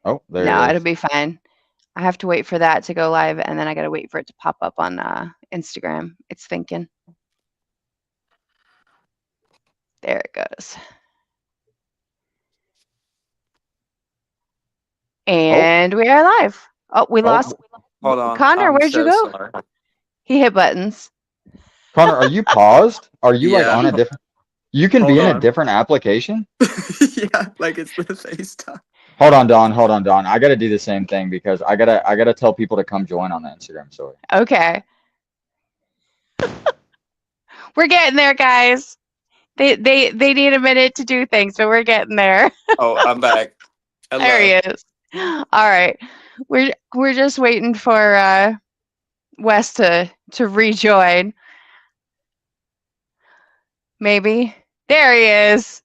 Oh, there No, it it'll is. be fine. I have to wait for that to go live, and then I gotta wait for it to pop up on Instagram. It's thinking. There it goes. Oh, And we are live. Oh, we lost oh, Hold on. Connor. I'm Where'd you so go? sorry. He hit buttons. Connor, are you paused? Are you like Yeah. on a different? You can be Hold in a on. different application? Yeah, like it's the FaceTime. Hold on, Don. Hold on, Don. I gotta do the same thing because I gotta tell people to come join on the Instagram story. Okay, we're getting there, guys. They need a minute to do things, but we're getting there. Oh, I'm back. There he Hello. is. All right, we're just waiting for Wes to rejoin. Maybe there he is.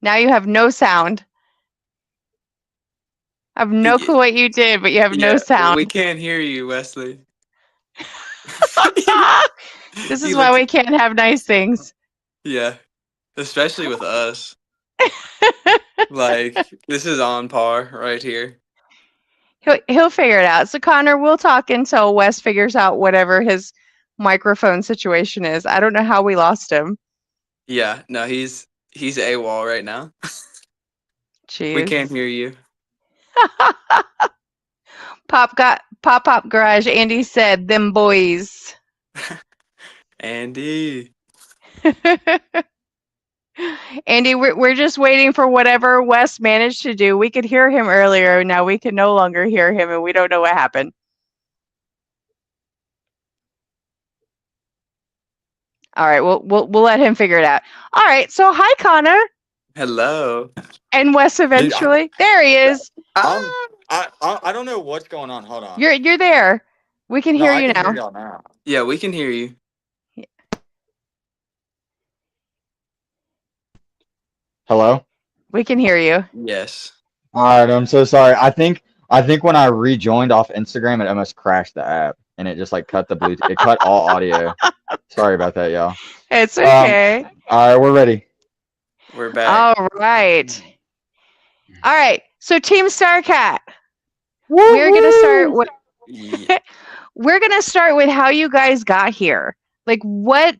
Now you have no sound. I have no clue what you did, but you have no Yeah, we sound. can't hear you, Wesley. This He is why looks. we can't have nice things. Yeah, especially with us. Like this is on par right here. He'll figure it out. So Connor, we'll talk until Wes figures out whatever his microphone situation is. I don't know how we lost him. Yeah, no, he's AWOL right now. We Jeez. can't hear you. Pop garage. Andy said them boys. Andy. Andy, we're just waiting for whatever Wes managed to do. We could hear him earlier. Now we can no longer hear him, and we don't know what happened. All right, we'll let him figure it out. All right, so hi Connor Hello. and Wes Dude, eventually. There he is. Ah. I don't know what's going on. Hold on. You're there. We can No, hear I you can hear now. y'all now. Yeah, we can hear you. Hello? We can hear you. Yes. All right, I'm so sorry. I think when I rejoined off Instagram, it almost crashed the app and it just like cut the Bluetooth. It cut all audio. Sorry about that, y'all. It's Um, okay. all right, we're ready. We're back. All right. All right. So Team Starcat. We're gonna start Woo-hoo! with Yeah. we're gonna start with how you guys got here. Like what?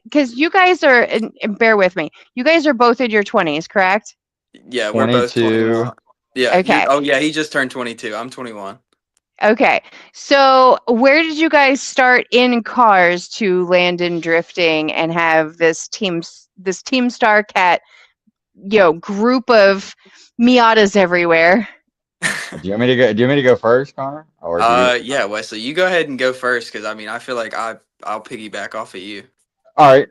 Because you guys are, and bear with me. You guys are both in your 20s, correct? Yeah, we're both 22. 21. Yeah, Okay. he just turned 22. I'm 21. Okay. So where did you guys start in cars to land in drifting and have this Team Starcat, group of Miatas everywhere? Do you want me to go? Do you want me to go first, Connor? Or do you? Yeah, Wesley, you go ahead and go first because I mean, I feel like I'll piggyback off of you. All right.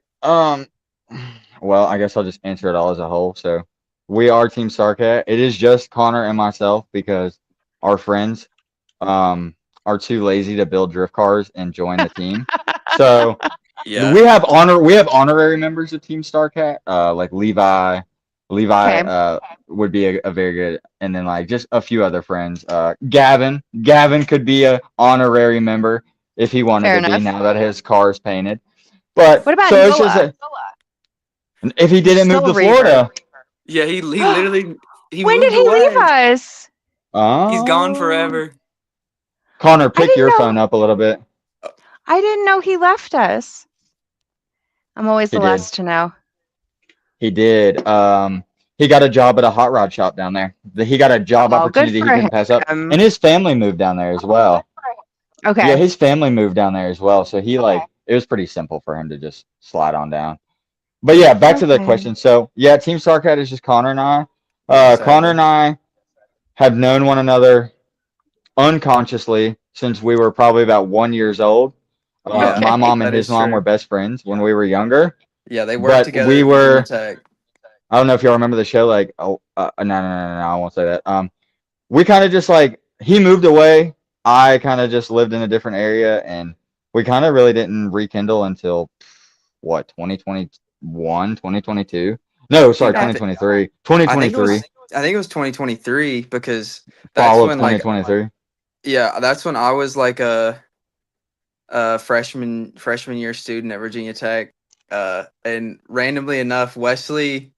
Well, I guess I'll just answer it all as a whole. So, we are Team Starcat. It is just Connor and myself because our friends are too lazy to build drift cars and join the team. So, Yeah, we have honorary members of Team Starcat. Like Levi. Levi Okay. would be a very good, and then like just a few other friends. Gavin could be a honorary member if he wanted Fair to be enough. now that his car's painted. But What about so it's just Noah? if he He's didn't move still to Reaver. Florida, yeah. He literally he When did moved he leave away. us? He's gone oh, forever. Connor, I pick didn't your know. phone up a little bit. I didn't know he left us. I'm always He the did. last to know. He did. He got a job at a hot rod shop down there. He got a job Oh, good opportunity he for couldn't pass up, him. and his family moved down there as well. Yeah, Okay. his family moved down there as well, so he like it was pretty simple for him to just slide on down. But yeah, back to the Okay. question. So yeah, Team Starcat is just Connor and I. Yeah, Connor sadly. and I have known one another unconsciously since we were probably about 1 years old. Yeah, My Okay. mom and that his is mom were true. best friends when we were younger, Yeah, they worked but together we at Virginia were. Tech. I don't know if y'all remember the show. Like, oh, no, I won't say that. We kind of just like he moved away. I kind of just lived in a different area, and we kind of really didn't rekindle until what 2021, 2022. No, See, sorry, I Okay. think 2023, I think it 2023, was I think it was 2023 because that's fall of when like 2023. yeah, that's when I was like a freshman year student at Virginia Tech. And randomly enough, Wesley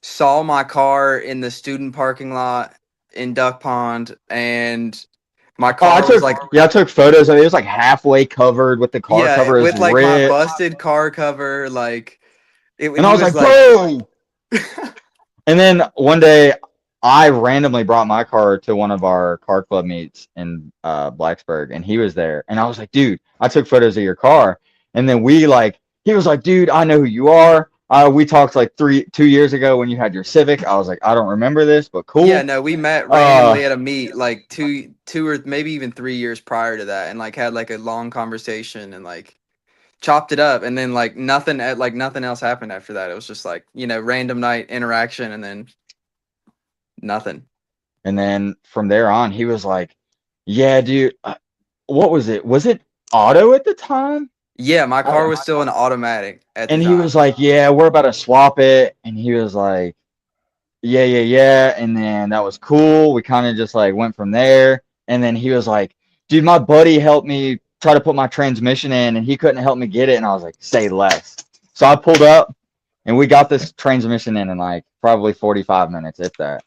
saw my car in the student parking lot in Duck Pond, and my Oh, I car was like, took photos of it. It was like halfway covered with the car yeah, cover is with like my ripped. busted car cover, like And I he was like, was like, boom. And then one day I randomly brought my car to one of our car club meets in Blacksburg, and he was there. And I was like, dude, I took photos of your car. And then he was like, dude, I know who you are. We talked like 2 years ago when you had your Civic. I was like, I don't remember this, but cool. yeah, no, we met randomly at a meet like two or maybe even 3 years prior to that, and like had like a long conversation and like chopped it up, and then like nothing else happened after that. It was just like, random night interaction, and then nothing. And then from there on, he was like, yeah, dude, what was it? Was it auto at the time? Yeah, my car was still an automatic at the And he time. was like, yeah, we're about to swap it. And he was like, yeah, yeah, yeah. And then that was cool. We kind of just like went from there. And then he was like, dude, my buddy helped me try to put my transmission in and he couldn't help me get it. And I was like, say less. So I pulled up and we got this transmission in like probably 45 minutes, if that.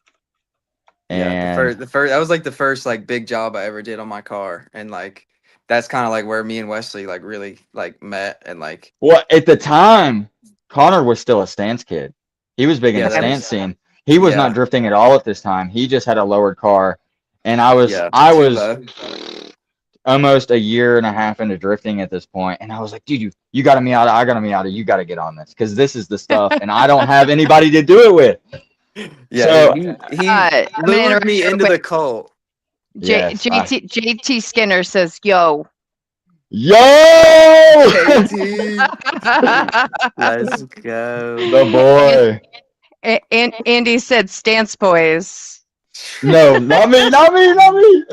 Yeah, And the first that was like the first like big job I ever did on my car, and like that's kind of like where me and Wesley like really like met, and like well, at the time, Connor was still a stance kid. He was big in Yeah, the that stance was- scene. He was yeah. not drifting at all at this time. He just had a lowered car. And I was Yeah, I too was low. almost a year and a half into drifting at this point, and I was like, dude, you got a Miata, I got a Miata, you got to get on this because this is the stuff, and I don't have anybody to do it with. Yeah, So- he I'm gonna lured me interrupt into you, the cult. Yes, JT Skinner says, "Yo." Yo, KT, let's go. the boy. And Andy said, "Stance boys." No, not me, not me, not me.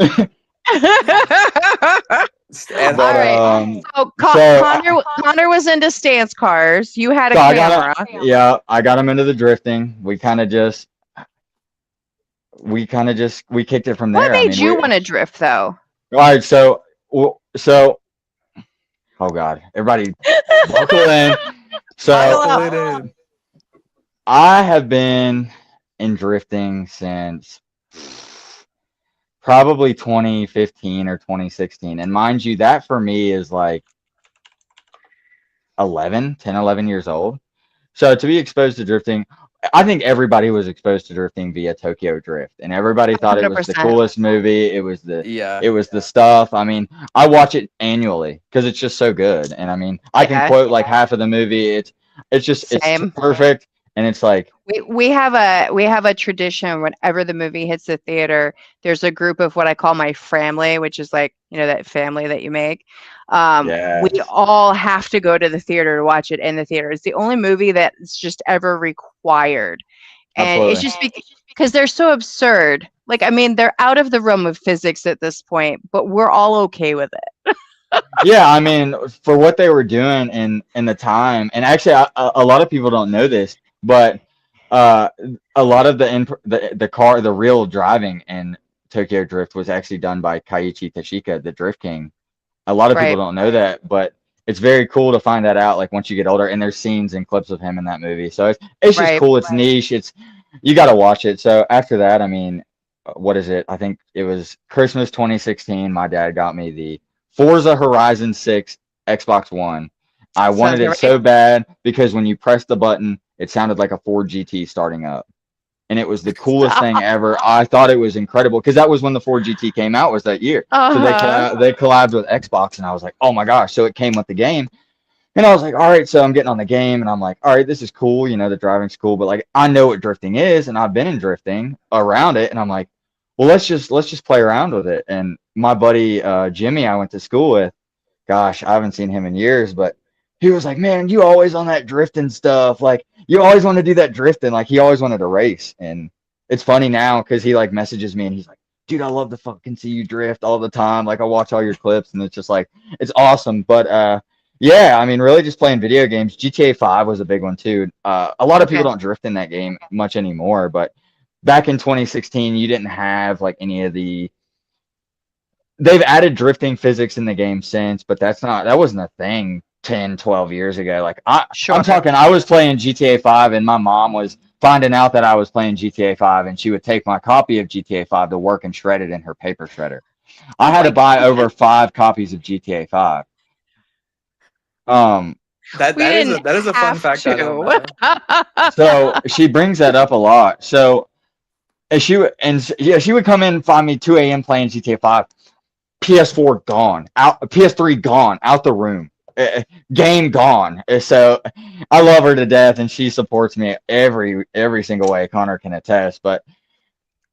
And But, right. So, so- Connor was into stance cars. You had a So I camera. yeah, I got him into the drifting. We kind of just we kicked it from there. What made you we- want to drift, though? All right, so oh God, everybody buckle in. So Buckle Buckle it in. I have been in drifting since probably 2015 or 2016. And mind you, that for me is like 11 years old. So to be exposed to drifting, I think everybody was exposed to drifting via Tokyo Drift, and everybody thought it was the 100%. coolest movie. It was the Yeah. stuff. I mean, I watch it annually because it's just so good. And I mean, I can Yeah. quote like half of the movie. It's Same. perfect, and it's like We have a tradition. Whenever the movie hits the theater, there's a group of what I call my family, which is like, that family that you make. We yes. all have to go to the theater to watch it in the theater. It's the only movie that's just ever required, and it's Absolutely. just because they're so absurd. Like, I mean, they're out of the realm of physics at this point, but we're all okay with it. Yeah, I mean, for what they were doing in the time, and actually, a lot of people don't know this, but a lot of the real driving in Tokyo Drift was actually done by Kaiichi Tashika, the Drift King. A lot of Right. people don't know that, but it's very cool to find that out. Like once you get older, and there's scenes and clips of him in that movie, so it's just Right. cool. It's niche. You got to watch it. So after that, I mean, what is it? I think it was Christmas 2016. My dad got me the Forza Horizon 6 Xbox One. I wanted it Sounds so bad because when you pressed the button, it sounded like a Ford GT starting up. And it was the coolest thing ever. I thought it was incredible because that was when the Ford GT came out, was that year. So Uh-huh. they collabed with Xbox, and I was like, oh my gosh. So it came with the game. And I was like, all right, so I'm getting on the game, and I'm like, all right, this is cool. The driving's cool, but like I know what drifting is, and I've been in drifting around it, and I'm like, well, let's just play around with it. And my buddy Jimmy, I went to school with, gosh, I haven't seen him in years, but he was like, man, you always on that drifting stuff. Like you always want to do that drifting. Like he always wanted to race. And it's funny now because he like messages me and he's like, dude, I love to fucking see you drift all the time. Like I watch all your clips and it's just like, it's awesome. But yeah, I mean, really just playing video games. GTA 5 was a big one too. A lot of people Okay. don't drift in that game much anymore, but back in 2016, you didn't have like any of the. They've added drifting physics in the game since, but that wasn't a thing 10, 12 years ago. Like Sure. I'm talking, I was playing GTA 5 and my mom was finding out that I was playing GTA 5, and she would take my copy of GTA 5 to work and shred it in her paper shredder. I had to buy over 5 copies of GTA 5. That We that is a didn't that is a fun have fact I don't to. know. So she brings that up a lot. So and she would come in and find me 2 a.m. playing GTA 5. PS4 gone, out. PS3 gone, out the room. Game gone. So I love her to death, and she supports me every single way. Connor can attest. But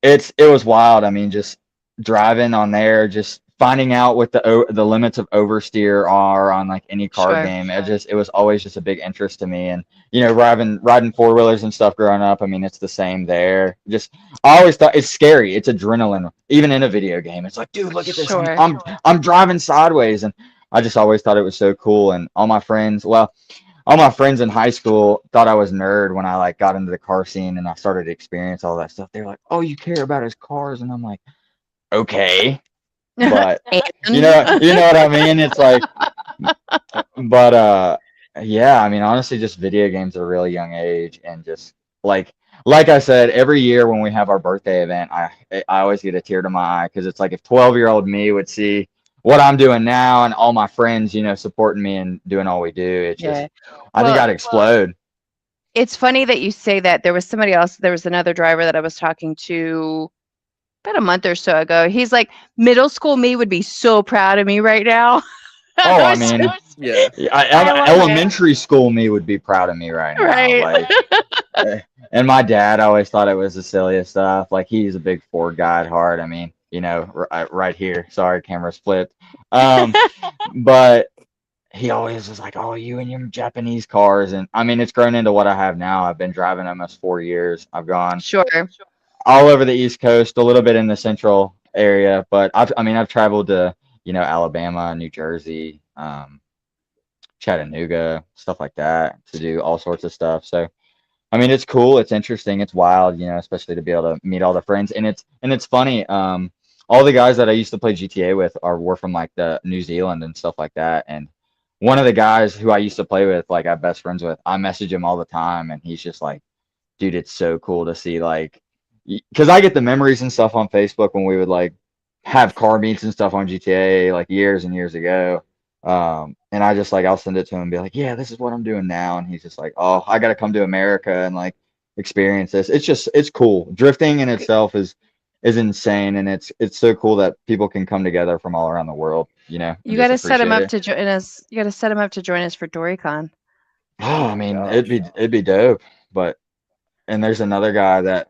it was wild. I mean, just driving on there, just finding out what the limits of oversteer are on like any car Sure. game. It was always just a big interest to me, and riding 4-wheelers and stuff growing up. I mean, it's the same there. Just I always thought it's scary. It's adrenaline, even in a video game. It's like, dude, look at this. Sure. I'm driving sideways, and I just always thought it was so cool. And all my friends in high school thought I was a nerd when I like got into the car scene and I started to experience all that stuff. They're like, "Oh, you care about his cars?" And I'm like, "Okay." But you know what I mean? It's like, but yeah, I mean, honestly, just video games at a really young age, and just like I said, every year when we have our birthday event, I always get a tear to my eye, because it's like if 12-year-old me would see what I'm doing now and all my friends, supporting me and doing all we do, it's just Yeah. I think Well, I'd explode. it's funny that you say that. There was another driver that I was talking to about a month or so ago. He's like, middle school me would be so proud of me right now. Oh, I was mean, Yeah. I love it. elementary school me would be proud of me right now. Right. And my dad always thought it was the silliest stuff. Like, he's a big Ford guy at heart. I mean, right here. Sorry, camera's flipped. But he always was like, "Oh, you and your Japanese cars," and I mean, it's grown into what I have now. I've been driving almost 4 years. I've gone Sure. all over the East Coast, a little bit in the central area, but I've traveled to Alabama, New Jersey, Chattanooga, stuff like that, to do all sorts of stuff. So I mean, it's cool, it's interesting, it's wild, especially to be able to meet all the friends, and it's funny. All the guys that I used to play GTA with were from like the New Zealand and stuff like that, and one of the guys who I used to play with, like I'm best friends with, I message him all the time, and he's just like, dude, it's so cool to see, like, because I get the memories and stuff on Facebook when we would like have car meets and stuff on GTA like years and years ago. And I just like I'll send it to him and be like, yeah, this is what I'm doing now, and he's just like, oh, I got to come to America and like experience this. It's cool. Drifting in itself is insane, and it's so cool that people can come together from all around the world. And You just got to set him appreciate up to join us. You got to set him up to join us for DoryCon. Oh, I mean, gosh. it'd be dope. But and there's another guy that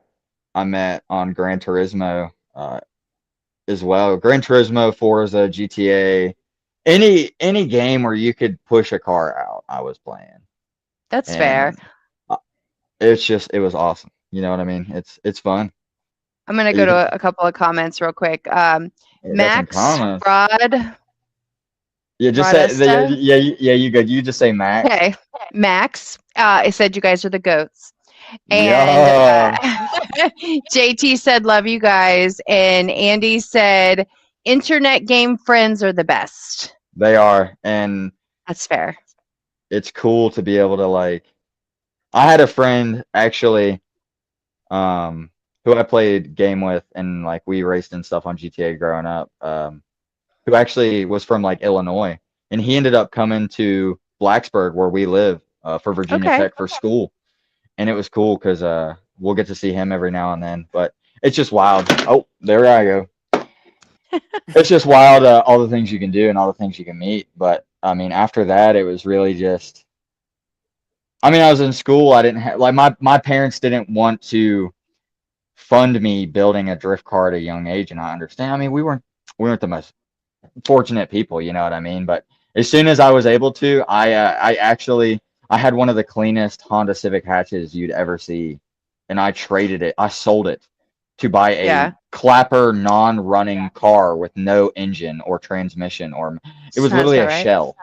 I met on Gran Turismo as well. Gran Turismo, Forza, GTA, any game where you could push a car out, I was playing. That's fair. And it was awesome. You know what I mean? It's fun. I'm gonna go to a couple of comments real quick. Yeah, some Max comments. Rod. Yeah, just say Rodesta? yeah. You good? You just say Max. Okay, Max. It said you guys are the goats. Yeah. And JT said, love you guys. And Andy said, internet game friends are the best. They are, and That's fair. it's cool to be able to like. I had a friend actually, who I played game with, and like we raced and stuff on GTA growing up. Who actually was from like Illinois, and he ended up coming to Blacksburg where we live for Virginia Okay. Tech for school, and it was cool because we'll get to see him every now and then. But it's just wild. Oh, there I go. It's just wild, all the things you can do and all the things you can meet. But I mean, after that, it was really just. I mean, I was in school. I didn't have like my parents didn't want to fund me building a drift car at a young age, and I understand. I mean, we weren't the most fortunate people, you know what I mean? But as soon as I was able to, I had one of the cleanest Honda Civic hatches you'd ever see, and I sold it to buy a Yeah. clapper non-running car with no engine or transmission, or it was Sounds literally a about right. shell.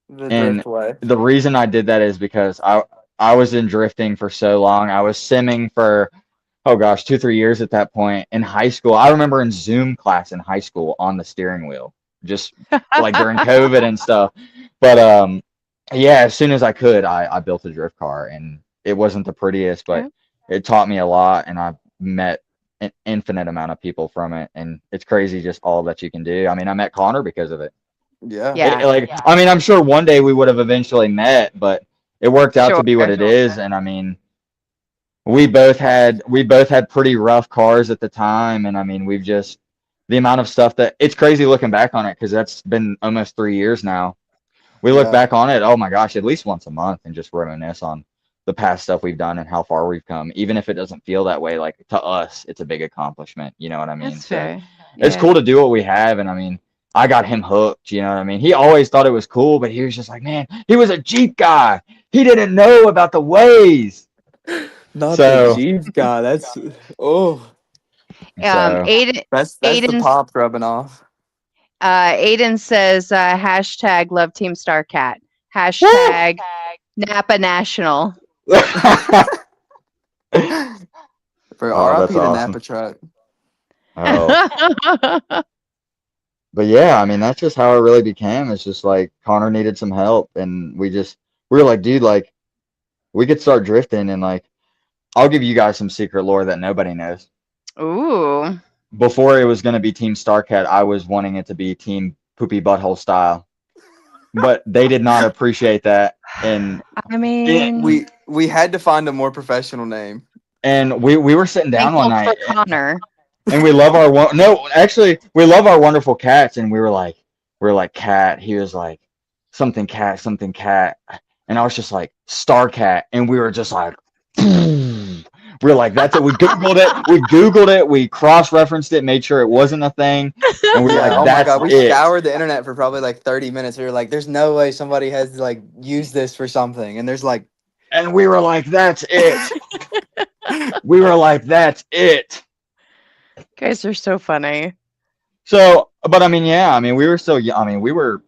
The And drift way. the reason I did that is because I was in drifting for so long. I was simming for, oh gosh, 2-3 years at that point in high school. I remember in Zoom class in high school on the steering wheel, just like during COVID and stuff. But yeah, as soon as I could, I built a drift car, and it wasn't the prettiest, but Okay. it taught me a lot, and I've met an infinite amount of people from it, and it's crazy just all that you can do. I mean, I met Connor because of it. Yeah. Yeah. Like, I mean, I'm sure one day we would have eventually met, but it worked out Sure. to be what it is. And I mean, we both had pretty rough cars at the time, and I mean, we've just the amount of stuff that it's crazy looking back on it because that's been almost 3 years now. We look Yeah. back on it, oh my gosh, at least once a month, and just reminisce on the past stuff we've done and how far we've come. Even if it doesn't feel that way, like to us, it's a big accomplishment. You know what I mean? That's So fair. it's Yeah. cool to do what we have, and I mean, I got him hooked. You know what I mean? He always thought it was cool, but he was just like, man, he was a Jeep guy. He didn't know about the ways. Not So- the Jeep guy. That's So Aiden that's the Aiden's- pop rubbing off. Aiden says hashtag love Team Star Cat. Hashtag Napa National. For Oh, RIP that's the awesome. Napa truck. oh, but yeah, I mean, that's just how it really became. It's just like Connor needed some help, and we were like, dude, like we could start drifting, and like I'll give you guys some secret lore that nobody knows. Ooh. Before it was going to be Team Starcat, I was wanting it to be Team Poopy Butthole Style, but they did not appreciate that, and I mean, We had to find a more professional name. we were sitting down one thankful night, for Connor. and we love we love our wonderful cats, and we were like cat. He was like something cat, and I was just like Starcat, and we were just like. We were like, that's it. We Googled it. We cross-referenced it, made sure it wasn't a thing. And we were like, oh my that's god, we it. scoured the internet for probably like 30 minutes. We were like, there's no way somebody has like used this for something. And there's like And we were like, that's it. We were like, that's it. You guys are so funny. So, but I mean, yeah, I mean, we were still young. I mean, we were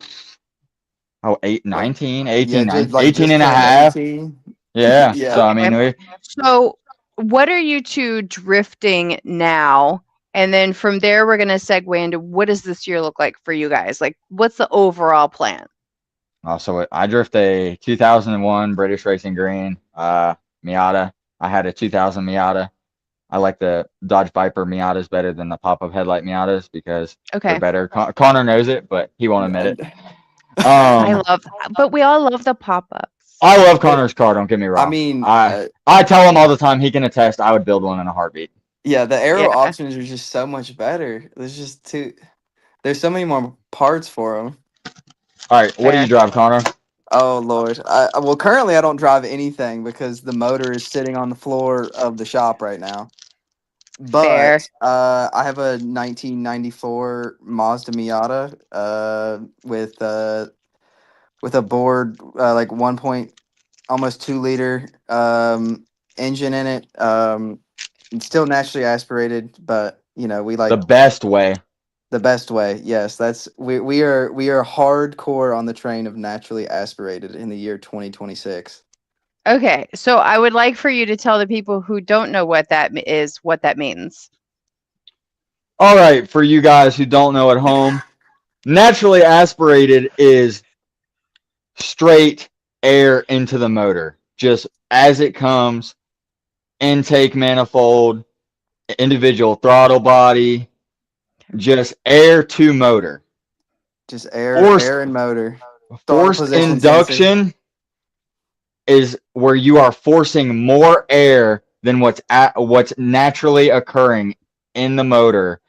19, 18, just, 18 and a turned half. 18. Yeah. Yeah. So, I mean, So, what are you two drifting now? And then from there, we're going to segue into what does this year look like for you guys? Like, what's the overall plan? so I drift a 2001 British Racing Green Miata. I had a 2000 Miata. I like the Dodge Viper Miatas better than the pop-up headlight Miatas because Okay. they're better. Connor knows it, but he won't admit it. But we all love the pop-ups. I love Connor's car. Don't get me wrong. I mean, I tell him all the time. He can attest. I would build one in a heartbeat. yeah, the aero Yeah. options are just so much better. There's so many more parts for them. All right, what do you Fair. drive, Connor? Oh Lord. Well, currently I don't drive anything because the motor is sitting on the floor of the shop right now. But Fair. I have a 1994 Mazda Miata with a board like 1.2 liter engine in it. It's still naturally aspirated, but you know we like The best way. the best way. Yes, we are hardcore on the train of naturally aspirated in the year 2026. Okay, so I would like for you to tell the people who don't know what that is, what that means. All right, for you guys who don't know at home, naturally aspirated is straight air into the motor, just as it comes, intake manifold, individual throttle body, just air to motor. Just air Forced- and motor. Forced position induction is where you are forcing more air than what's naturally occurring in the motor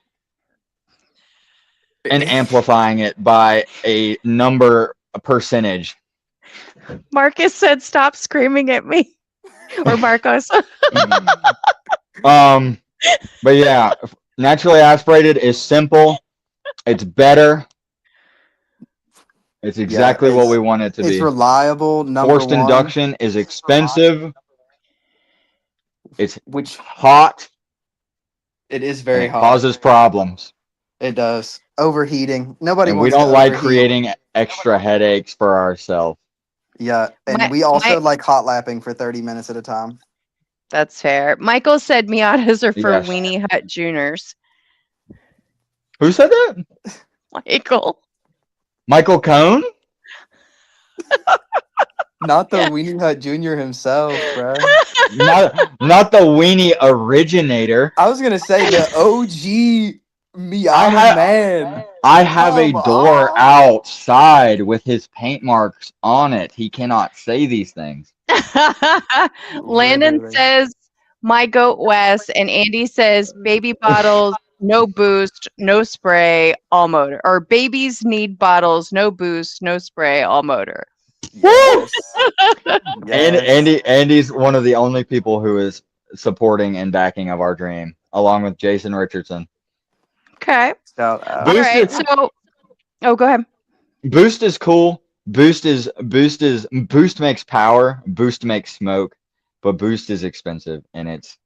and amplifying it by a percentage. Marcus said, "Stop screaming at me," or Marcos. But yeah, naturally aspirated is simple. It's better. It's exactly what we want it to It's be. reliable. Number Forced one, induction is expensive. It's which hot. it is And very it hot. causes problems. It does overheating. Nobody And wants we don't to like overheat. creating extra headaches for ourselves. Yeah, and we also like hot lapping for 30 minutes at a time. That's fair. Michael said Miatas are for Yes. Weenie Hut Juniors. Who said that? Michael. Michael Cohn? Not the Weenie Hut Jr. himself, bro. not the weenie originator. I was gonna say the OG I Miata have man. I have a Come door on. outside with his paint marks on it. He cannot say these things. Landon Literally. says my goat Wes, and Andy says baby bottles, no boost, no spray, all motor. Or babies need bottles, no boost, no spray, all motor. Yes. And Yes. Andy's one of the only people who is supporting and backing of our dream, along with Jason Richardson. Okay. Shout All out. Boost right. is- So, oh, go ahead. Boost is cool. Boost makes power. Boost makes smoke, but Boost is expensive and it's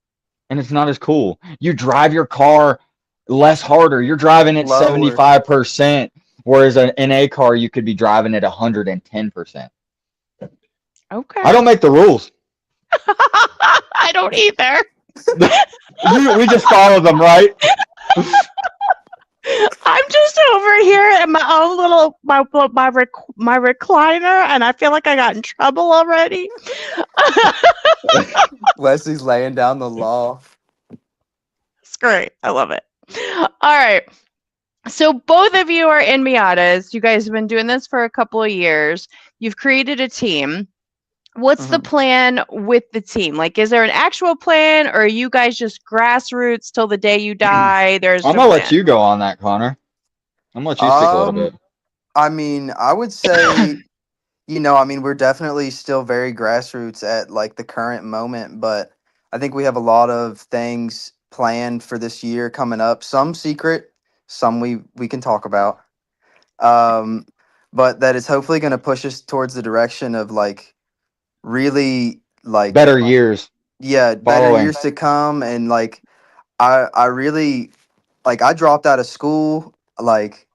not as cool. You drive your car less harder. You're driving at Lower. 75%, whereas in a car you could be driving at 110%. Okay. I don't make the rules. I don't either. We just follow them, right? I'm just over here in my own little my recliner, and I feel like I got in trouble already. Wesley's laying down the law. It's great. I love it. All right. So both of you are in Miatas. You guys have been doing this for a couple of years. You've created a team. What's the plan with the team? Like, is there an actual plan, or are you guys just grassroots till the day you die? There's I'm no gonna plan. let you go on that, Connor. I'm gonna let you speak a little bit. I mean, I would say, I mean, we're definitely still very grassroots at like the current moment, but I think we have a lot of things planned for this year coming up. Some secret, some we can talk about. But that is hopefully going to push us towards the direction of like really like Better years. better following. years to come. And like I really like I dropped out of school. Like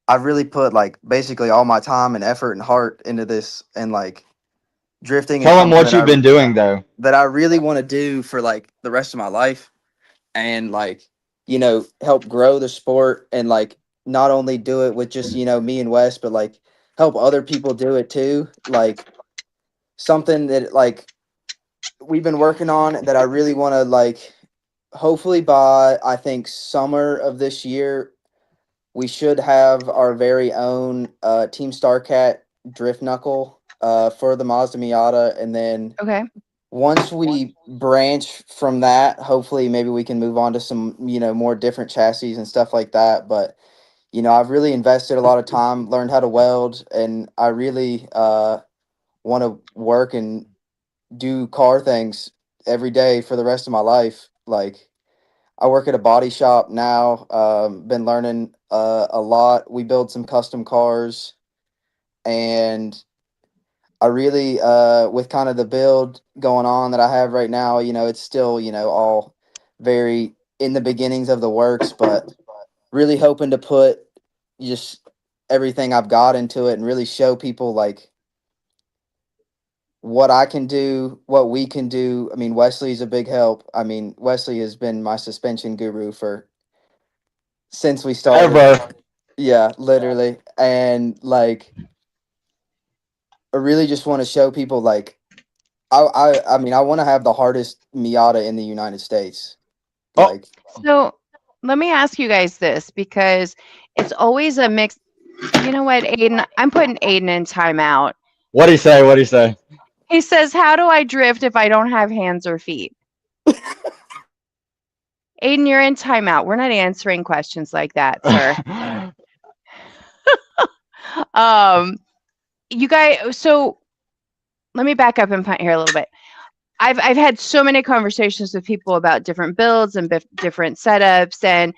I really put like basically all my time and effort and heart into this, and like drifting is Tell them something what you've been doing, though. that I really want to do for like the rest of my life, and like help grow the sport, and like not only do it with just me and Wes, but like help other people do it too. Like something that like we've been working on that I really want to like hopefully by I think summer of this year we should have our very own Team Starcat drift knuckle for the Mazda Miata, and then Okay. once we branch from that, hopefully maybe we can move on to some more different chassis and stuff like that. But I've really invested a lot of time, learned how to weld, and I really want to work and do car things every day for the rest of my life. Like I work at a body shop now. Been learning a lot. We build some custom cars, and I really, with kind of the build going on that I have right now, it's still, all very in the beginnings of the works, but really hoping to put just everything I've got into it and really show people like what I can do, what we can do. I mean, Wesley's a big help. I mean, Wesley has been my suspension guru since we started. Ever. Yeah, literally. And like I really just want to show people like I mean I want to have the hardest Miata in the United States. Oh. Like So let me ask you guys this, because it's always a mix. You know what, Aiden? I'm putting Aiden in timeout. What'd he say? What'd he say? He says, "How do I drift if I don't have hands or feet?" Aiden, you're in timeout. We're not answering questions like that, sir. You guys. So let me back up and punt here a little bit. I've had so many conversations with people about different builds and different setups, and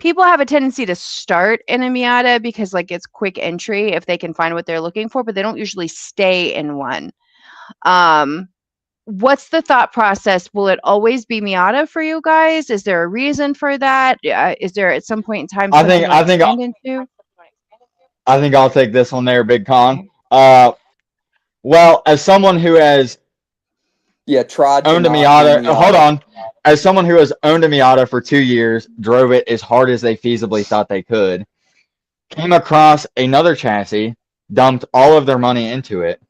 people have a tendency to start in a Miata because like it's quick entry if they can find what they're looking for, but they don't usually stay in one. What's the thought process? Will it always be Miata for you guys? Is there a reason for that? Is there at some point in time I something think- you wanna I think- expand into? I think I'll take this one there, Big Con. Well, as someone who has tried to owned a not Miata, do hold on. As someone who has owned a Miata for 2 years, drove it as hard as they feasibly thought they could, came across another chassis, dumped all of their money into it,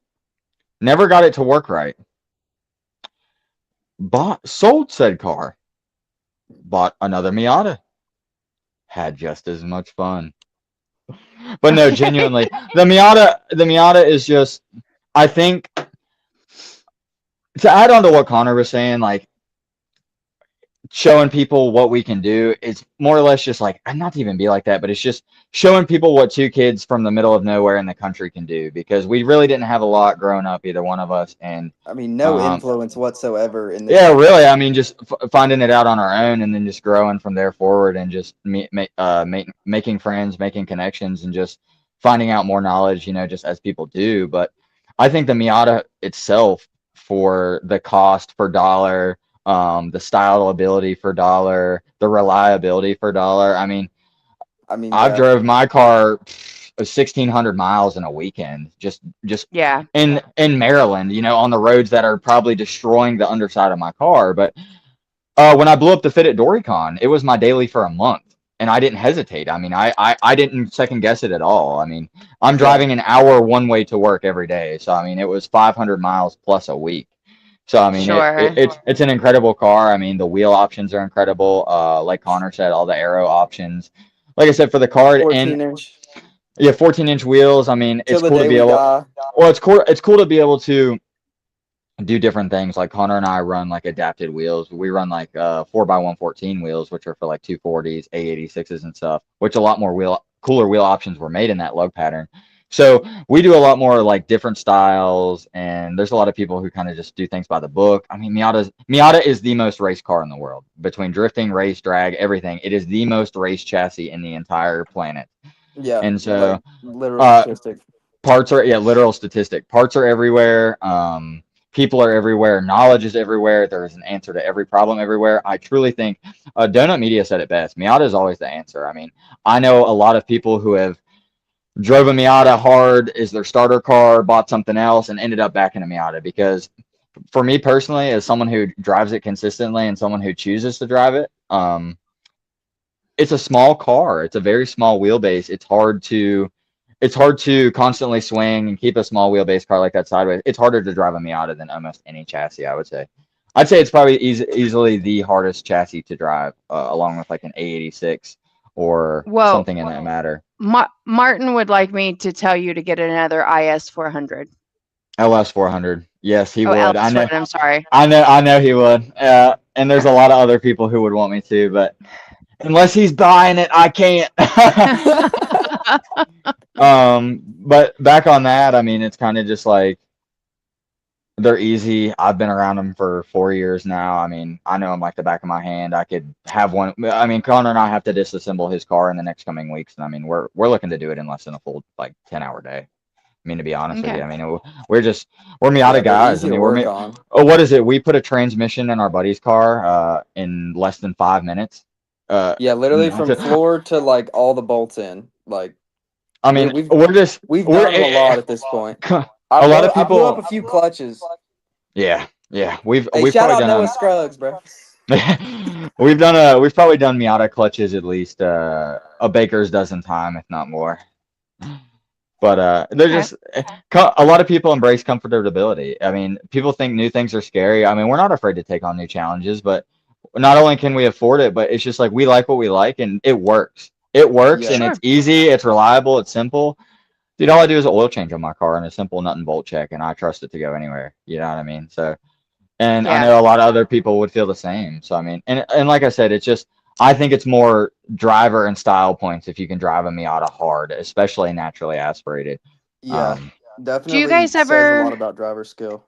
Never got it to work right. Sold said car. Bought another Miata. Had just as much fun. But no, Okay. genuinely, the Miata is just, I think, to add on to what Connor was saying, like showing people what we can do, it's more or less just like, not to even be like that, but it's just showing people what two kids from the middle of nowhere in the country can do, because we really didn't have a lot growing up, either one of us. And I mean, no um, influence whatsoever in the yeah, country. really, I mean, just finding it out on our own, and then just growing from there forward, and just making friends, making connections, and just finding out more knowledge, just as people do. But I think the Miata itself, for the cost per dollar, the stylability for dollar, the reliability for dollar. I mean, I've Yeah. drove my car 1,600 miles in a weekend, just Yeah. in Maryland, on the roads that are probably destroying the underside of my car. But when I blew up the Fit at Doricon, it was my daily for a month, and I didn't hesitate. I mean, I didn't second guess it at all. I mean, I'm driving an hour one way to work every day, so I mean, it was 500 miles plus a week. So I mean, Sure. it's an incredible car. I mean, the wheel options are incredible. Like Connor said, all the aero options. Like I said, for the car, and 14-inch. yeah, 14-inch wheels. I mean, Till it's the cool to day be we able. die. Well, it's cool. It's cool to be able to do different things. Like Connor and I run like adapted wheels. We run like 4x114 wheels, which are for like 240s, A86s, and stuff. Which a lot more cooler wheel options were made in that lug pattern. So we do a lot more like different styles, and there's a lot of people who kind of just do things by the book. I mean, Miata is the most race car in the world. Between drifting, race, drag, everything, it is the most race chassis in the entire planet. Yeah. And so like, literal uh, statistic. parts are, yeah, literal statistic. Parts are everywhere. People are everywhere. Knowledge is everywhere. There is an answer to every problem everywhere. I truly think Donut Media said it best. Miata is always the answer. I mean, I know a lot of people who have drove a Miata hard as their starter car, bought something else, and ended up back in a Miata. Because for me personally, as someone who drives it consistently and someone who chooses to drive it, it's a small car. It's a very small wheelbase. It's hard to constantly swing and keep a small wheelbase car like that sideways. It's harder to drive a Miata than almost any chassis, I would say. I'd say it's probably easily the hardest chassis to drive, along with like an A86 or Well, something in that matter. Martin would like me to tell you to get another IS 400. LS 400. Yes, he Oh, would. I LS know. 400. I'm sorry. I know he would. And there's a lot of other people who would want me to, but unless he's buying it, I can't. But back on that, I mean, it's kind of just like they're easy. I've been around them for 4 years now. I mean, I know them like the back of my hand. I could have one. I mean, Connor and I have to disassemble his car in the next coming weeks, and I mean, we're looking to do it in less than a full like 10-hour day. I mean, to be honest with Okay. you, I mean, we're Miata they're guys. I easy to mean, work on. oh, what is it? We put a transmission in our buddy's car in less than 5 minutes. Yeah, literally not from to- floor to like all the bolts in. Like, I mean, we've we're just we've we're done a lot at this point. a lot of I blew up people. a few clutches. Yeah, we've Hey, shout probably out done Noah Scruggs, bro. we've probably done Miata clutches at least a baker's dozen time, if not more. But they're Okay. just a lot of people embrace comfortability. I mean, people think new things are scary. I mean, we're not afraid to take on new challenges, but not only can we afford it, but it's just like we like what we like, and it works. It works, Yeah. and Sure. it's easy, it's reliable, it's simple. Dude, all I do is an oil change on my car and a simple nut and bolt check, and I trust it to go anywhere. You know what I mean? So, and I Yeah. know a lot of other people would feel the same. So, I mean, and like I said, it's just I think it's more driver and style points if you can drive a Miata hard, especially naturally aspirated. Yeah, Um, definitely guys says a ever- lot about driver skill.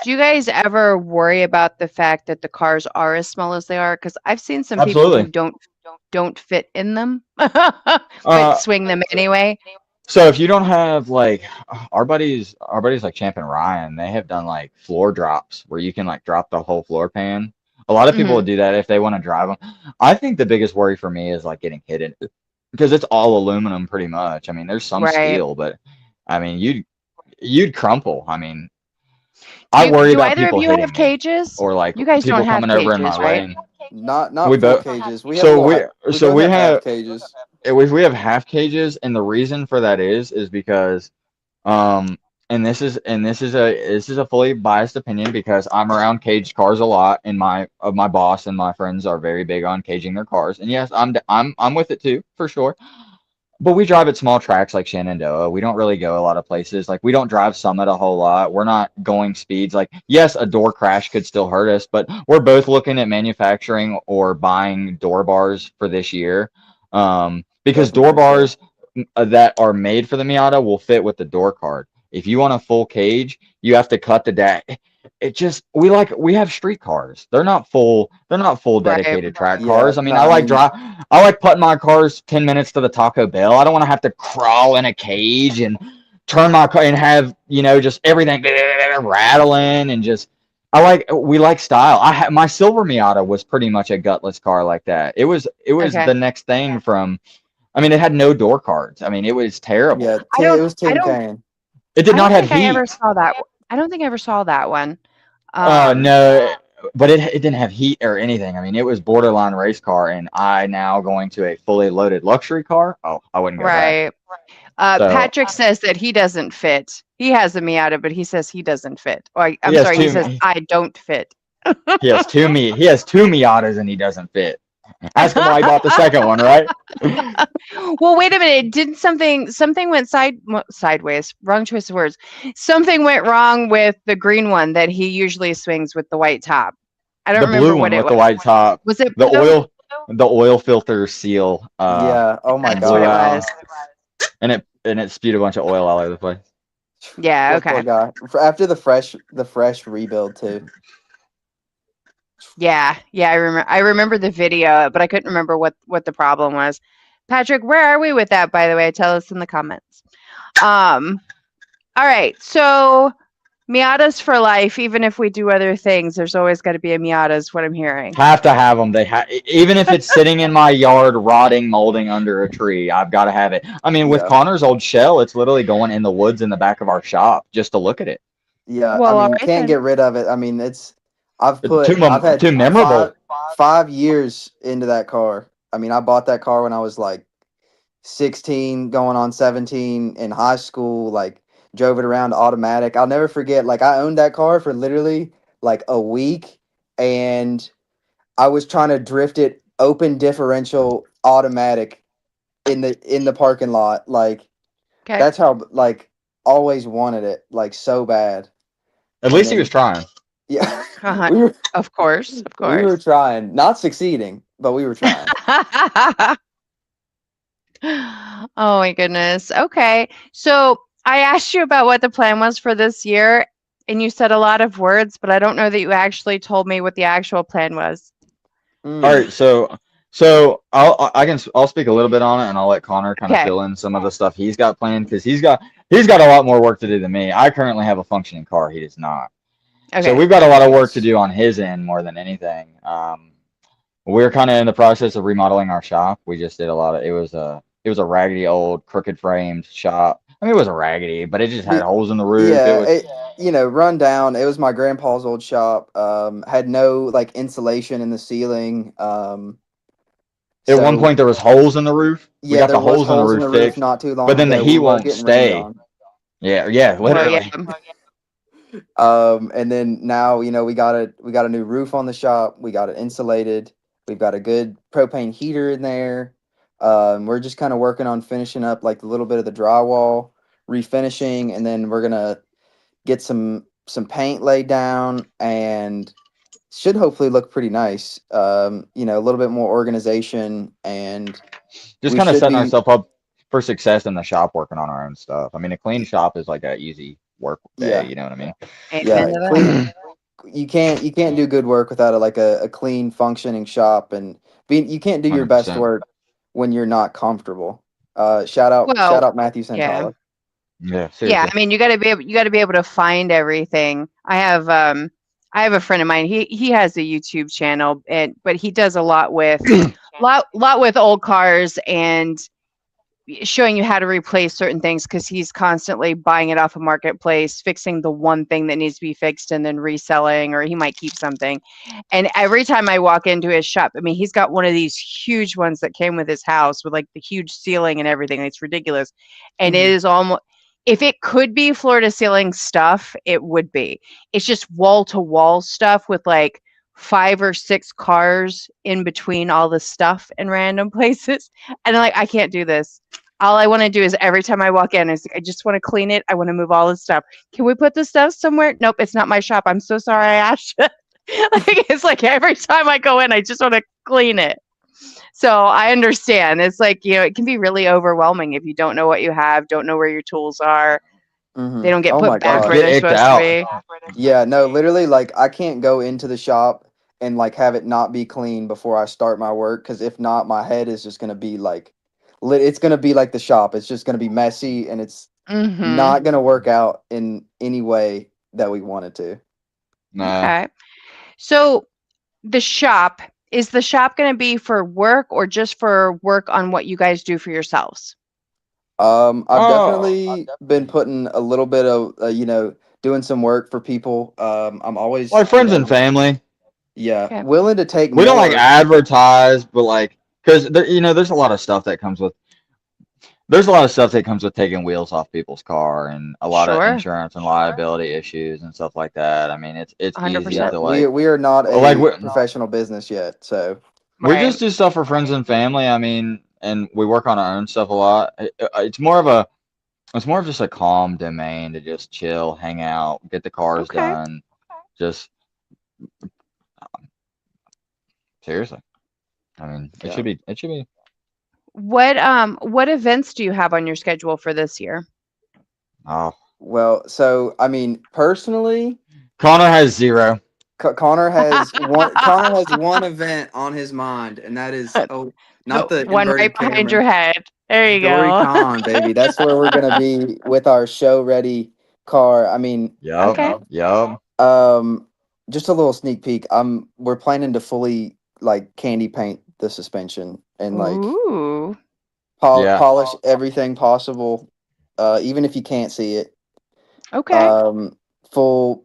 Do you guys ever worry about the fact that the cars are as small as they are? Because I've seen some people Absolutely. who don't fit in them, Uh, but swing them anyway. So if you don't have like our buddies like Champ and Ryan, they have done like floor drops where you can like drop the whole floor pan. A lot of people Mhm. would do that if they want to drive them. I think the biggest worry for me is like getting hit in, because it's all aluminum pretty much. I mean, there's some Right. steel, but I mean, you'd crumple. I mean, I worry do about either people of you hitting have me, cages? or like You guys people don't have coming over in my cages, right? lane. Not We full both- cages. We so have we- we so both we have half have- cages. We have half cages, and the reason for that is because and this is a fully biased opinion because I'm around caged cars a lot, and my boss and my friends are very big on caging their cars. And yes, I'm with it too, for sure. But we drive at small tracks like Shenandoah. We don't really go a lot of places. Like, we don't drive Summit a whole lot. We're not going speeds. Like, yes, a door crash could still hurt us, but we're both looking at manufacturing or buying door bars for this year. Because door Definitely, bars that are made for the Miata will fit with the door card. If you want a full cage, you have to cut the deck. It just we have street cars. They're not full Right. dedicated track Yeah, cars. I mean, no, I I like mean- drive I like putting my cars 10 minutes to the Taco Bell. I don't want to have to crawl in a cage and turn my car and have, just everything rattling and just we like style. My silver Miata was pretty much a gutless car like that. It was Okay. the next thing from. I mean, it had no door cards. I mean, it was terrible. Yeah, I don't- it was I Tin don't- Can. It did I not don't have think I heat. ever saw that. I don't think I ever saw that one. Oh no, but it didn't have heat or anything. I mean, it was borderline race car, and I now going to a fully loaded luxury car. Oh, I wouldn't go back. Right. So- Patrick says that he doesn't fit. He has a Miata, but he says he doesn't fit. Or, I'm He has sorry, he two- says I don't fit. He has two Miatas, and he doesn't fit. Ask him why he bought the second one, right? Well, wait a minute. Didn't something went sideways? Wrong choice of words. Something went wrong with the green one that he usually swings with the white top. I don't The remember blue what one it with was. the white top, Was it the blue? oil filter seal. Yeah. Oh my That's what it god. was. and it spewed a bunch of oil all over the place. Yeah. That poor Okay. guy. After the fresh rebuild too. Yeah. I remember the video, but I couldn't remember what the problem was. Patrick, where are we with that? By the way, tell us in the comments. All right. So Miatas for life. Even if we do other things, there's always got to be a Miata. Is what I'm hearing. Have to have them. Even if it's sitting in my yard, rotting, molding under a tree, I've got to have it. I mean, with Yeah. Connor's old shell, it's literally going in the woods in the back of our shop just to look at it. Yeah. Well, I mean, alright you can't then. get rid of it. I mean, I've had too memorable. five years into that car. I mean, I bought that car when I was like 16, going on 17 in high school. Like, drove it around automatic. I'll never forget. Like, I owned that car for literally like a week, and I was trying to drift it open differential automatic in the parking lot. Like, Okay. that's how like always wanted it like so bad. At least he was trying. Yeah, Uh-huh. we were Of course. we were trying, not succeeding, but we were trying. Oh my goodness. Okay. So I asked you about what the plan was for this year, and you said a lot of words, but I don't know that you actually told me what the actual plan was. Mm. All right, so I'll speak a little bit on it, and I'll let Connor kind of Okay. fill in some of the stuff he's got planned because he's got a lot more work to do than me. I currently have a functioning car. He does not. Okay. So we've got a lot of work to do on his end more than anything. We're kind of in the process of remodeling our shop. We just did a lot of. It was a raggedy old crooked framed shop. I mean, it was a raggedy, but it just had holes in the roof. Yeah, It was, run down. It was my grandpa's old shop. Had no like insulation in the ceiling. at one so- point there was holes in the roof. We got there the was holes in the roof fixed. not too long but then the ago. heat We were won't getting stay. rained Yeah, Well, literally. yeah. And then now, we got a new roof on the shop. We got it insulated. We've got a good propane heater in there. We're just kind of working on finishing up like a little bit of the drywall, refinishing, and then we're gonna get some paint laid down and should hopefully look pretty nice. A little bit more organization and Just we kind of should setting be- ourselves up for success in the shop, working on our own stuff. I mean, a clean shop is like a easy work day. Yeah. You know what I mean? Amen to that. clean. You can't do good work without a clean functioning shop, and you can't do your best 100%. work when you're not comfortable. Shout out Matthew Santala. Yeah, seriously. Yeah, I mean, you got to be able to find everything. I have a friend of mine. He has a YouTube channel, but he does a lot with lot with old cars and showing you how to replace certain things because he's constantly buying it off a marketplace, fixing the one thing that needs to be fixed, and then reselling, or he might keep something. And every time I walk into his shop, I mean, he's got one of these huge ones that came with his house with like the huge ceiling and everything. It's ridiculous, and it is almost. if it could be floor to ceiling stuff, it would be. It's just wall to wall stuff with like 5 or 6 cars in between all the stuff in random places. And I'm like, I can't do this. All I want to do is every time I walk in, I just want to clean it. I want to move all this stuff. Can we put this stuff somewhere? Nope, it's not my shop. I'm so sorry I asked you. Like, it's like every time I go in, I just want to clean it. So I understand. It's like, it can be really overwhelming if you don't know what you have, don't know where your tools are. They don't get Oh my put back gosh. where Get they're icked supposed out. to be. Yeah, no, literally, like I can't go into the shop and like have it not be clean before I start my work, because if not, my head is just gonna be like, it's gonna be like the shop. It's just gonna be messy, and it's Mm-hmm. not gonna work out in any way that we want it to. Nah. Okay. So the shop, is the shop going to be for work or just for work on what you guys do for yourselves? I've Oh. definitely been putting a little bit of doing some work for people. I'm always Like friends and family. Yeah, Okay. willing to take We don't like more. advertise, but like, because there's a lot of stuff that comes with. There's a lot of stuff that comes with taking wheels off people's car, and a lot of Sure. insurance and liability issues and stuff like that. I mean, it's easy 100%. Yeah, to we are not a like professional business yet, so we Right. just do stuff for friends and family. I mean, and we work on our own stuff a lot. It's more of just a calm domain to just chill, hang out, get the cars Okay. done. Just seriously. I mean, Yeah. it should be. What events do you have on your schedule for this year? Oh, well, so I mean, personally, Connor has 0. Connor has one. Connor has one event on his mind, and that is not the one inverted right behind Cayman. your head. There you Dory go. Con, baby. That's where we're gonna be with our show ready car. I mean, Yup. Okay. Yup. just a little sneak peek. We're planning to fully like candy paint the suspension and like Ooh. Yeah. polish everything possible, even if you can't see it. Okay. Full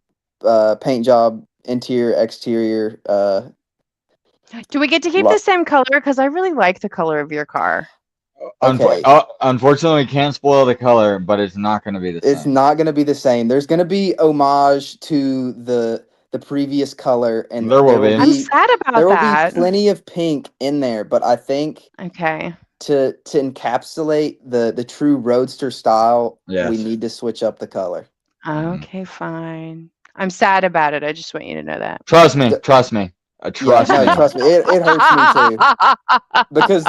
paint job, interior, exterior. Do we get to keep lo- the same color? Because I really like the color of your car. Okay. Unfortunately, we can't spoil the color, but it's not going to be the It's same. not going to be the same. There's going to be homage to the previous color, and There will be. I'm sad about there will that. be plenty of pink in there, but I think Okay. to encapsulate the true roadster style, Yes. we need to switch up the color. Mhm. Okay, fine. I'm sad about it. I just want you to know that. Trust me. Trust me. Trust no, me. trust me. It hurts me too, because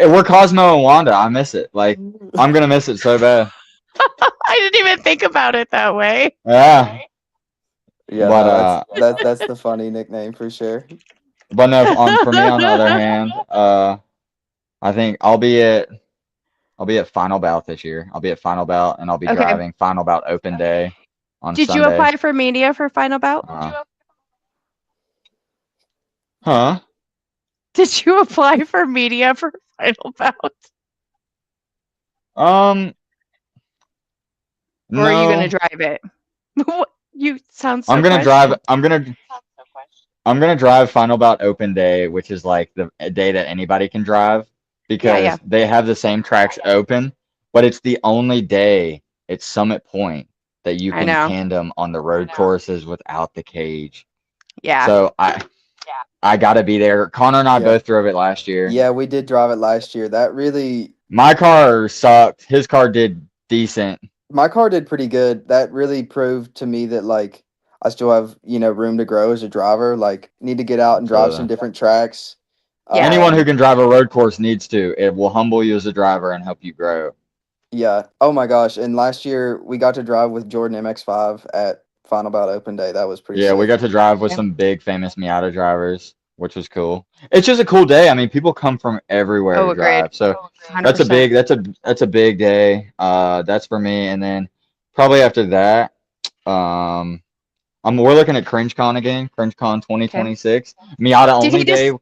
we're Cosmo and Wanda. I miss it. Like I'm gonna miss it so bad. I didn't even think about it that way. Yeah. yeah, But no, that's the funny nickname for sure. but no. For me, on the other hand, I think I'll be at Final Bout this year. I'll be at Final Bout, and I'll be Okay. driving Final Bout Open Day on Did Sunday. you apply for media for Final Bout? Huh? Did you apply for media for Final Bout? No. Or are you gonna drive it? You sound so I'm gonna questioned. drive. I'm gonna drive Final Bout Open Day, which is like the day that anybody can drive, because yeah. they have the same tracks open, but it's the only day at Summit Point that you I can know. tandem on the road courses without the cage. Yeah. So I gotta be there. Connor and I Yeah. both drove it last year. Yeah, we did drive it last year. That really, My car sucked. His car did decent. my car did pretty good. That really proved to me that like I still have, room to grow as a driver. Like need to get out and drive some Absolutely. different tracks. Yeah. Anyone who can drive a road course needs to. It will humble you as a driver and help you grow. Yeah. Oh my gosh. And last year we got to drive with Jordan MX5 at Final Bout Open Day. That was pretty Yeah, we sick. got to drive with some big famous Miata drivers, which was cool. It's just a cool day. I mean, people come from everywhere to agreed. drive. So 100%. that's a big day. That's for me. And then probably after that, we're looking at CringeCon again, CringeCon 2026. Miata Did he only day.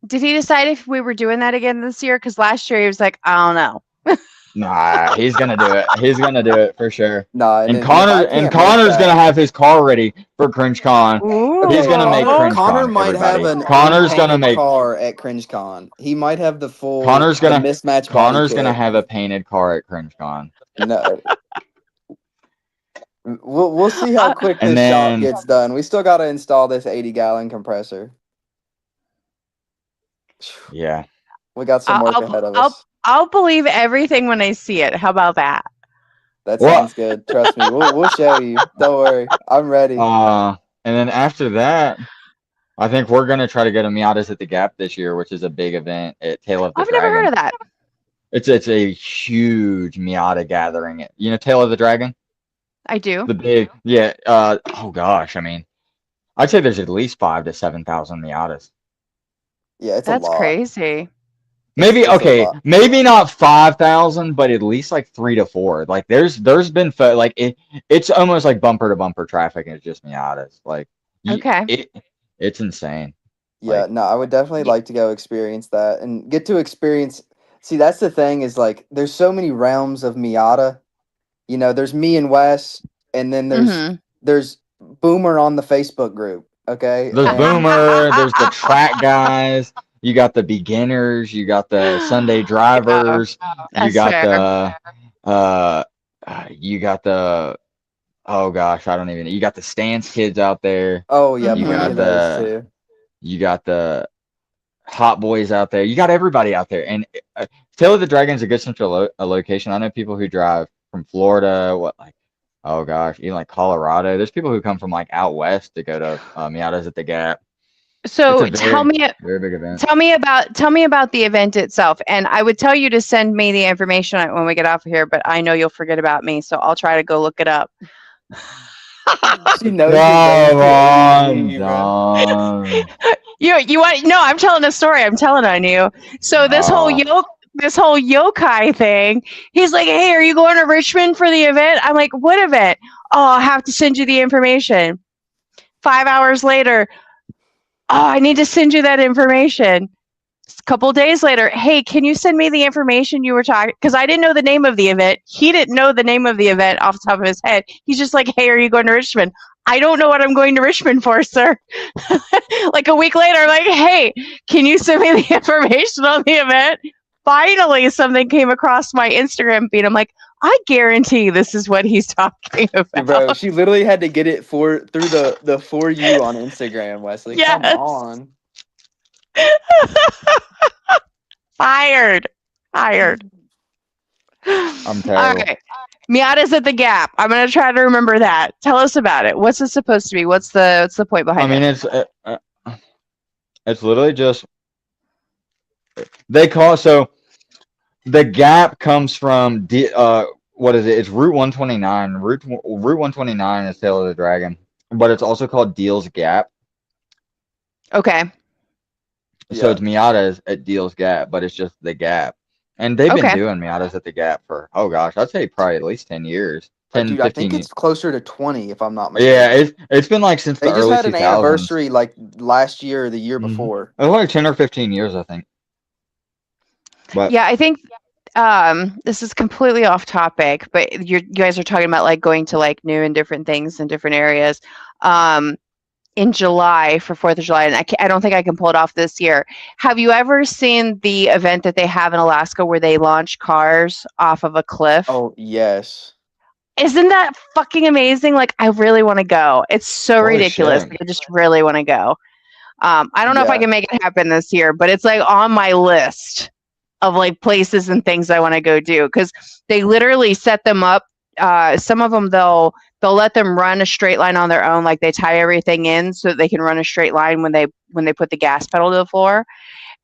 Did he decide if we were doing that again this year? Because last year he was like, I don't know. Nah, he's gonna do it. He's gonna do it for sure. Nah, And then if I Connor can't and make Connor's gonna that- have his car ready for CringeCon. Ooh. He's gonna make Connor, CringeCon. Connor might everybody. have an Connor's gonna unpainted make. car at CringeCon. He might have the full Connor's the gonna. mismatched Connor's body gonna kit. have a painted car at CringeCon. No. We'll see how quick And this shop then- gets done. We still got to install this 80-gallon compressor. Yeah. We got some work ahead of us. I'll believe everything when I see it. How about that? That Well- sounds good. Trust me. We'll show you. Don't worry. I'm ready. And then after that, I think we're gonna try to go to Miatas at the Gap this year, which is a big event at Tail of the I've Dragon. never heard of that. It's a huge Miata gathering. You know Tail of the Dragon? I do. The big, yeah. Oh gosh, I mean, I'd say there's at least 5,000 to 7,000 Miatas. Yeah, it's That's a lot. crazy. Maybe It's a okay, lot. maybe not 5,000, but at least like 3 to 4. Like there's been like it's almost like bumper to bumper traffic, and it's just Miatas. Like Okay. it's insane. Yeah, Like- no, I would definitely like to go experience that and get to experience. See, that's the thing is like there's so many realms of Miata. You know, there's me and Wes, and then Mhm. there's Boomer on the Facebook group. Okay, There's And- Boomer, there's the track guys, you got the beginners, you got the Sunday drivers, you That's got fair. you got the oh gosh, I don't even you got the Stance kids out there, Oh yeah, You plenty got of those too. you got the Hot Boys out there, you got everybody out there. And Tail of the Dragon's a good central location. I know people who drive from Florida, oh gosh, even like Colorado. There's people who come from like out west to go to Miatas at the Gap. So It's a tell me Very big event. tell me about the event itself. And I would tell you to send me the information when we get off of here, but I know you'll forget about me, so I'll try to go look it up. She knows Come you're on, going to. Don. You want no, I'm telling a story. I'm telling on you. So this whole yokai thing, he's like, "Hey, are you going to Richmond for the event?" I'm like, "What event?" "Oh, I'll have to send you the information." 5 hours later, "Oh, I need to send you that information." A couple days later, "Hey, can you send me the information you were talking?" Because I didn't know the name of the event. He didn't know the name of the event off the top of his head. He's just like, "Hey, are you going to Richmond?" "I don't know what I'm going to Richmond for, sir." Like a week later, I'm like, "Hey, can you send me the information on the event?" Finally, something came across my Instagram feed. I'm like, I guarantee this is what he's talking about. Bro, she literally had to get it through the For You on Instagram, Wesley. Come Yes. on. Fired. I'm All terrible. right. Miata's at the Gap. I'm gonna try to remember that. Tell us about it. What's it supposed to be? What's the point I behind mean, it? it's literally just they call so the Gap comes from what is it? It's Route 129. Route 129 is Tail of the Dragon, but it's also called Deal's Gap. Okay. So Yeah. it's Miatas at Deal's Gap, but it's just the Gap. And they've Okay. been doing Miatas at the Gap for, oh gosh, I'd say probably at least 10 years. 10, Dude, I 15 think years. it's closer to 20 if I'm not mistaken. Yeah, it's been like since They the just early had an 2000s. anniversary like last year or the year Mhm. before. It was like 10 or 15 years, I think. But Yeah, I think this is completely off topic, but you guys are talking about like going to like new and different things in different areas. In July for 4th of July, and I don't think I can pull it off this year. Have you ever seen the event that they have in Alaska where they launch cars off of a cliff? Oh, yes. Isn't that fucking amazing? Like, I really want to go. It's so Holy ridiculous. shit. Like, I just really want to go. I don't know if I Yeah. can make it happen this year, but it's like on my list of like places and things I want to go do because they literally set them up. Some of them they'll let them run a straight line on their own, like they tie everything in so that they can run a straight line when they put the gas pedal to the floor.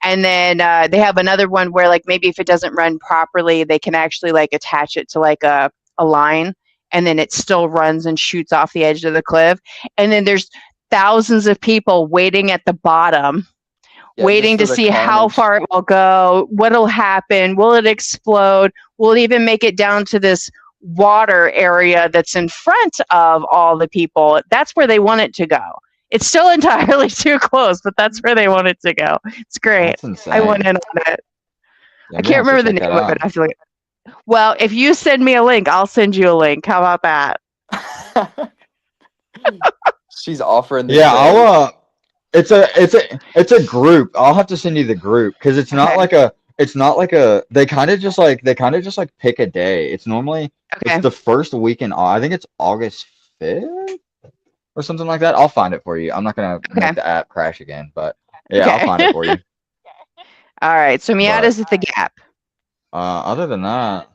And then they have another one where like maybe if it doesn't run properly, they can actually like attach it to like a line, and then it still runs and shoots off the edge of the cliff. And then there's thousands of people waiting at the bottom. Yeah, Waiting to just for the see how carnage. far it will go, what'll happen, will it explode, will it even make it down to this water area that's in front of all the people. That's where they want it to go. It's still entirely too close, but that's where they want it to go. It's great. that's insane. I went in on it. Yeah, I can't remember the name check of that it. out. I feel like Well, if you send me a link, I'll send you a link. How about that? She's offering the Yeah, trade. it's a group. I'll have to send you the group because it's not Okay. like they kind of just like pick a day. It's Okay. the first week in I think it's August 5th or something like that. I'll find it for you. I'm not gonna Okay. make the app crash again, but yeah, I'll Okay. find it for you. All right. So But Miata's at the Gap. other than that,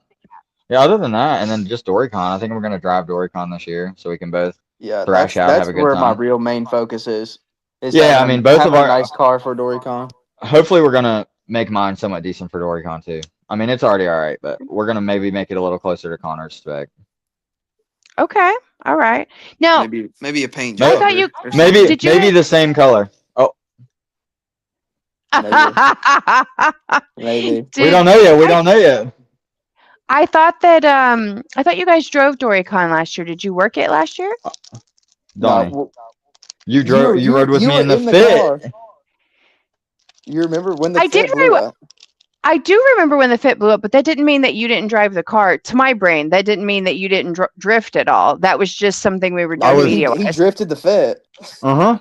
yeah, other than that, and then just Doricon. I think we're gonna drive Doricon this year so we can both Yeah, thrash out, have that's a good where my time. real main focus is. Is Yeah, I mean, both of having a our. nice car for Doricon. Hopefully, we're gonna make mine somewhat decent for Doricon too. I mean, it's already all right, but we're gonna maybe make it a little closer to Connor's spec. Okay. All right. Now, Maybe a paint I job. thought you- or Maybe something. Did you maybe have- the same color. Oh, Maybe. we Did- don't know yet. We don't know yet. I thought you guys drove Doricon last year. Did you work it last year? Donnie, well, you drove. You rode with me were in the Fit. car. You remember when the I did Fit blew very up? I do remember when the Fit blew up, but that didn't mean that you didn't drive the car. To my brain, that didn't mean that you didn't drift at all. That was just something we were I doing was- media He wise. drifted the Fit. Uh huh.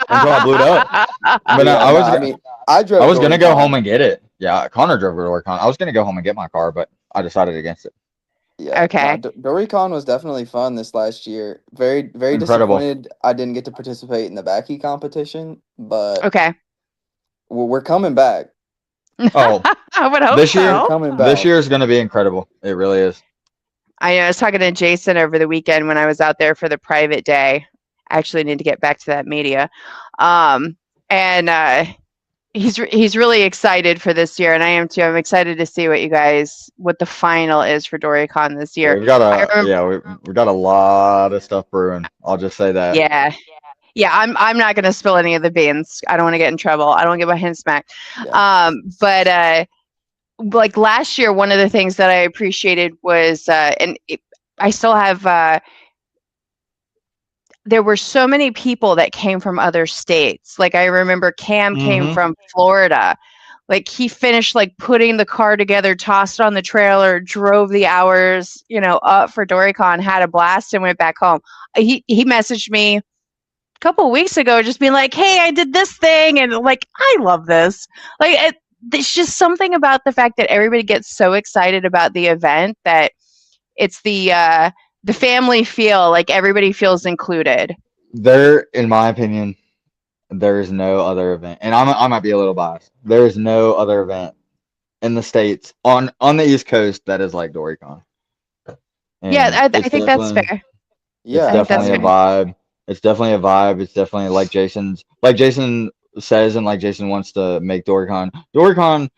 Until I blew it up. But Yeah, I was. no, I mean, I drove. I was gonna go Doricon. home and get it. Yeah, Connor drove to Doricon. I was gonna go home and get my car, but I decided against it. Yeah. Okay. No, Doricon was definitely fun this last year. Very, very Incredible. disappointed I didn't get to participate in the backy competition, but Okay. we're coming back. Oh, I would hope this year- so. We're coming back. this year is gonna be incredible. It really is. I was talking to Jason over the weekend when I was out there for the private day. I actually need to get back to that media. And he's really excited for this year, and I am too. I'm excited to see what the final is for Doricon this Yeah, year. we've got a lot of stuff brewing. I'll just say that. Yeah. I'm not gonna spill any of the beans. I don't want to get in trouble. I don't want to get my hand smacked. Yeah. But like last year, one of the things that I appreciated was, I still have. There were so many people that came from other states. Like I remember Cam came Mhm. from Florida. Like he finished like putting the car together, tossed it on the trailer, drove the hours, up for Doricon, had a blast, and went back home. He messaged me a couple of weeks ago, just being like, "Hey, I did this thing," and like, I love this. Like, there's just something about the fact that everybody gets so excited about the event that it's the family feel, like everybody feels included. There, in my opinion, there is no other event, and I might be a little biased. There is no other event in the States on the East Coast that is like Doricon. And Yeah, I it's think that's definitely- fair. Yeah. I think that's definitely a vibe. It's definitely a vibe. It's definitely like Jason says, and like Jason wants to make Doricon. Doricon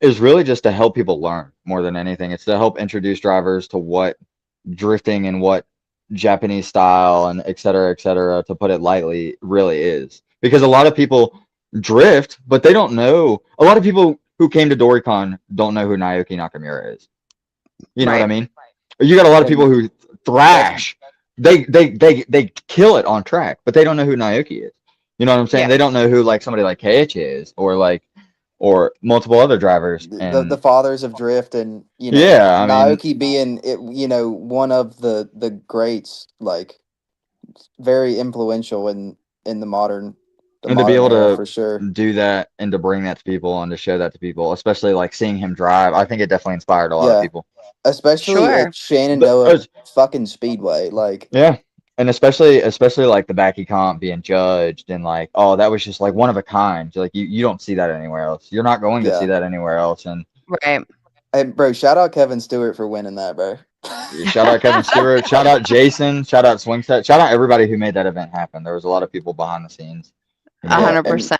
is really just to help people learn more than anything. It's to help introduce drivers to what drifting and what Japanese style and et cetera, to put it lightly, really is. Because a lot of people drift, but they don't know. A lot of people who came to Doricon don't know who Naoki Nakamura is. You know what I Right. mean? You got a lot of people who thrash. They kill it on track, but they don't know who Naoki is. You know what I'm saying? Yeah. They don't know who like somebody like KH is, or multiple other drivers. And The fathers of drift, and Yeah, I mean- Naoki being it, one of the greats, like very influential in the modern. And to be able era, to for sure. do that and to bring that to people and to show that to people, especially like seeing him drive, I think it definitely inspired a lot Yeah. of people. Sure. Especially at Shenandoah Those- fucking Speedway, like Yeah. And especially like the backy comp being judged and like, oh, that was just like one of a kind. Like you don't see that anywhere else. You're not going to Yeah. see that anywhere else. And Right. hey, bro, shout out Kevin Stewart for winning that, bro. shout out Kevin Stewart, shout out Jason, shout out Swingset, shout out everybody who made that event happen. There was a lot of people behind the scenes. Yeah, 100%.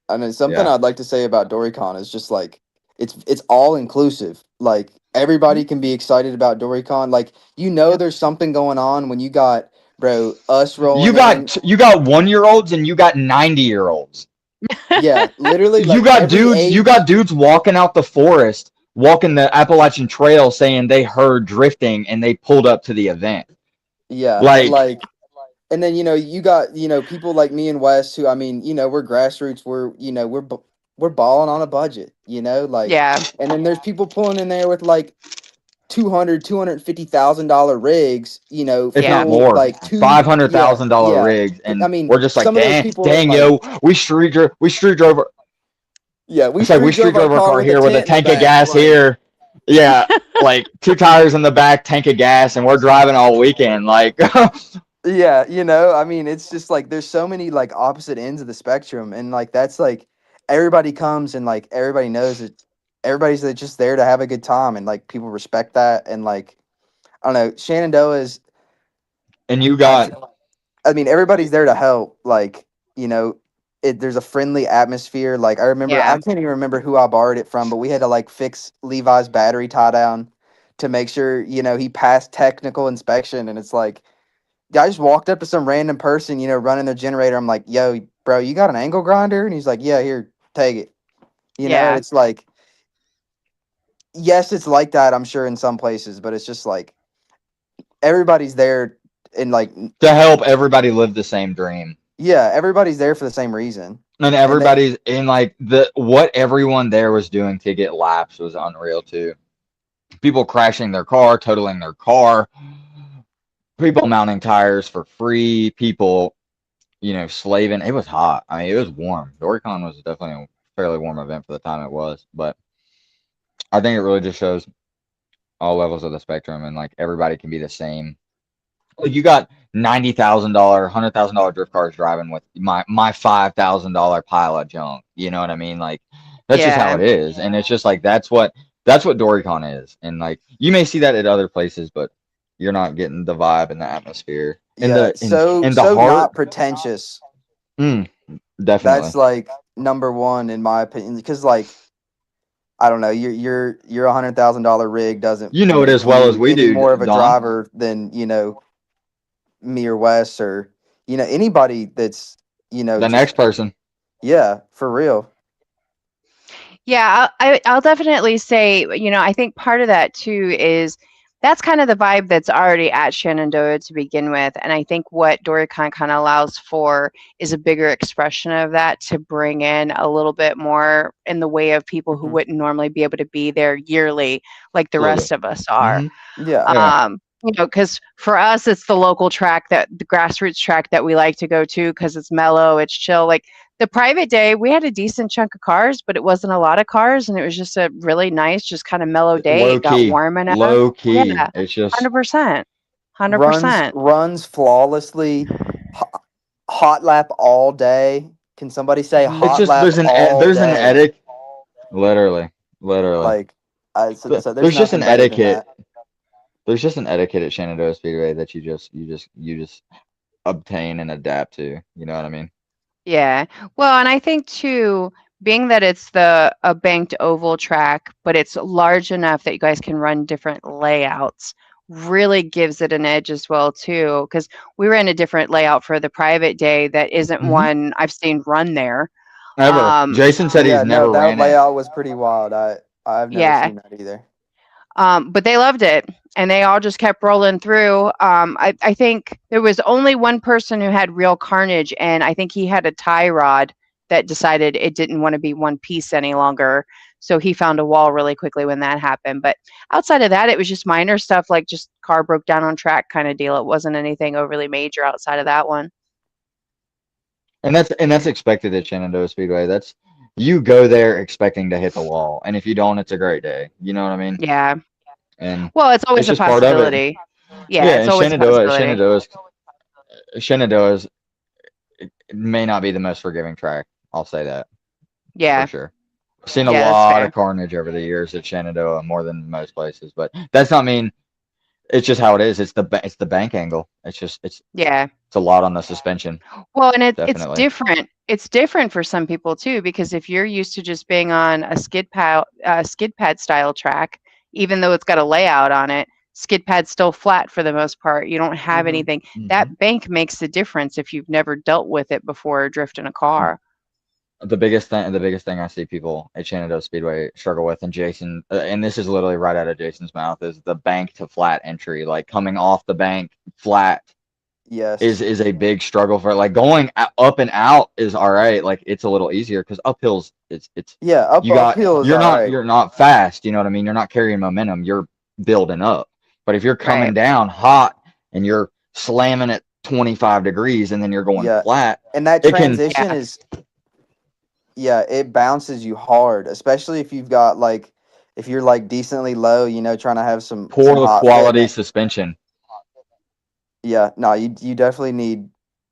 I mean, something Yeah. I'd like to say about Doricon is just like it's all inclusive. Like everybody can be excited about Doricon. Like there's something going on when you got us rolling. You in. got 1-year-olds and you got 90-year-olds. Yeah, literally. Like, You got every dudes. age- You got dudes walking out the forest, walking the Appalachian Trail, saying they heard drifting and they pulled up to the event. Yeah, Like- and then you got people like me and Wes who, I mean, we're grassroots. We're balling on a budget. Like Yeah. And then there's people pulling in there with like $250,000 rigs, you know, If not Yeah. more, like $500,000 yeah. rigs, and I mean, we're just like, some of those dang, people are dang, like, yo, we street drove. yeah, we It's like we street street drove our car car with here with a tent in the tank of back, gas like, here. Yeah, like 2 tires in the back, tank of gas, and we're driving all weekend. Like, yeah, you know, I mean, it's just like there's so many like opposite ends of the spectrum, and like that's like everybody comes and like everybody knows that everybody's just there to have a good time, and like people respect that, and like I don't know, Shenandoah is. and you I, got I mean, everybody's there to help. Like, you know, there's a friendly atmosphere. Like, I remember, I Yeah. can't even remember who I borrowed it from, but we had to like fix Levi's battery tie down to make sure, you know, he passed technical inspection. And it's like, I just walked up to some random person, you know, running their generator. I'm like, yo, bro, you got an angle grinder? And he's like, yeah, here, take it. You know, Yeah. it's like, yes, it's like that, I'm sure, in some places, but it's just like everybody's there and like, to help everybody live the same dream. yeah, everybody's there for the same reason. And And they, everybody's in like what everyone there was doing to get laps was unreal too. People crashing their car, totaling their car, people mounting tires for free, people, slaving. It was hot. I mean, it was warm. DoryCon was definitely a fairly warm event for the time it was, but I think it really just shows all levels of the spectrum and like everybody can be the same. Like you got $90,000, $100,000 drift cars driving with my $5,000 pile of junk. You know what I mean? Like that's just how Yeah. it is, and it's just like that's what DoryCon is, and like you may see that at other places, but you're not getting the vibe and the atmosphere and yeah, the it's so and the so heart. not pretentious. Definitely. That's like number one in my opinion, because like I don't know, your $100,000 rig doesn't You know it make as well as you we any do, more of a Don. driver than, you know, me or Wes or, you know, anybody that's, you know, The just, next person. yeah, for real. Yeah, I'll definitely say, I think part of that too is that's kind of the vibe that's already at Shenandoah to begin with. And I think what DoryCon kind of allows for is a bigger expression of that to bring in a little bit more in the way of people who Mhm. wouldn't normally be able to be there yearly like the Absolutely. rest of us are. Yeah. Yeah. Because for us, it's the local track, that the grassroots track that we like to go to because it's mellow, it's chill. Like the private day, we had a decent chunk of cars, but it wasn't a lot of cars, and it was just a really nice, just kind of mellow day. Low It got key. warm enough. Low key. Yeah, It's just 100%, Runs 100%. runs flawlessly. Hot lap all day. Can somebody say Mhm. it's hot just lap all there's an day? etiquette. Literally. Like, so there's There's just nothing an better than etiquette. that. There's just an etiquette at Shenandoah Speedway that you just obtain and adapt to. You know what I mean? Yeah. Well, and I think too, being that it's a banked oval track, but it's large enough that you guys can run different layouts, really gives it an edge as well too. Because we ran a different layout for the private day that isn't Mhm. one I've seen run there. Ever. Jason said Yeah, he's no, never that ran it. layout was pretty wild. I've never Yeah. seen that either. But they loved it, and they all just kept rolling through. I think there was only one person who had real carnage, and I think he had a tie rod that decided it didn't want to be one piece any longer. So he found a wall really quickly when that happened. But outside of that, it was just minor stuff like just car broke down on track kind of deal. It wasn't anything overly major outside of that one. And that's expected at Shenandoah Speedway. That's you go there expecting to hit the wall, and if you don't, it's a great day. You know what I mean? Yeah. And Well, it's always it's a just part of it. possibility. Yeah, Yeah, it's and always a possibility. Shenandoah's it may not be the most forgiving track. I'll say that Yeah. for sure. I've seen a Yeah, that's lot fair. of carnage over the years at Shenandoah, more than most places, but that's not mean. It's just how it is. It's the bank angle. It's Yeah. a lot on the suspension. Well, and it's Definitely. different. It's different for some people too, because if you're used to just being on a skid pad style track, even though it's got a layout on it, skid pad's still flat for the most part. You don't have Mhm. anything. Mhm. That bank makes the difference if you've never dealt with it before drifting a car. The biggest thing I see people at Shenandoah Speedway struggle with, and Jason, and this is literally right out of Jason's mouth, is the bank to flat entry. Like coming off the bank flat Yes. is a big struggle for like going up and out is all right. Like it's a little easier because uphills it's Yeah, uphill is you're all not right. you're not fast. You know what I mean? You're not carrying momentum. You're building up. But if you're coming Right. down hot and you're slamming at 25 degrees and then you're going Yeah. flat, And that It can- transition Yeah. is, yeah, it bounces you hard, especially if you've got like, if you're like decently low, you know, trying to have some poor hot quality fitment. suspension. Yeah, no, you definitely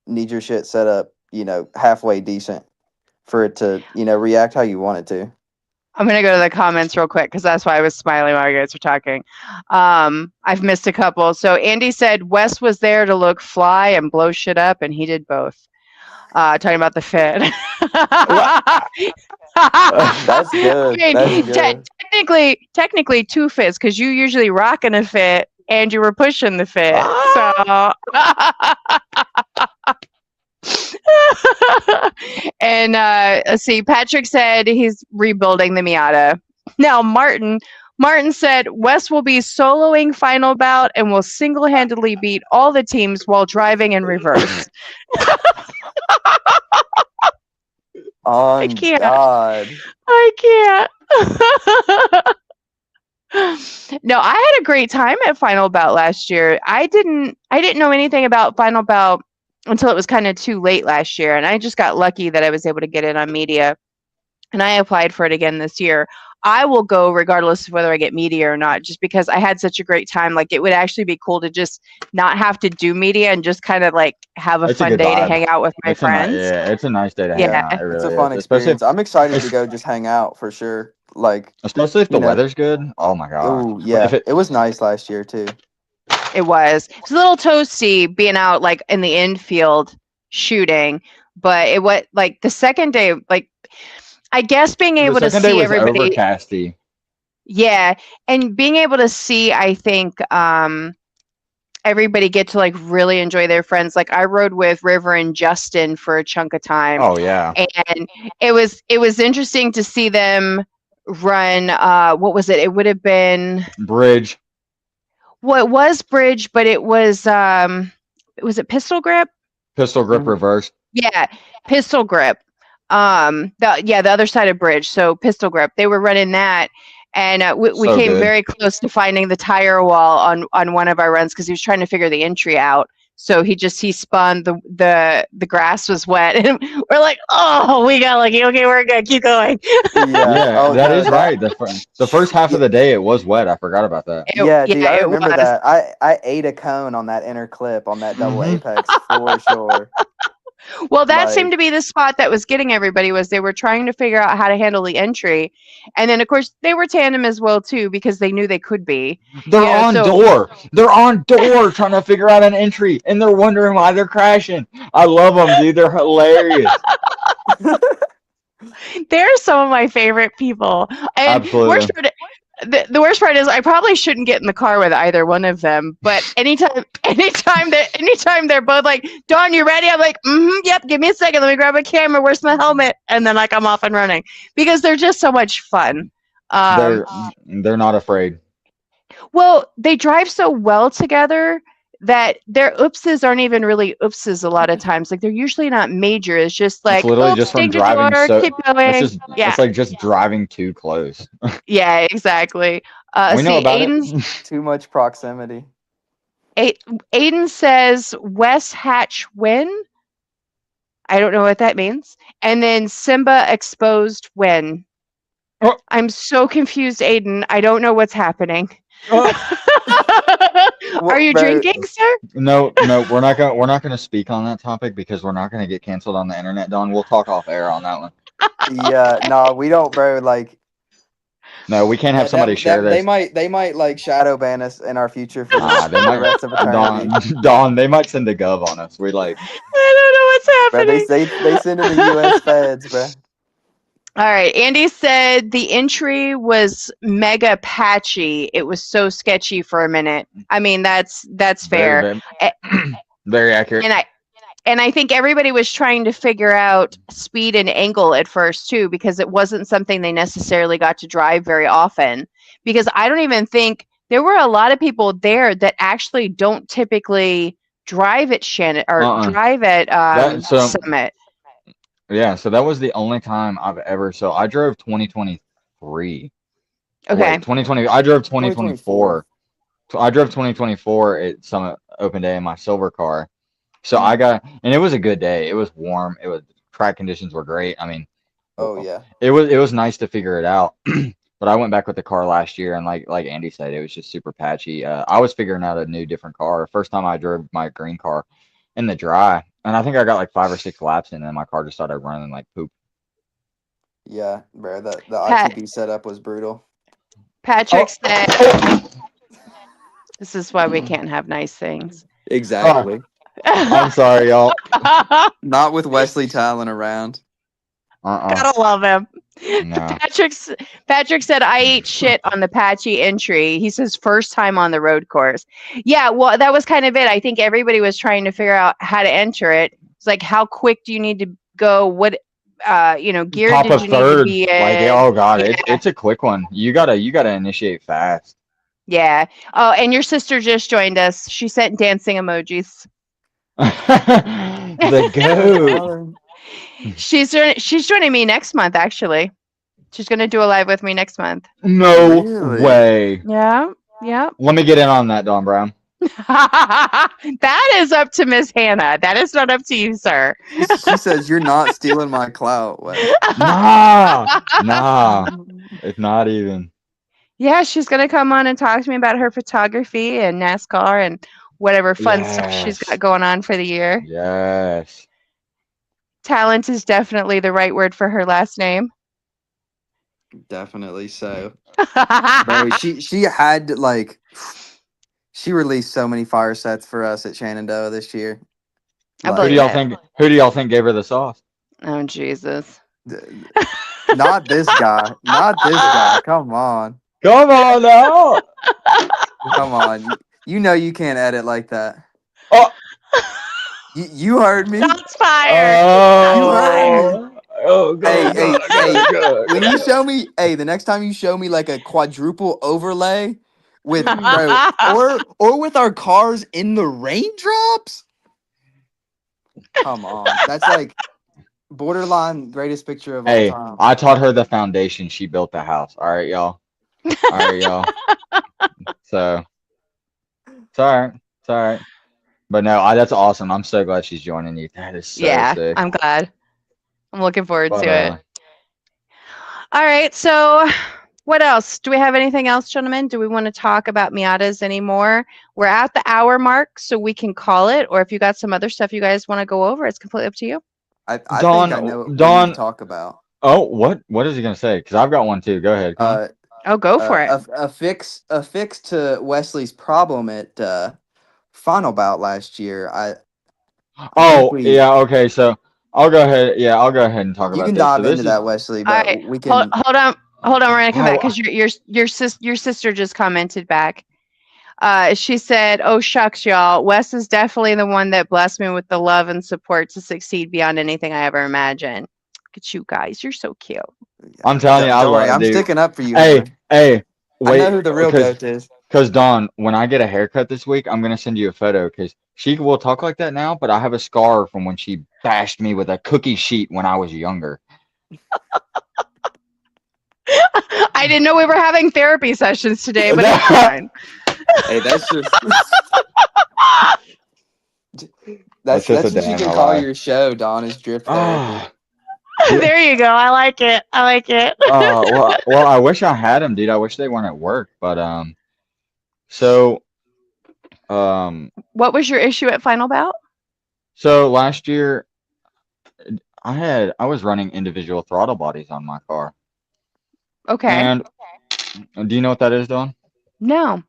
need your shit set up, you know, halfway decent for it to, you know, react how you want it to. I'm gonna go to the comments real quick because that's why I was smiling while you guys were talking. I've missed a couple. So Andy said Wes was there to look fly and blow shit up, and he did both. Talking about the fit. That's good. I mean, That's good. technically two fits because you usually rocking a fit and you were pushing the fit. So. And let's see. Patrick said he's rebuilding the Miata. Now Martin said Wes will be soloing final bout and will single-handedly beat all the teams while driving in reverse. On can't. God. I can't. No, I had a great time at Final Bout last year. I didn't know anything about Final Bout until it was kind of too late last year, and I just got lucky that I was able to get in on media. And I applied for it again this year. I will go regardless of whether I get media or not, just because I had such a great time. Like, it would actually be cool to just not have to do media and just kind of like have a It's a fun good day to vibe. hang out with my friends. It's a nice day to hang Yeah. out. It It's a really fun is. Especially experience. I'm excited to go just hang out for sure. Like, especially if the you know. weather's good. Oh my god. oh yeah, If it was nice last year too. It was. It's a little toasty being out like in the infield shooting, but it was like the second day, like I guess being able the to second day see was everybody. overcasty. Yeah, and being able to see, I think, everybody get to like really enjoy their friends. Like I rode with River and Justin for a chunk of time, Oh yeah. and it was interesting to see them run. What was it? It would have been. Bridge. Well, it was bridge, but it was it pistol grip? Pistol grip Mhm. reverse. Yeah, pistol grip. The other side of bridge. So pistol grip. They were running that, and we So came good. very close to finding the tire wall on one of our runs because he was trying to figure the entry out. So he spun the grass was wet, and we're like, oh, we got lucky. Okay, we're good. Keep going. Yeah, Oh, that no, is right. The first half of the day it was wet. I forgot about that. Yeah, dude, I it remember was. that. I ate a cone on that inner clip on that double Mhm. apex for sure. Well, that Like- seemed to be the spot that was getting everybody was they were trying to figure out how to handle the entry. And then, of course, they were tandem as well, too, because they knew they could be. They're Yeah, on so- door. They're on door trying to figure out an entry, and they're wondering why they're crashing. I love them, dude. They're hilarious. They're some of my favorite people. And Absolutely. the worst part is I probably shouldn't get in the car with either one of them. But anytime they're both like, Dawn, you ready? I'm like, yep, give me a second. Let me grab a camera. Where's my helmet? And then like I'm off and running because they're just so much fun. They're not afraid. Well, they drive so well together that their oopses aren't even really oopses a lot of times. Like they're usually not major. It's just like, literally oops, just from ding the driving door, so- keep going. It's Yeah. It's like just driving too close. Yeah, exactly. We know about Aiden's, it. Too much proximity. Aiden says Wes Hatch win. I don't know what that means. And then Simba exposed win. Oh. I'm so confused, Aiden. I don't know what's happening. Are you Bro, drinking, sir? No, we're not gonna speak on that topic because we're not gonna get canceled on the internet, Don. We'll talk off air on that one. Yeah, no, we don't, bro. Like, No, we can't have that- somebody that- share They this. might like shadow ban us in our future for Nah, they the might. rest of eternity. Don, they might send a gov on us. We like. I don't know Bro, what's happening. they send in the U.S. feds, bro. All right. Andy said the entry was mega patchy. It was so sketchy for a minute. I mean, that's fair. Very accurate. And I think everybody was trying to figure out speed and angle at first too, because it wasn't something they necessarily got to drive very often. Because I don't even think there were a lot of people there that actually don't typically drive at Shannon or drive at Summit. Yeah, so that was the only time I've ever. So I drove 2023. Okay. Wait, 2020. I drove 2024. I drove 2024 at Summit Open Day in my silver car. So I Mm. got, and it was a good day. It was warm. It was track conditions were great. I mean, Oh yeah. it was nice to figure it out. But I went back with the car last year, and like Andy said, it was just super patchy. I was figuring out a new different car. First time I drove my green car in the dry, and I think I got like 5 or 6 laps in, and then my car just started running like poop. Yeah, bro. The Pat, ITB setup was brutal. Patrick Oh. said, "This is why we can't have nice things." Exactly. I'm sorry, y'all. Not with Wesley Talon around. Gotta love him. No. Patrick said, "I ate shit on the patchy entry." He says, "First time on the road course." Yeah, well, that was kind of it. I think everybody was trying to figure out how to enter it. It's like, how quick do you need to go? What, gear Top did of you need to third, be like in? oh god, Yeah. it's a quick one. You gotta initiate fast. Yeah. Oh, and your sister just joined us. She sent dancing emojis. The goat. She's joining me next month, actually. She's gonna do a live with me next month. No Really? way. Yeah. Yeah. Let me get in on that, Don Brown. That is up to Miss Hannah. That is not up to you, sir. She says you're not stealing my clout, Wes. Nah, it's not even. Yeah, she's gonna come on and talk to me about her photography and NASCAR and whatever fun stuff she's got Yes. going on for the year. Yes. Talent is definitely the right word for her last name. Definitely so. Bro, she had like she released so many fire sets for us at Shenandoah this year. I Who believe do y'all it. think? Who do y'all think gave her the sauce? Oh Jesus. Not this guy. Not this guy. Come on. Come on now. Come on. You know you can't edit like that. Oh. You heard me. Shots fired. Oh. Oh Hey, god. hey, God, hey, God, God, when you God. show me, the next time you show me like a quadruple overlay with bro or with our cars in the raindrops. Come on. That's like borderline greatest picture of all Hey, time. I taught her the foundation. She built the house. All right, y'all. All right, y'all. So it's all right. It's all right. But no, that's awesome. I'm so glad she's joining you. That is so Yeah, sick. I'm glad. I'm looking forward But, to it. All right, so what else? Do we have anything else, gentlemen? Do we want to talk about Miatas anymore? We're at the hour mark, so we can call it. Or if you got some other stuff you guys want to go over, it's completely up to you. I Dawn- think I know what we Dawn- need to talk about. Oh, what is he gonna say? Because I've got one too. Go ahead. Come on. Oh, go for it. A fix to Wesley's problem at final bout last year. Oh, we- yeah. Okay. So I'll go ahead. Yeah, I'll go ahead and talk You about can this. So dive this into is that, Wesley, All but right, we can. hold on. We're gonna come How- back because your sister just commented back. She said, "Oh shucks, y'all. Wes is definitely the one that blessed me with the love and support to succeed beyond anything I ever imagined." Look at you guys. You're so cute. I'm telling you, I Don't worry, love I'm dude. sticking up for you. Hey, Hannah. hey. I Wait, know who the real goat is. Because Dawn, when I get a haircut this week, I'm gonna send you a photo because she will talk like that now, but I have a scar from when she bashed me with a cookie sheet when I was younger. I didn't know we were having therapy sessions today, but it's fine. Hey, that's just That's That's just a what you damn can call lie. your show, Don, is drift therapy. Oh, There you go. I like it. well, I wish I had them, dude. I wish they weren't at work, but so What was your issue at Final Bout? so last year I was running individual throttle bodies on my car, Okay. and do you know what that is, Dawn? No.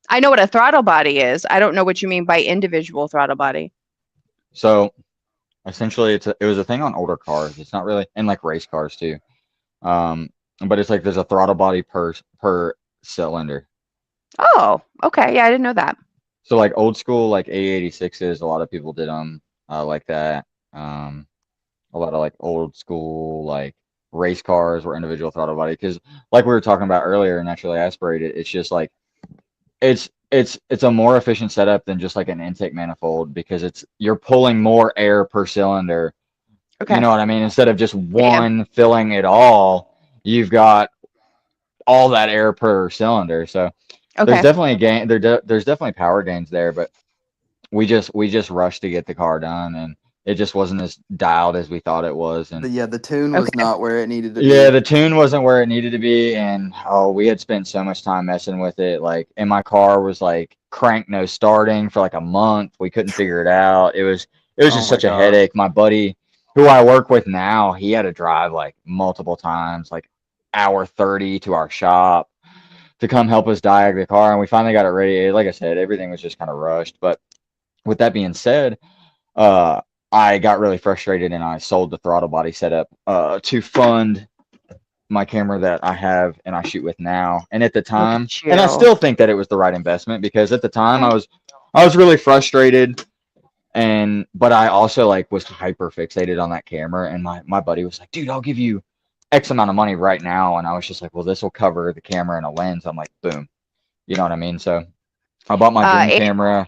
I know what a throttle body is. I don't know what you mean by individual throttle body. So essentially, it was a thing on older cars. It's not really, and like race cars too. But it's like there's a throttle body per cylinder. Oh, okay. Yeah, I didn't know that. So like old school like A86s, a lot of people did them like that. A lot of like old school like race cars were individual throttle body because like we were talking about earlier, naturally aspirated. It's just like it's a more efficient setup than just like an intake manifold because you're pulling more air per cylinder. Okay. You know what I mean? Instead of just one filling it all, you've got all that air per cylinder. So There's Okay. definitely a gain. There's definitely power gains there, but we just rushed to get the car done, and it just wasn't as dialed as we thought it was. And The tune was Okay. not where it needed to yeah, be. the tune wasn't where it needed to be, and oh, we had spent so much time messing with it. Like, and my car was like crank no starting for like a month. We couldn't figure it out. It was Oh just my such a God. headache. My buddy, who I work with now, he had to drive like multiple times, like hour 30 to our shop to come help us diag the car, and we finally got it ready. Like I said, everything was just kind of rushed. But with that being said, uh, I got really frustrated and I sold the throttle body setup to fund my camera that I have and I shoot with now. And at the Look time, at and I you. still think that it was the right investment because at the time Okay. I was really frustrated, and but I also like was hyper fixated on that camera, and my buddy was like, "Dude, I'll give you X amount of money right now." And I was just like, "Well, this will cover the camera and a lens." I'm like, "Boom." You know what I mean? So I bought my dream A- camera.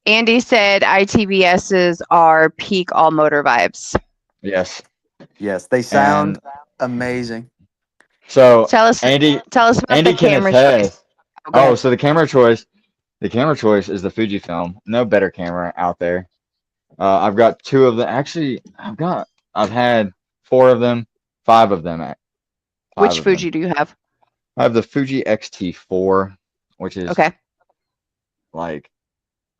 Andy said ITBSs are peak all motor vibes. Yes. Yes, they sound amazing. So Tell us Andy about Andy the can camera choice. attest. Oh, go Oh, ahead. so the camera choice is the Fujifilm. No better camera out there. I've got two of them. Actually, I've had four of them, five of them. Five Which of them. Fuji do you have? I have the Fuji X-T4, which is Okay. like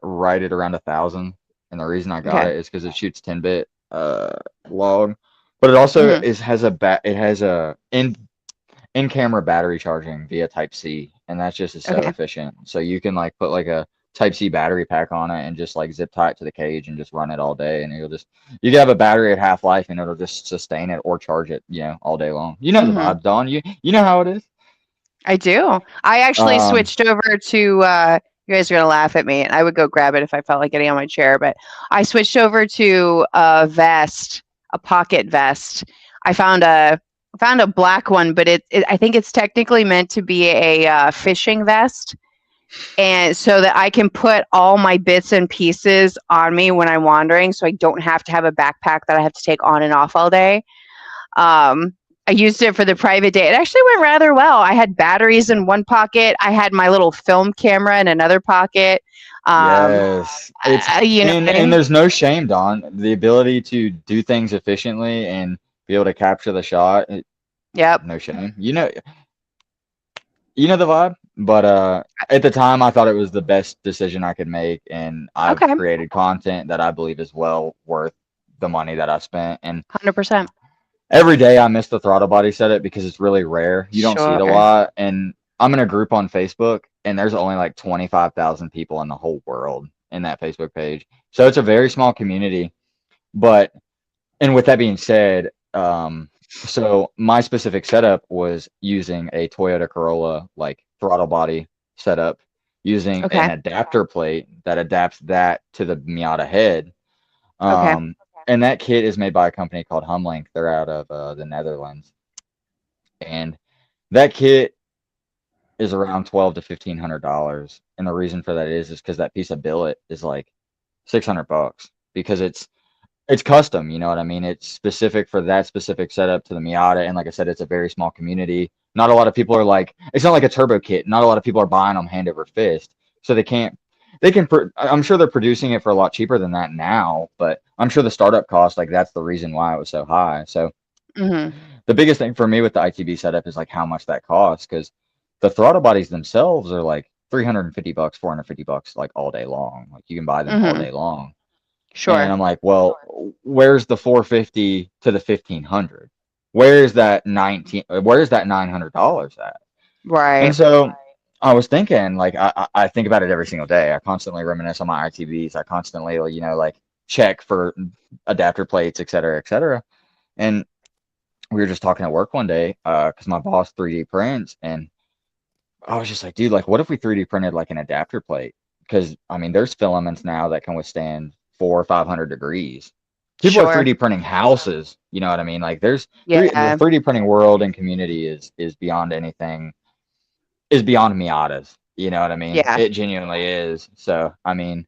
right at around 1,000. And the reason I got Okay. it is because it shoots 10-bit log, but it also Mhm. it has a in-camera battery charging via Type C, and that's just is so Okay. efficient. So you can like put like a Type C battery pack on it and just like zip tie it to the cage and just run it all day, and you can have a battery at half life and it'll just sustain it or charge it, all day long. You know the Mhm. vibes, Dawn. You know how it is. I do. I actually Um, switched over to you guys are gonna laugh at me, and I would go grab it if I felt like getting on my chair, but I switched over to a vest, a pocket vest. I found a black one, but I think it's technically meant to be a fishing vest, and so that I can put all my bits and pieces on me when I'm wandering, so I don't have to have a backpack that I have to take on and off all day. Um, I used it for the private day. It actually went rather well. I had batteries in one pocket. I had my little film camera in another pocket. yes, it's You know what I and mean? there's no shame, Dawn. The ability to do things efficiently and be able to capture the shot, Yep. no shame. You know the vibe, but at the time I thought it was the best decision I could make, and I've Okay. created content that I believe is well worth the money that I spent. And 100%. every day I miss the throttle body setup because it's really rare. You don't see it a Sure. lot, and I'm in a group on Facebook, and there's only like 25,000 people in the whole world in that Facebook page, so it's a very small community. But and with that being said, so my specific setup was using a Toyota Corolla like throttle body setup, using an Okay. adapter plate that adapts that to the Miata head. Okay. And that kit is made by a company called Humlink. They're out of the Netherlands, and that kit is around $1,200 to $1,500. And the reason for that is because that piece of billet is like $600 because it's custom, you know what I mean? It's specific for that specific setup to the Miata, and like I said, it's a very small community. Not a lot of people are like, it's not like a turbo kit. Not a lot of people are buying them hand over fist, so they can't. I'm sure they're producing it for a lot cheaper than that now, but I'm sure the startup cost, like that's the reason why it was so high. So Mhm. the biggest thing for me with the ITB setup is like how much that costs, because the throttle bodies themselves are like $350, $450, like all day long. Like you can buy them all Mhm. day long. And Sure. I'm like, well, where's the 450 to the 1,500? Where's that $900 at? And Right. so I was thinking, like, I think about it every single day. I constantly reminisce on my ITVs. I constantly, like check for adapter plates, et cetera, et cetera. And we were just talking at work one day, because my boss 3D prints, and I was just like, dude, like, what if we 3D printed like an adapter plate? Because I mean, there's filaments now that can withstand 400 or 500 degrees. People are Sure. 3D printing houses. You know what I mean? Like, the Yeah. 3D printing world and community is beyond anything. Is beyond Miatas. You know what I mean? Yeah. It genuinely is. So I mean,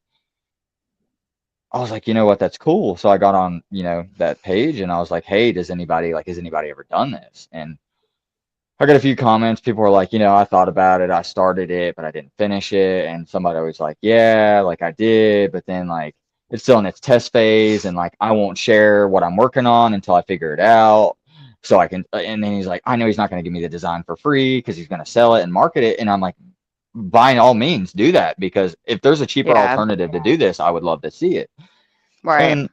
I was like, you know what? That's cool. So I got on, that page, and I was like, hey, has anybody ever done this? And I got a few comments. People were like, I thought about it. I started it, but I didn't finish it. And somebody was like, yeah, like I did, but then like it's still in its test phase, and like I won't share what I'm working on until I figure it out. So I can, and then he's like, I know he's not going to give me the design for free because he's going to sell it and market it. And I'm like, by all means, do that, because if there's a cheaper Yeah. alternative to do this, I would love to see it. Right. And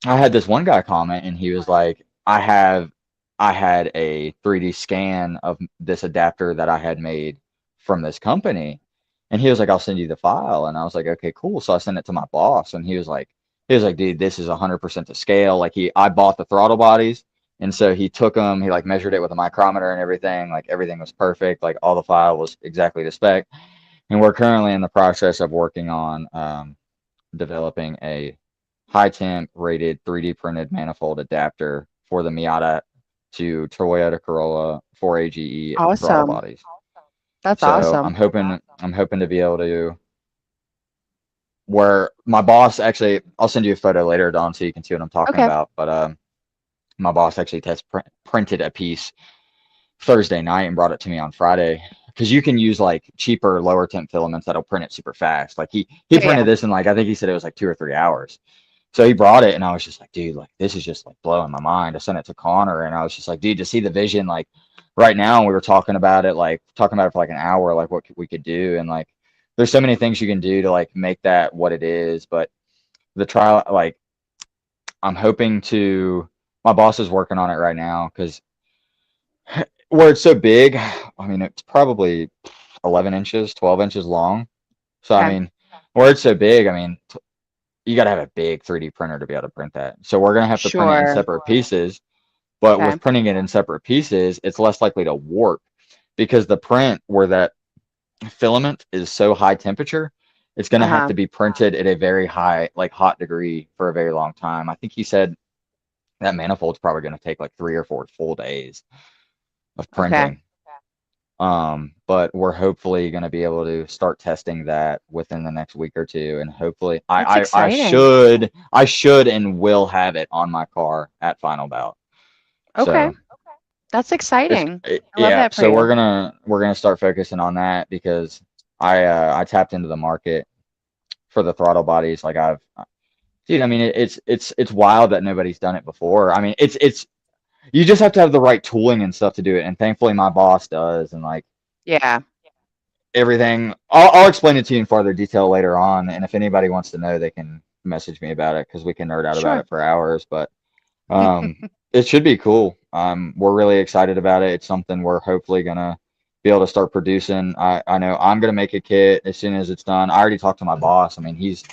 I had this one guy comment, and he was like, I had a 3D scan of this adapter that I had made from this company. And he was like, I'll send you the file. And I was like, okay, cool. So I sent it to my boss, and he was like, dude, this is 100% to scale. Like I bought the throttle bodies. And so he took them, he like measured it with a micrometer and everything. Like everything was perfect. Like all the file was exactly the spec. And we're currently in the process of working on developing a high temp rated 3D printed manifold adapter for the Miata to Toyota Corolla 4AGE throttle Awesome. bodies. That's So awesome. I'm hoping to be able to, where my boss actually, I'll send you a photo later, Don, so you can see what I'm talking Okay. about. But my boss actually printed a piece Thursday night and brought it to me on Friday, because you can use like cheaper lower temp filaments that'll print it super fast. Like he Yeah. printed this in like, I think he said it was like 2 or 3 hours. So he brought it, and I was just like, dude, like this is just like blowing my mind. I sent it to Connor, and I was just like, dude, to see the vision, like right now, we were talking about it for like an hour, like what we could do, and like there's so many things you can do to like make that what it is. But the trial, like I'm hoping to, my boss is working on it right now, because where it's so big, I mean, it's probably 11 inches, 12 inches long. So I Okay. mean, where it's so big, I mean, you got to have a big 3D printer to be able to print that. So we're gonna have to print it in Sure. separate pieces. But Okay. with printing it in separate pieces, it's less likely to warp, because the print where that filament is so high temperature, it's gonna have Uh-huh. to be printed at a very high, like hot degree for a very long time. I think he said that manifold's probably gonna take like 3 or 4 full days of Okay. printing. But we're hopefully going to be able to start testing that within the next week or two, and hopefully That's I exciting. I should and will have it on my car at Final Bout. Okay. So That's exciting. I love yeah, that for so you. we're gonna start focusing on that, because I tapped into the market for the throttle bodies. Like dude, I mean it's wild that nobody's done it before. I mean it's you just have to have the right tooling and stuff to do it, and thankfully my boss does, and like Yeah. everything. I'll explain it to you in further detail later on, and if anybody wants to know, they can message me about it, because we can nerd out about Sure. it for hours. But it should be cool. We're really excited about it. It's something we're hopefully gonna be able to start producing. I know I'm gonna make a kit as soon as it's done. I already talked to my boss. I mean, he's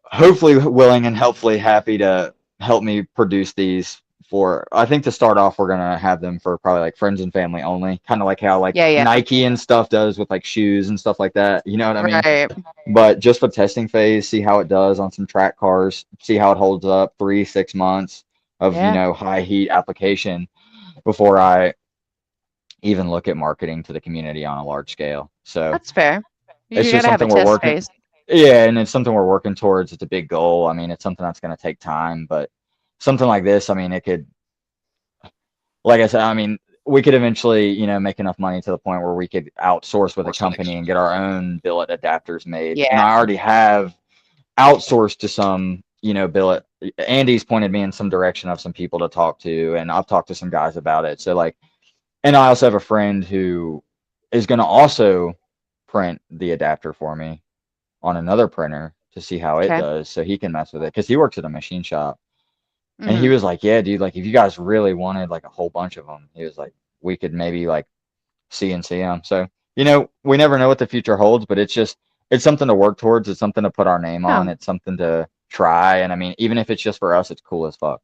hopefully willing and hopefully happy to help me produce these for, I think to start off, we're gonna have them for probably like friends and family only, kind of like how like Yeah, yeah. Nike and stuff does with like shoes and stuff like that. You know what I mean? Right. But just for testing phase, see how it does on some track cars, see how it holds up 3 6 months of, Yeah. high heat application before I even look at marketing to the community on a large scale. So That's fair. it's You just gotta have a something we're test working. phase. Yeah, and it's something we're working towards. It's a big goal. I mean, it's something that's going to take time, but something like this, I mean, it could, like I said, I mean, we could eventually, make enough money to the point where we could outsource with a company and get our own billet adapters made. And Yeah. I already have outsourced to some, billet. Andy's pointed me in some direction of some people to talk to, and I've talked to some guys about it. So like, and I also have a friend who is going to also print the adapter for me on another printer to see how it Okay. does, so he can mess with it, because he works at a machine shop. And he Hmm. was like, yeah, dude, like if you guys really wanted like a whole bunch of them, he was like, we could maybe like CNC them. So we never know what the future holds, but it's something to work towards. It's something to put our name Yeah. on. It's something to try. And I mean, even if it's just for us, it's cool as fuck.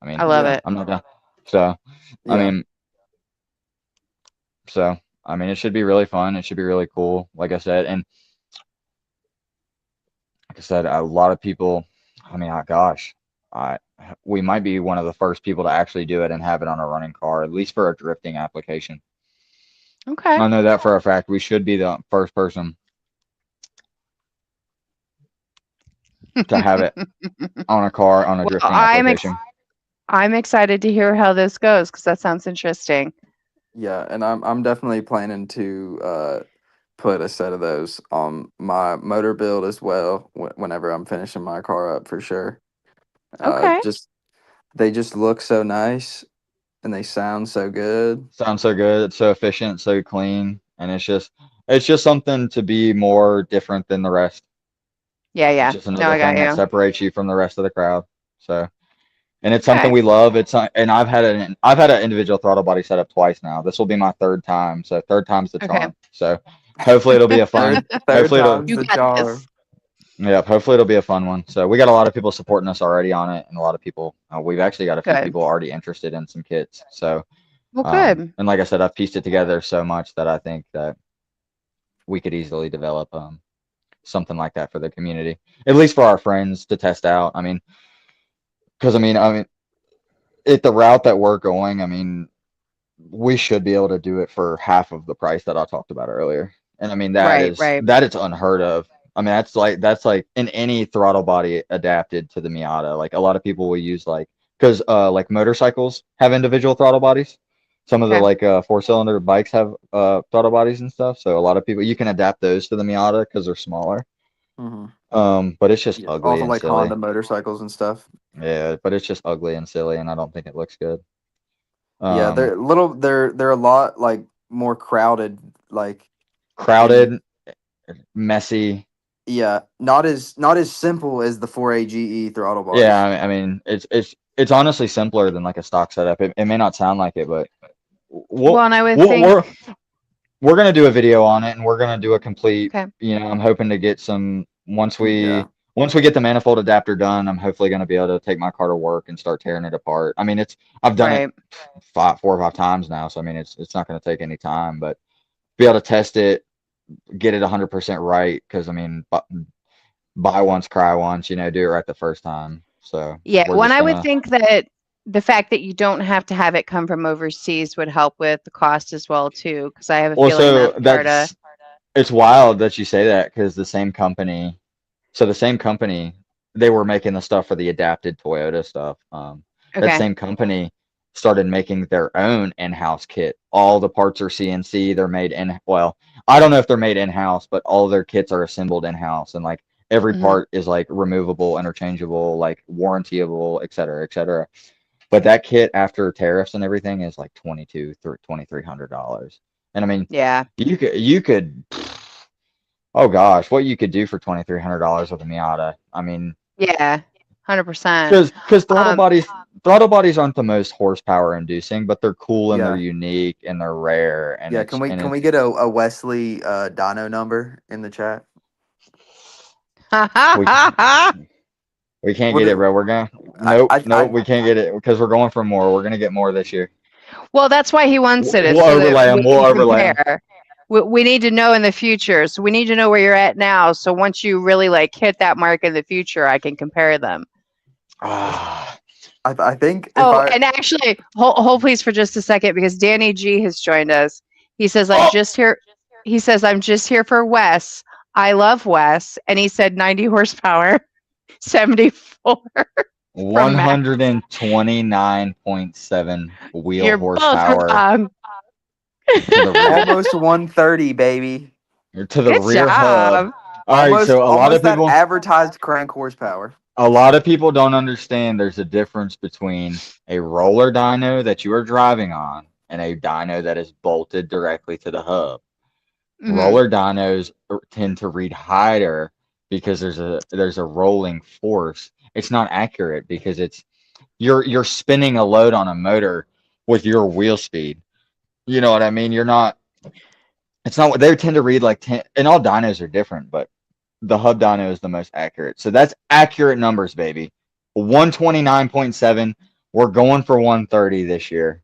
I I mean, love Yeah. it. I'm not done. So I Yeah. mean, so I mean, it should be really fun. It should be really cool, like I said. And like I said, a lot of people, I mean, gosh, I we might be one of the first people to actually do it and have it on a running car, at least for a drifting application. Okay. I know that for a fact. We should be the first person to have it on a car on a Well, drifting application. I'm excited to hear how this goes because that sounds interesting. Yeah, and I'm definitely planning to put a set of those on my motor build as well whenever I'm finishing my car up for sure. Okay. Just they just look so nice and they sound so good. Sounds so good. It's so efficient, so clean, and it's just something to be more different than the rest. Yeah, It's yeah. just No, another I got thing that you. separates you from the rest of the crowd. So, and it's something Okay. we love. And I've had an individual throttle body set up twice now. This will be my third time. So third time's the Okay. charm. So hopefully it'll be a fun. Third Hopefully it'll. time's You the got charm. this. Yeah, hopefully it'll be a fun one. So we got a lot of people supporting us already on it, and a lot of people. We've actually got a few Good. people already interested in some kits. So, Well, good. and like I said, I've pieced it together so much that I think that we could easily develop something like that for the community, at least for our friends to test out. I mean, because I mean, at the route that we're going, I mean, we should be able to do it for half of the price that I talked about earlier. And I mean, that Right, is right. that is unheard of. I mean, that's like in any throttle body adapted to the Miata. Like a lot of people will use because like motorcycles have individual throttle bodies. Some of the Okay. like 4-cylinder bikes have throttle bodies and stuff. So a lot of people you can adapt those to the Miata because they're smaller. Hmm. But it's just Yeah, ugly also and like silly. Honda motorcycles and stuff. Yeah, but it's just ugly and silly, and I don't think it looks good. Yeah, Um, they're a lot like more crowded, like and crowded, messy. yeah, not as simple as the 4AGE throttle Yeah, bodies. I mean, it's honestly simpler than like a stock setup. It may not sound like it, but Well, we'll, and I would we'll, think, we're gonna do a video on it, and we're gonna do a complete. okay. I'm hoping to get some Yeah. once we get the manifold adapter done. I'm hopefully gonna be able to take my car to work and start tearing it apart. I mean, I've done it Right. 4 or 5 times now, so I mean, it's not gonna take any time, but be able to test it, get it 100% right, because I mean, buy once, cry once. Do it right the first time. So Yeah. we're When just I would gonna. think that the fact that you don't have to have it come from overseas would help with the cost as well too, because I have a Well, feeling so that's part of. it's wild that you say that because the same company, they were making the stuff for the adapted Toyota stuff. That Okay. same company started making their own in-house kit. All the parts are CNC. They're made well, I don't know if they're made in-house, but all their kits are assembled in-house, and like every Hmm. part is like removable, interchangeable, like warrantyable, et cetera, et cetera. But that kit after tariffs and everything is like $2,300. And I mean, Yeah. you could oh gosh, what you could do for $2,300 with a Miata. I mean, Yeah. 100%. because throttle Um. bodies aren't the most horsepower inducing, but they're cool and they're Yeah. unique and they're rare and Yeah, it's and can we it's get a Wesley dyno number in the chat? we we can't What get it, it, bro. We're gonna I, nope, I nope, we can't get it because we're going for more. We're gonna get more this year. Well, that's why he wants it, is We'll so that overlay we them. We'll can overlay them. compare. We need to know in the future. So we need to know where you're at now. So once you really like hit that mark in the future, I can compare them. Ah, I think if Oh, I and actually, hold please for just a second because Danny G has joined us. He says, I'm oh, just here. He says, I'm just here for Wes. I love Wes. And he said 90 horsepower, 74 from Mac. 129.7 wheel You're both horsepower wrong. to the rear almost 130, baby. to the Good rear hub. job. All right, Almost so almost that advertised crank horsepower. a lot of people don't understand there's a difference between a roller dyno that you are driving on and a dyno that is bolted directly to the hub. Mhm. Roller dynos tend to read higher because there's a rolling force. It's not accurate because you're spinning a load on a motor with your wheel speed. You know what I mean? It's not what they tend to read like 10, and all dynos are different, but the hub dyno is the most accurate. So that's accurate numbers, baby. 129.7. We're going for 130 this year.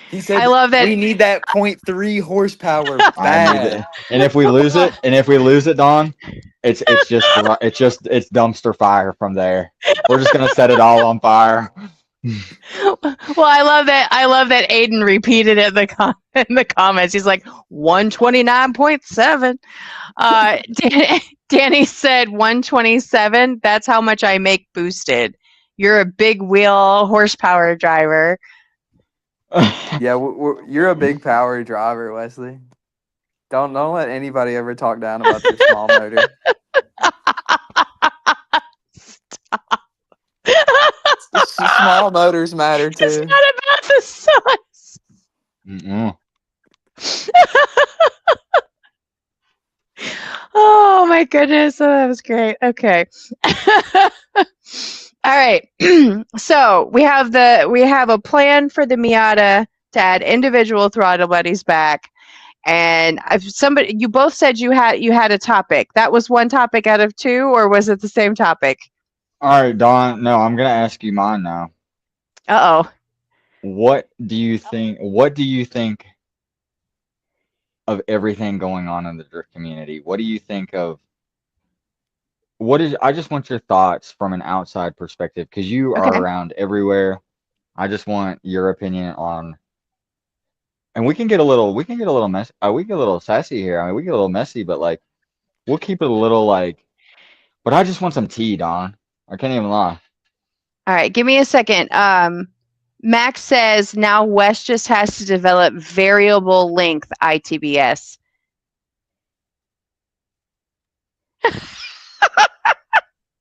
He said I love that. we need that 0.3 horsepower I need bad. it. And if we lose it, Don, it's dumpster fire from there. We're just gonna set it all on fire. Well, I love that. I love that Aiden repeated it in the comments. He's like 129.7. Danny said 127. That's how much I make boosted. You're a big wheel horsepower driver. Yeah, you're a big power driver, Wesley. Don't let anybody ever talk down about your small motor. Small motors matter It's too. not about the size. Mm-mm. Oh my goodness, oh, that was great. Okay. All right. So we have a plan for the Miata to add individual throttle buddies back. And you both said you had a topic. That was one topic out of two, or was it the same topic? All right, Don. No, I'm gonna ask you mine now. Uh-oh. What do you think? What do you think of everything going on in the drift community? What do you think of? I just want your thoughts from an outside perspective because you are Okay. around everywhere. I just want your opinion on, and we can get a little mess, we get a little sassy here. I mean, we get a little messy, but like, we'll keep it a little like, but I just want some tea, Don. I can't even lie. All right, give me a second. Max says now Wes just has to develop variable length ITBS.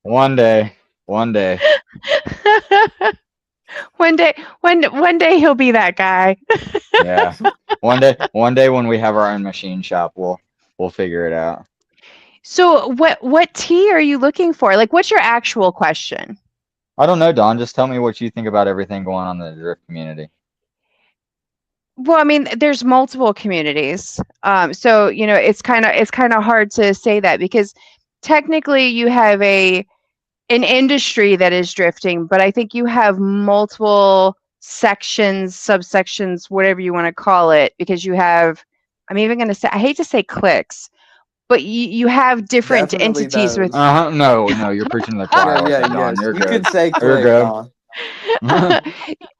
One day. one day he'll be that guy. Yeah. One day when we have our own machine shop, we'll figure it out. So what tea are you looking for? Like, what's your actual question? I don't know, Don. Just tell me what you think about everything going on in the drift community. Well, I mean, there's multiple communities. So, it's kind of hard to say that because technically you have an industry that is drifting, but I think you have multiple sections, subsections, whatever you want to call it, because you have, I'm even going to say, I hate to say cliques, but you have different Definitely entities with. those. No, you're preaching to the choir. Yeah, with yeah, that, Don. yes. You're You good. could say You're click, good. Don.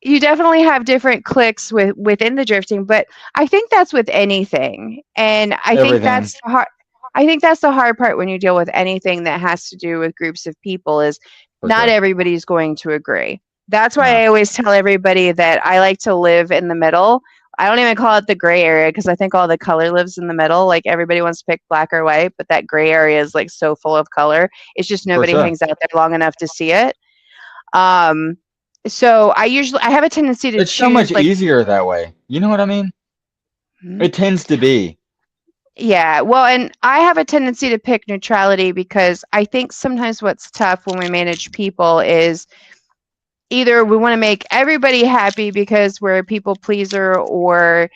You definitely have different cliques within the drifting, but I think that's with anything. And I think that's the hard I think that's the hard part when you deal with anything that has to do with groups of people is For not sure. everybody's going to agree. That's why No. I always tell everybody that I like to live in the middle. I don't even call it the gray area because I think all the color lives in the middle. Like everybody wants to pick black or white, but that gray area is like so full of color. It's just nobody sure. hangs out there long enough to see it. So I have a tendency to It's choose so much like easier that way. You know what I mean? It tends to be. yeah, well, and I have a tendency to pick neutrality because I think sometimes what's tough when we manage people is either we want to make everybody happy because we're a people pleaser, or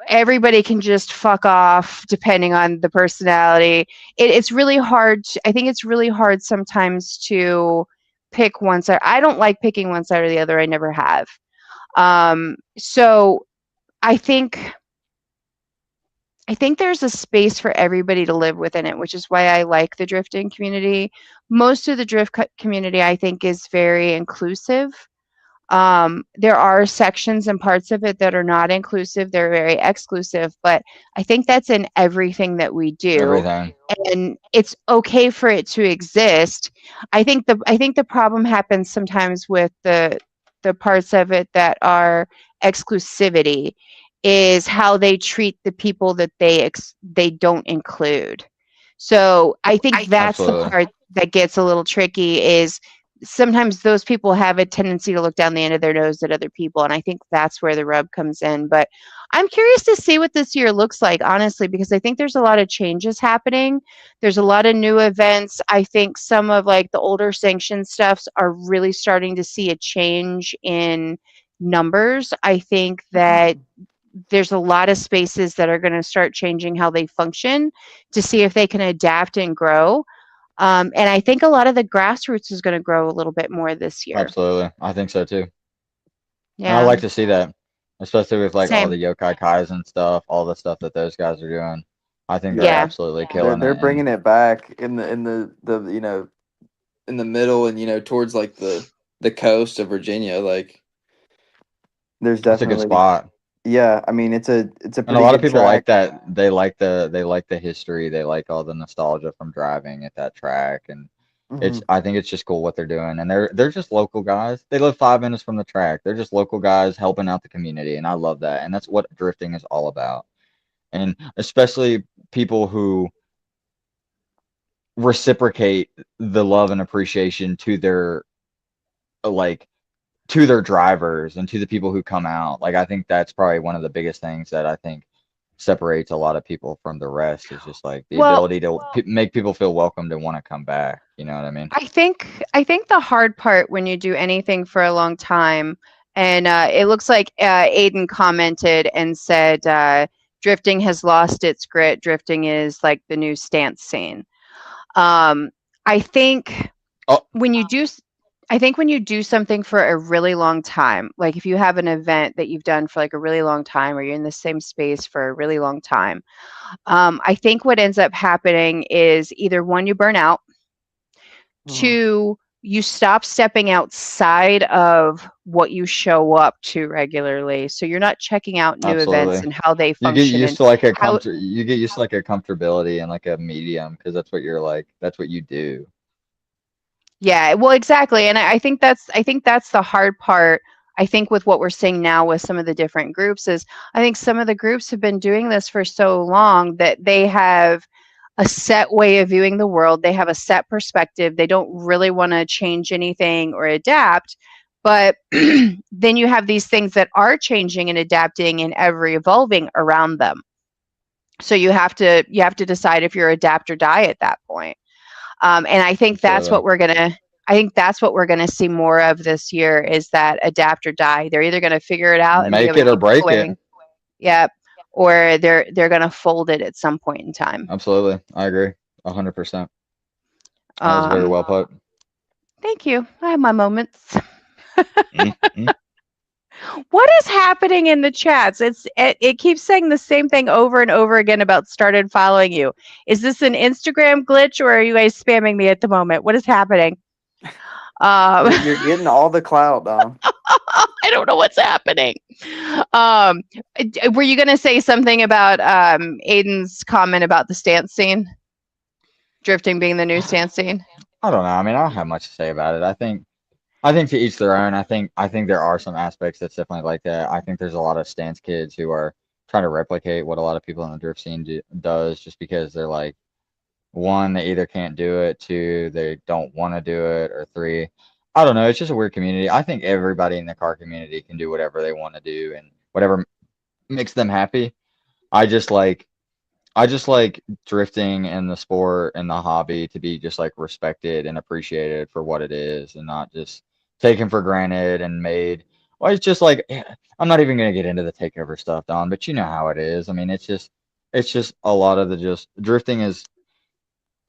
everybody can just fuck off depending on the personality. It's really hard. I think it's really hard sometimes to pick one side. I don't like picking one side or the other. I never have. So I think there's a space for everybody to live within it, which is why I like the drifting community. Most of the community, I think, is very inclusive. There are sections and parts of it that are not inclusive. They're very exclusive, but I think that's in everything that we do. Everything. And it's okay for it to exist. I think the problem happens sometimes with the parts of it that are exclusivity is how they treat the people that they don't include. So I think that's Absolutely. the part that gets a little tricky is sometimes those people have a tendency to look down the end of their nose at other people, and I think that's where the rub comes in. But I'm curious to see what this year looks like, honestly, because I think there's a lot of changes happening. There's a lot of new events. I think some of like the older sanctioned stuffs are really starting to see a change in numbers. I think that there's a lot of spaces that are going to start changing how they function to see if they can adapt and grow. And I think a lot of the grassroots is going to grow a little bit more this year. Absolutely. I think so too. And Yeah. I like to see that, especially with like all Same. the yokai kais and stuff, all the stuff that those guys are doing. I think they're Yeah. absolutely killing They're it. bringing it back in the in the middle and towards like the coast of Virginia. Like there's That's a good definitely spot. yeah. I mean it's a pretty And a lot of good people track. like that. They like the history. They like all the nostalgia from driving at that track. And It's I think it's just cool what they're doing, and they're just local guys. They live 5 minutes from the track. They're just local guys helping out the community, and I love that. And that's what drifting is all about. And especially people who reciprocate the love and appreciation to their like to their drivers and to the people who come out. Like I think that's probably one of the biggest things that I think separates a lot of people from the rest is just like the Well, ability to make people feel welcome to want to come back. You know what I mean? I think the hard part when you do anything for a long time, and it looks like Aiden commented and said drifting has lost its grit. Drifting is like the new stance scene. I think Oh. when you do I think when you do something for a really long time, like if you have an event that you've done for like a really long time or you're in the same space for a really long time, I think what ends up happening is either one, you burn out, two, you stop stepping outside of what you show up to regularly. So you're not checking out new events Absolutely. and how they You function. get used And to like a how, you get used to like a comfortability and like a medium because that's what you're like. That's what you do. yeah, well, exactly. And I think that's the hard part. I think with what we're seeing now with some of the different groups is I think some of the groups have been doing this for so long that they have a set way of viewing the world. They have a set perspective. They don't really want to change anything or adapt. But then you have these things that are changing and adapting and ever evolving around them. So you have to decide if you're adapt or die at that point. And I think that's what we're gonna see more of this year is that adapt or die. They're either gonna figure it out and be Make able it to or keep break going, it. yep, or they're gonna fold it at some point in time. Absolutely. I agree. 100%. That was very Um, well put. thank you. I have my moments. Mm. What is happening in the chats? It keeps saying the same thing over and over again about started following you. Is this an Instagram glitch or are you guys spamming me at the moment? What is happening? You're getting all the clout, Dom. I don't know what's happening. Were you going to say something about Aiden's comment about the stance scene? Drifting being the new stance scene? I don't know. I mean, I don't have much to say about it. I think to each their own. I think there are some aspects that's definitely like that. I think there's a lot of stance kids who are trying to replicate what a lot of people in the drift scene does just because they're like, one, they either can't do it, two, they don't want to do it, or three, I don't know. It's just a weird community. I think everybody in the car community can do whatever they want to do and whatever makes them happy. I just like drifting and the sport and the hobby to be just like respected and appreciated for what it is and not just taken for granted and made. Well, it's just like I'm not even gonna get into the takeover stuff, Don, but you know how it is. I mean, it's just a lot of the just drifting has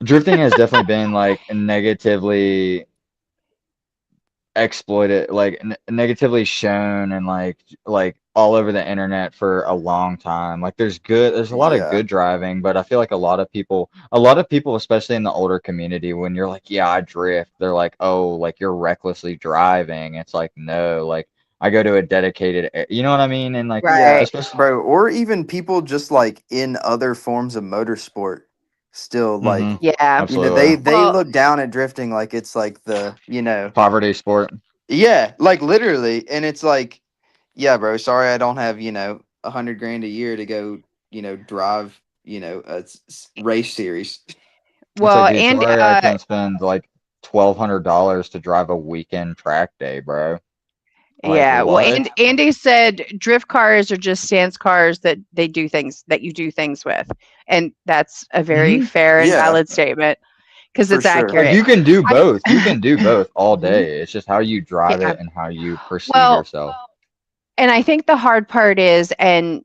definitely been like negatively exploited, like negatively shown and like all over the internet for a long time. Like there's a lot of Yeah. good driving, but I feel like a lot of people, especially in the older community, when you're like, yeah, I drift, they're like, oh, like you're recklessly driving. It's like, no, like I go to a dedicated, you know what I mean? And like, Yeah, especially, bro, or even people just like in other forms of motorsport still like Mhm, Yeah. absolutely, they Well, look down at drifting like it's like the poverty sport. yeah, like literally, and it's like, yeah, bro, sorry I don't have 100 grand a year to go drive a race series. It's well, like, dude, and sorry, I can't spend like $1,200 to drive a weekend track day, bro. Like yeah, well, what? and Andy said drift cars are just stance cars that they do things that you do things with, and that's a very fair and Yeah. valid statement because For it's sure. Like, accurate. Like you can do I- both. You can do both all Mhm. day. It's just how you drive Yeah. it and how you perceive Well, yourself. And I think the hard part is, and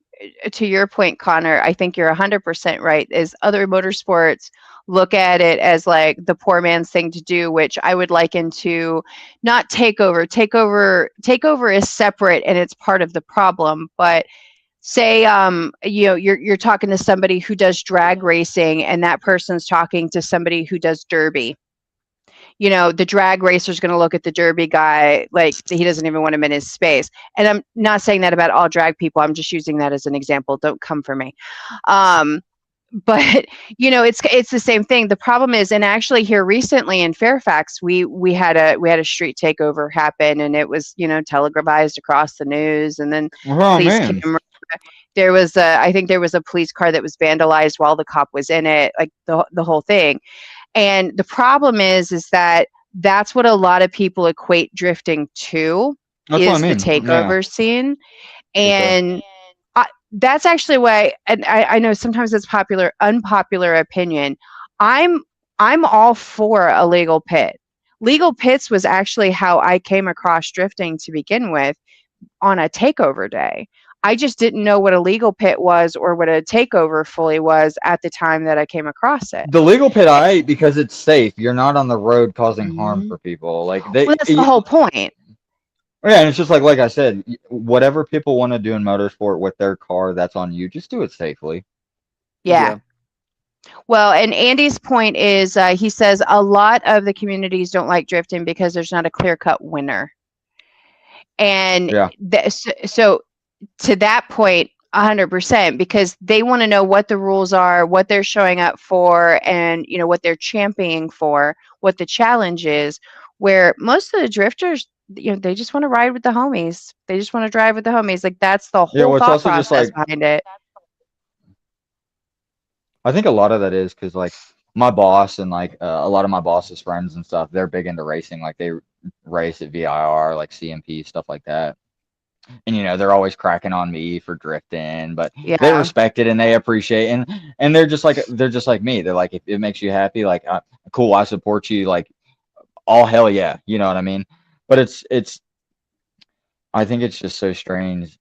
to your point, Connor, I think you're 100% right, is other motorsports look at it as like the poor man's thing to do, which I would liken to not takeover. Takeover is separate and it's part of the problem. But say you're talking to somebody who does drag racing and that person's talking to somebody who does derby. The drag racer's going to look at the derby guy like he doesn't even want him in his space. And I'm not saying that about all drag people. I'm just using that as an example. Don't come for me. but it's the same thing. The problem is, and actually here recently in Fairfax, we had a street takeover happen, and it was televised across the news, and then Oh police man. came. There was I think there was a police car that was vandalized while the cop was in it, like the whole thing. And the problem is that that's what a lot of people equate drifting to, That's what I is the mean. Yeah, takeover scene. for sure. And that's actually why, and I know sometimes it's unpopular opinion. I'm all for a legal pit. Legal pits was actually how I came across drifting to begin with, on a takeover day. I just didn't know what a legal pit was or what a takeover fully was at the time that I came across it. The legal pit I ate because it's safe. You're not on the road causing harm Mhm. for people. Like Well, that's the whole point. Yeah, and it's just like I said, whatever people want to do in motorsport with their car, that's on you. Just do it safely. Yeah. Well, and Andy's point is, he says a lot of the communities don't like drifting because there's not a clear-cut winner. And Yeah. so to that point, 100%, because they want to know what the rules are, what they're showing up for, and what they're championing for, what the challenge is. Where most of the drifters, they just want to ride with the homies. They just want to drive with the homies. Like, that's the Yeah, whole well, it's thought also just process like, behind it. I think a lot of that is because like my boss and like a lot of my boss's friends and stuff, they're big into racing. Like they race at VIR, like CMP, stuff like that. And they're always cracking on me for drifting, but they Yeah. respect it and they appreciate it. And they're just like me. They're like, if it makes you happy, like cool, I support you. Like, all hell yeah, you know what I mean? But it's I think it's just so strange.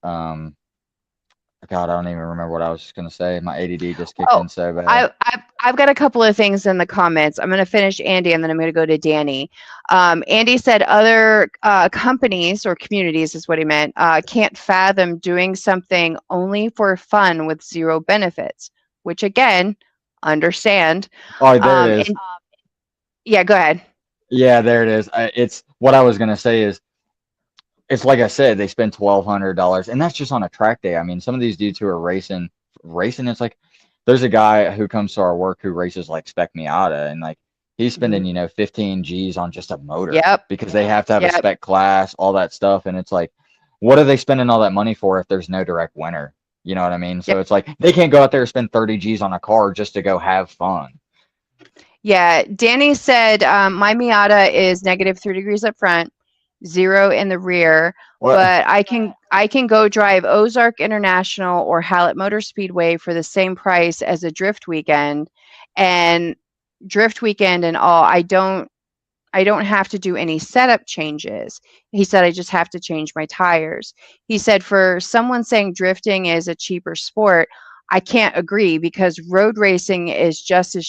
God, I don't even remember what I was just gonna say. My ADD just kicked Oh, in so bad. I've got a couple of things in the comments. I'm going to finish Andy, and then I'm going to go to Danny. Andy said other companies or communities is what he meant, can't fathom doing something only for fun with zero benefits, which again, understand. Oh, there it is. And yeah, go ahead. Yeah, there it is. It's what I was gonna say is it's like I said, they spend $1,200, and that's just on a track day. I mean, some of these dudes who are racing, it's like there's a guy who comes to our work who races like Spec Miata, and like he's spending 15 G's on just a motor. Yep. Because they have to have a Yep. spec class, all that stuff, and it's like, what are they spending all that money for if there's no direct winner? You know what I mean? So it's like they can't go out there and spend 30 G's on a car just to go have fun. Yeah, Danny said my Miata is -3 degrees up front, 0 in the rear, What? but I can go drive Ozark International or Hallett Motor Speedway for the same price as a drift weekend, and all. I don't have to do any setup changes. He said I just have to change my tires. He said for someone saying drifting is a cheaper sport, I can't agree because road racing is just as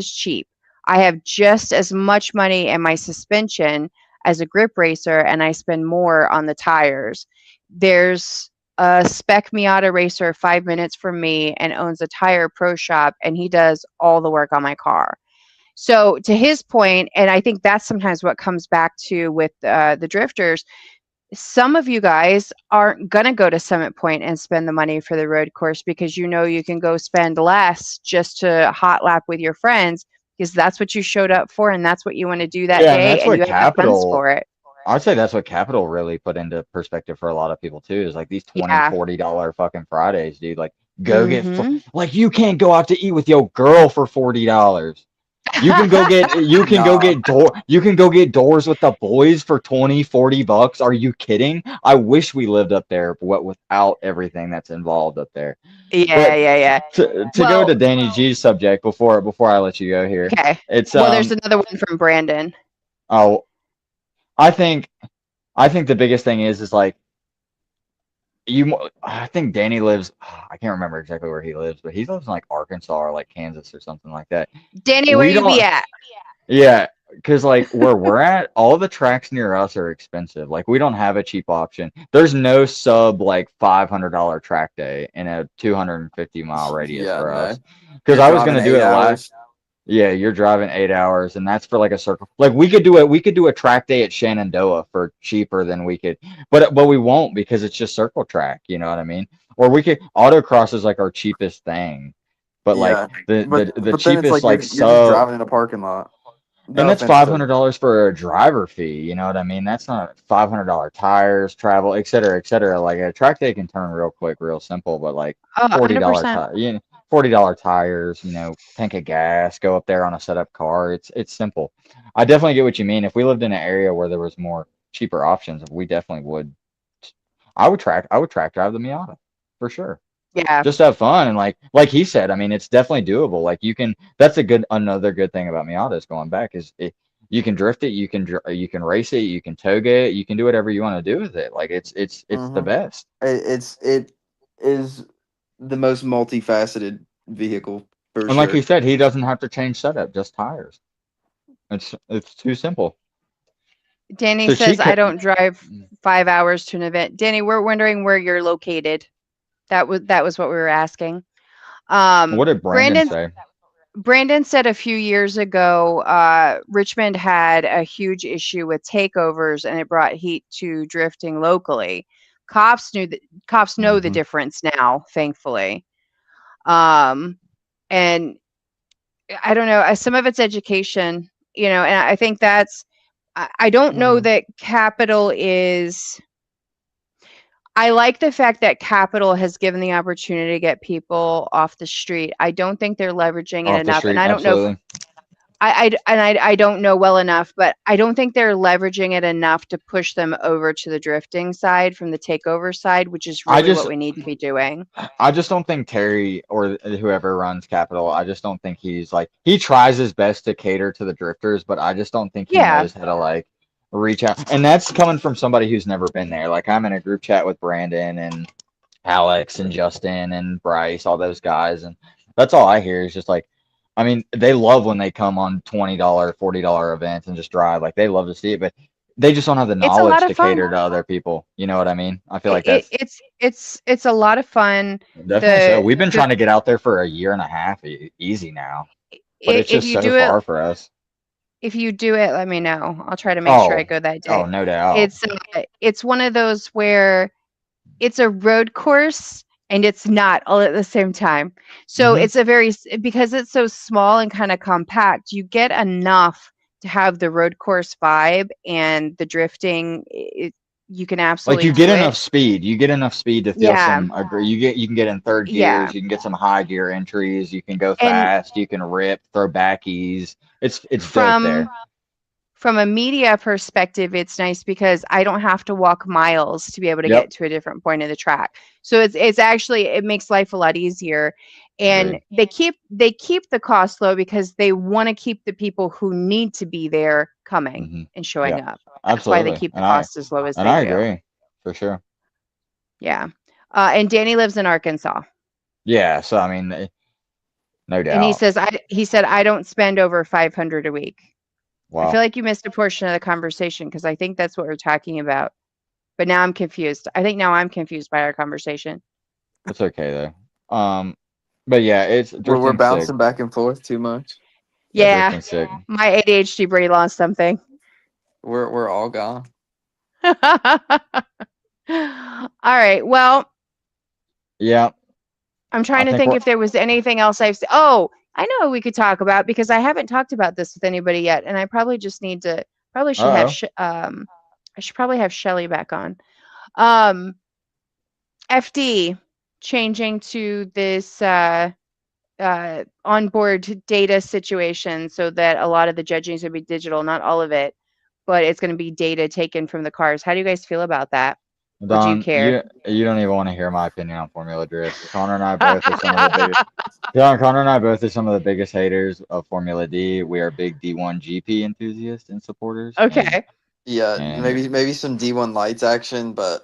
cheap. I have just as much money in my suspension as a grip racer, and I spend more on the tires. There's a spec Miata racer 5 minutes from me and owns a tire pro shop, and he does all the work on my car. So to his point, and I think that's sometimes what comes back to with the drifters, some of you guys aren't going to go to Summit Point and spend the money for the road course because you can go spend less just to hot lap with your friends because that's what you showed up for and that's what you want to do that Yeah, and day, that's and what you have funds Capital. for it. I'd say that's what Capital really put into perspective for a lot of people too. Is like these $20, Yeah. $40 fucking Fridays, dude. Like go get Mhm. like you can't go out to eat with your girl for $40. You can go get you can go get doors with the boys for 20, $40. Are you kidding? I wish we lived up there, but without everything that's involved up there. Yeah, yeah. To go Well- to Danny G's subject before I let you go here. Okay. It's Well, there's another one from Brandon. oh I think the biggest thing is like I think Danny lives, I can't remember exactly where he lives, but he lives in like Arkansas or like Kansas or something like that. Danny, where We you be don't- at? Yeah, because like where we're at, all the tracks near us are expensive. Like we don't have a cheap option. There's no sub like $500 track day in a 250-mile radius Yeah, for no. us. Because You're I was driving gonna do 8 it hours. Yeah, you're driving 8 hours, and that's for like a circle. Like we could do a track day at Shenandoah for cheaper than we could, but we won't because it's just circle track. You know what I mean? Or we could autocross is like our cheapest thing, but like Yeah, the but the then it's cheapest like like you're just sub. driving in a parking lot. And No that's offense to $500 for a driver fee. You know what I mean? That's not $500 tires, travel, et cetera, et cetera. Like a track day can turn real quick, real simple, but like Oh, $40 100%. tire, $40 tires, tank of gas, go up there on a setup car. It's simple. I definitely get what you mean. If we lived in an area where there was more cheaper options, we definitely would. I would track drive the Miata for sure. Yeah. Just have fun and like he said, I mean, it's definitely doable. Like you can. That's another good thing about Miatas going back is you can drift it, you can race it, you can toga it, you can do whatever you want to do with it. Like it's the hmm best. it is the most multifaceted vehicle for And like he sure. said, he doesn't have to change setup, just tires. It's too simple. Danny So she says, I could. don't drive 5 hours to an event. Danny, we're wondering where you're located. That was what we were asking. What did Brandon Brandon say? Brandon said a few years ago, Richmond had a huge issue with takeovers, and it brought heat to drifting locally. Cops know the Hmm. difference now, thankfully. Um, and I don't know. Some of it's education, and I think that's. I don't know hmm that capital is. I like the fact that capital has given the opportunity to get people off the street. I don't think they're leveraging it Off the enough, and street, I don't know. absolutely. I don't know well enough, but I don't think they're leveraging it enough to push them over to the drifting side from the takeover side, which is I really just what we need to be doing. I just don't think Terry or whoever runs Capital, I just don't think he's like he tries his best to cater to the drifters, but I just don't think he Yeah, knows how to like reach out. And that's coming from somebody who's never been there. Like I'm in a group chat with Brandon and Alex and Justin and Bryce, all those guys, and that's all I hear is just like I mean, they love when they come on $20, $40 events and just drive. Like they love to see it, but they just don't have the it's a lot knowledge of to fun. cater to other people. You know what I mean? I feel It, like it, that's it's a lot of fun. definitely so. The We've been the trying to get out there for a year and a half, easy now, but it's if just you so do it far for us. if you do it, let me know. I'll try to make sure I Oh, go that oh, day. no doubt. It's one of those where it's a road course and it's not all at the same time. So Hmm. it's because it's so small and kind of compact, you get enough to have the road course vibe and the drifting. You can Like absolutely you get do enough it. speed. You get enough speed to feel Yeah, some. You can get in third yeah. gears. You can get some high gear entries. You can go And fast. You can rip, throw backies. It's dope there. from from a media perspective, it's nice because I don't have to walk miles to be able to Yep. get to a different point of the track. So it's actually it makes life a lot easier. And Agreed. they keep the cost low because they want to keep the people who need to be there coming Hmm. and Yeah, showing up. That's why they absolutely. keep the cost as low as And they I do. agree for sure. Yeah. And Danny lives in Arkansas. Yeah. So I mean, no And doubt. he said I don't spend over 500 a week. I feel Wow. like you missed a portion of the conversation because I think that's what we're talking about. But now I'm confused. I think now I'm confused by our conversation. It's okay though. But yeah, it's We're drifting sick. bouncing back and forth too much. Yeah, Yeah, drifting sick. my ADHD brain lost something. We're all gone. All right. Well, Yeah, I'm I trying to think think we're. if there was anything else Oh, I know what we could talk about because I haven't talked about this with anybody yet, and I probably just need to. Probably should have. Uh-oh. I should probably have Shelly back on. Um, FD changing to this onboard data situation so that a lot of the judging is going to be digital, not all of it, but it's going to be data taken from the cars. How do you guys feel about that? Or do you Don, care? you don't even want to hear my opinion on Formula Drift. Connor and I both are some of the biggest. Don, Connor and I both are some of the biggest haters of Formula D. We are big D1 GP enthusiasts and supporters, Okay. Yeah, and maybe some D1 lights action, but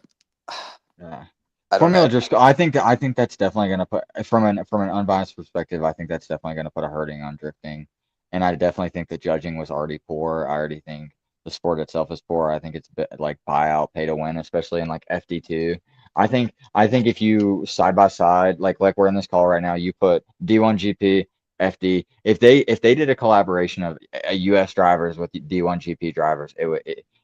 yeah. I don't Formula know. Drift. I think that's definitely going to put from an unbiased perspective. I think that's definitely going to put a hurting on drifting, and I definitely think the judging was already poor. I already think the sport itself is poor. I think it's a bit like buyout, pay to win, especially in like FD2. I think if you side by side, like we're in this call right now, you put D1 GP, FD. If they did a collaboration of US drivers with D1 GP drivers,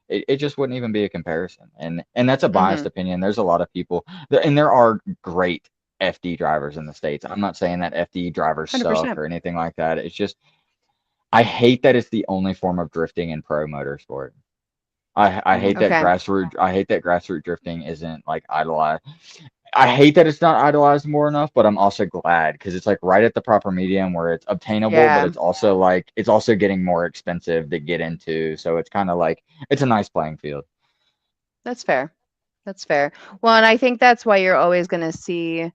it just wouldn't even be a comparison. And that's a biased Hmm. opinion. There's a lot of people there, and there are great FD drivers in the States. I'm not saying that FD drivers suck 100%. or anything like that. It's just I hate that it's the only form of drifting in pro motorsport. I hate that Okay. grassroots drifting isn't like idolized. I hate that it's not idolized more enough, but I'm also glad because it's like right at the proper medium where it's obtainable, but Yeah, it's also getting more expensive to get into. So it's kind of like it's a nice playing field. that's fair. That's fair. Well, and I think that's why you're always going to see,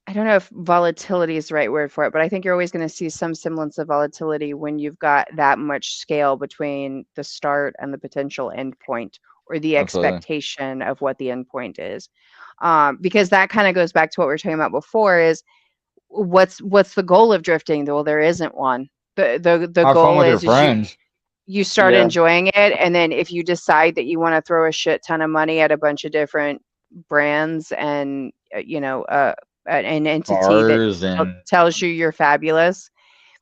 I don't know if volatility is the right word for it, but I think you're always going to see some semblance of volatility when you've got that much scale between the start and the potential endpoint or the Absolutely. expectation of what the endpoint is. Because that kind of goes back to what we were talking about before is what's the goal of drifting? Well, there isn't one. The Have fun goal with your is friends. you start Yeah. enjoying it, and then if you decide that you want to throw a shit ton of money at a bunch of different brands and an entity that Cars and tells you you're fabulous,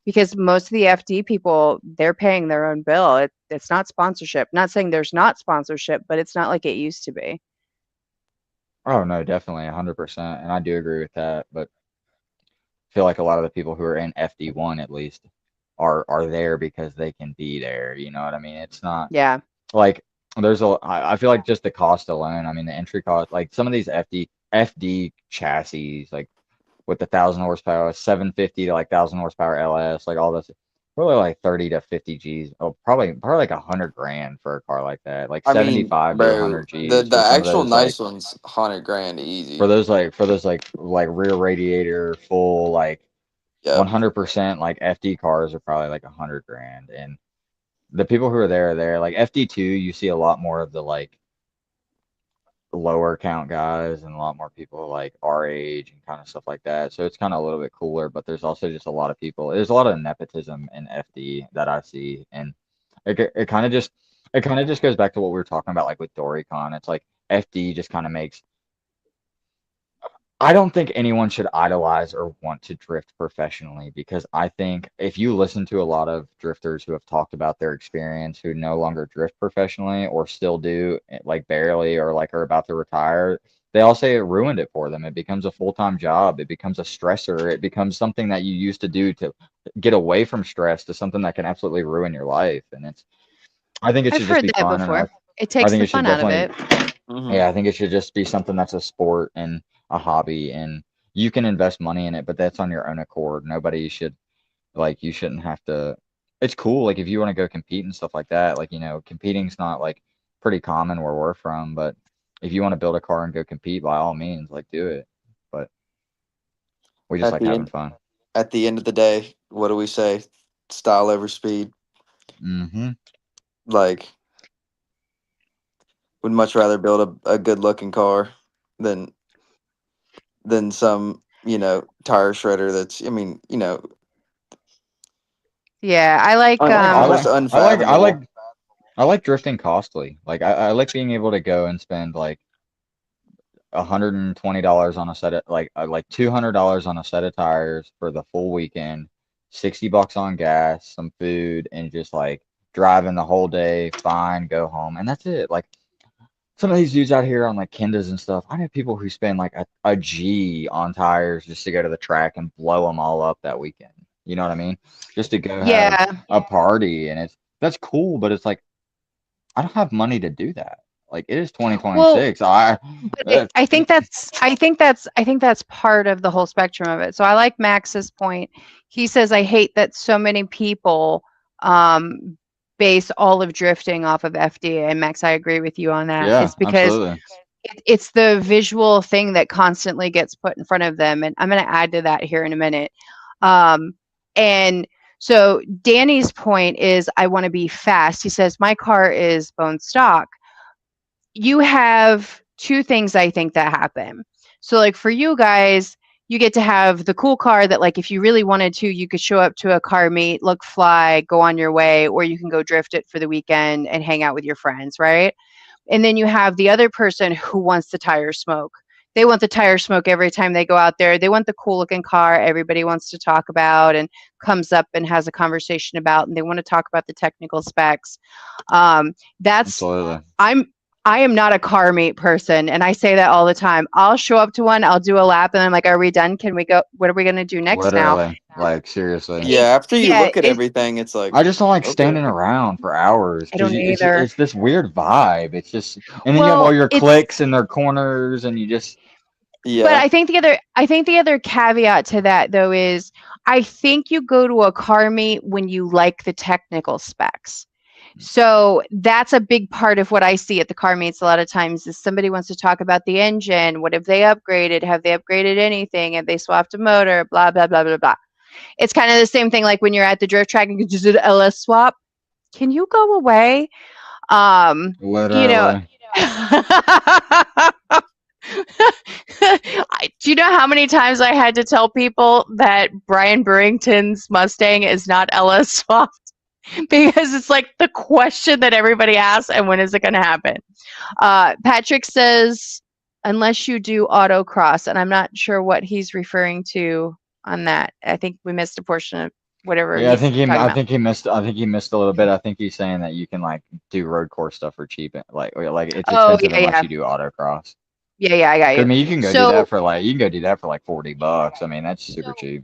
because most of the FD people, they're paying their own bill. It's not sponsorship. Not saying there's not sponsorship, but it's not like it used to be. oh no, definitely 100%. And I do agree with that. But I feel like a lot of the people who are in FD1 at least are there because they can be there. You know what I mean? It's not Yeah. like I feel like just the cost alone. I mean, the entry cost, like some of these FD chassis, like with the 1,000 horsepower, 750 to like 1,000 horsepower LS, like all this, probably like 30 to 50 G's. Oh, probably like 100 grand for a car like that, like I mean, 75 to bro, 100 the G's the for some of actual those like nice ones, 100 grand for easy. those like for those like rear radiator full like Yep. 100% like FD cars are probably like 100 grand. And the people who are there are there. Like FD2, you see a lot more of the like lower count guys and a lot more people like our age and kind of stuff like that. So it's kind of a little bit cooler, but there's also just a lot of people. There's a lot of nepotism in FD that I see, and it kind of just goes back to what we were talking about, like with Doricon. It's like FD just kind of makes. I don't think anyone should idolize or want to drift professionally because I think if you listen to a lot of drifters who have talked about their experience who no longer drift professionally or still do like barely or like are about to retire, they all say it ruined it for them. It becomes a full-time job. It becomes a stressor. It becomes something that you used to do to get away from stress to something that can absolutely ruin your life. And I think it I've should just heard be that fun. And before. It I takes think the it should fun out of definitely it. Hmm. yeah, I think it should just be something that's a sport and a hobby, and you can invest money in it, but that's on your own accord. Nobody should like you shouldn't have to. It's cool, like if you want to go compete and stuff like that, like competing's not like pretty common where we're from, but if you want to build a car and go compete, by all means, like do it. But we just At like the having end, fun. at the end of the day, what do we say? Style over speed. Hmm. Like, would much rather build a good looking car than some tire shredder that's, I mean, Yeah, I like I almost like I like I like unfathomable. I like drifting costly. Like I like being able to go and spend like $120 on a set of like $200 on a set of tires for the full weekend, $60 on gas, some food, and just like driving the whole day, fine, go home, and that's it. Like some of these dudes out here on like Kendas and stuff, I know people who spend like a G on tires just to go to the track and blow them all up that weekend. You know what I mean? Just to go have yeah. a party, and that's cool, but it's like I don't have money to do that. Like it is Well, 2026. but Uh, I think that's part of the whole spectrum of it. So I like Max's point. He says I hate that so many people um, base all of drifting off of FD. And Max, I agree with you on that. yeah, It's because absolutely. it's the visual thing that constantly gets put in front of them. And I'm going to add to that here in a minute. Um, and so Danny's point is I want to be fast. He says my car is bone stock. You have two things I think that happen. So like for you guys, you get to have the cool car that like if you really wanted to, you could show up to a car meet, look fly, go on your way, or you can go drift it for the weekend and hang out with your friends, right? And then you have the other person who wants the tire smoke. They want the tire smoke every time they go out there. They want the cool looking car everybody wants to talk about and comes up and has a conversation about, and they want to talk about the technical specs. That's Absolutely. I'm I am not a car meet person, and I say that all the time. I'll show up to one, I'll do a lap, and I'm like, "Are we done? Can we go? What are we gonna do next now?" Literally, like seriously. Yeah, after you Yeah, look at it- everything, it's like I just don't like okay. standing around for hours I don't because either. it's this weird vibe. It's just, and then you have Well, all your it's- clicks and their corners, and you just Yeah. But I think the other caveat to that though is I think you go to a car meet when you like the technical specs. So that's a big part of what I see at the car meets a lot of times is somebody wants to talk about the engine. What have they upgraded? Have they upgraded anything? Have they swapped a motor? Blah, blah, blah, blah, blah. It's kind of the same thing like when you're at the drift track and you just did an LS swap. Can you go away? literally. You know, do you know how many times I had to tell people that Brian Burrington's Mustang is not LS swapped? Because it's like the question that everybody asks, and when is it going to happen? Patrick says, unless you do autocross, and I'm not sure what he's referring to on that. I think we missed a portion of whatever. Yeah, I he's think talking about. I think he missed a little bit. I think he's saying that you can like do road course stuff for cheap, like it's Oh, expensive yeah, unless yeah. you do autocross. Yeah, I got I you. mean, you can go So- do that for like $40. I mean, that's super cheap.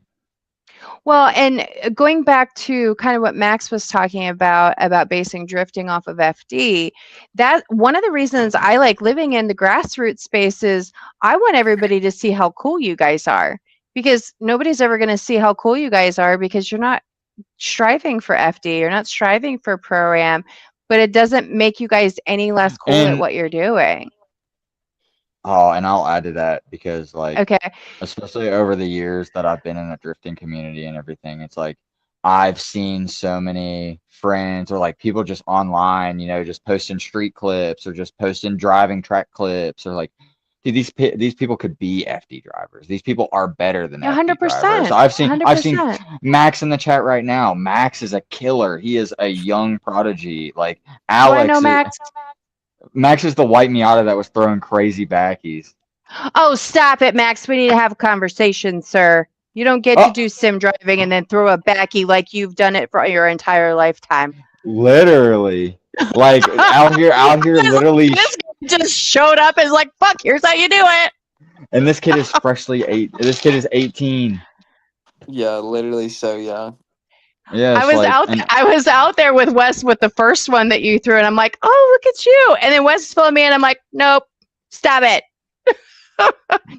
Well, and going back to kind of what Max was talking about basing drifting off of FD, that one of the reasons I like living in the grassroots space is I want everybody to see how cool you guys are, because nobody's ever going to see how cool you guys are because you're not striving for FD, you're not striving for Pro-Am, but it doesn't make you guys any less cool at And- what you're doing. Oh, and I'll add to that because like Okay. especially over the years that I've been in the drifting community and everything, it's like I've seen so many friends or like people just online, just posting street clips or just posting driving track clips or like, dude, these people could be FD drivers. These people are better than FD 100%. drivers. I've seen 100%. Max in the chat right now. Max is a killer. He is a young prodigy. Like Do I Alex. know Max? Max is the white Miata that was throwing crazy backies. Oh, stop it, Max. We need to have a conversation, sir. You don't get to Oh. do sim driving and then throw a backy like you've done it for your entire lifetime. Literally, like out here, literally. This guy just showed up and is like, fuck, here's how you do it. And this kid is This kid is 18. Yeah, literally so young. Yeah, I was out there with Wes with the first one that you threw, and I'm like, oh, look at you. And then Wes is filling me, and I'm like, nope, stop it.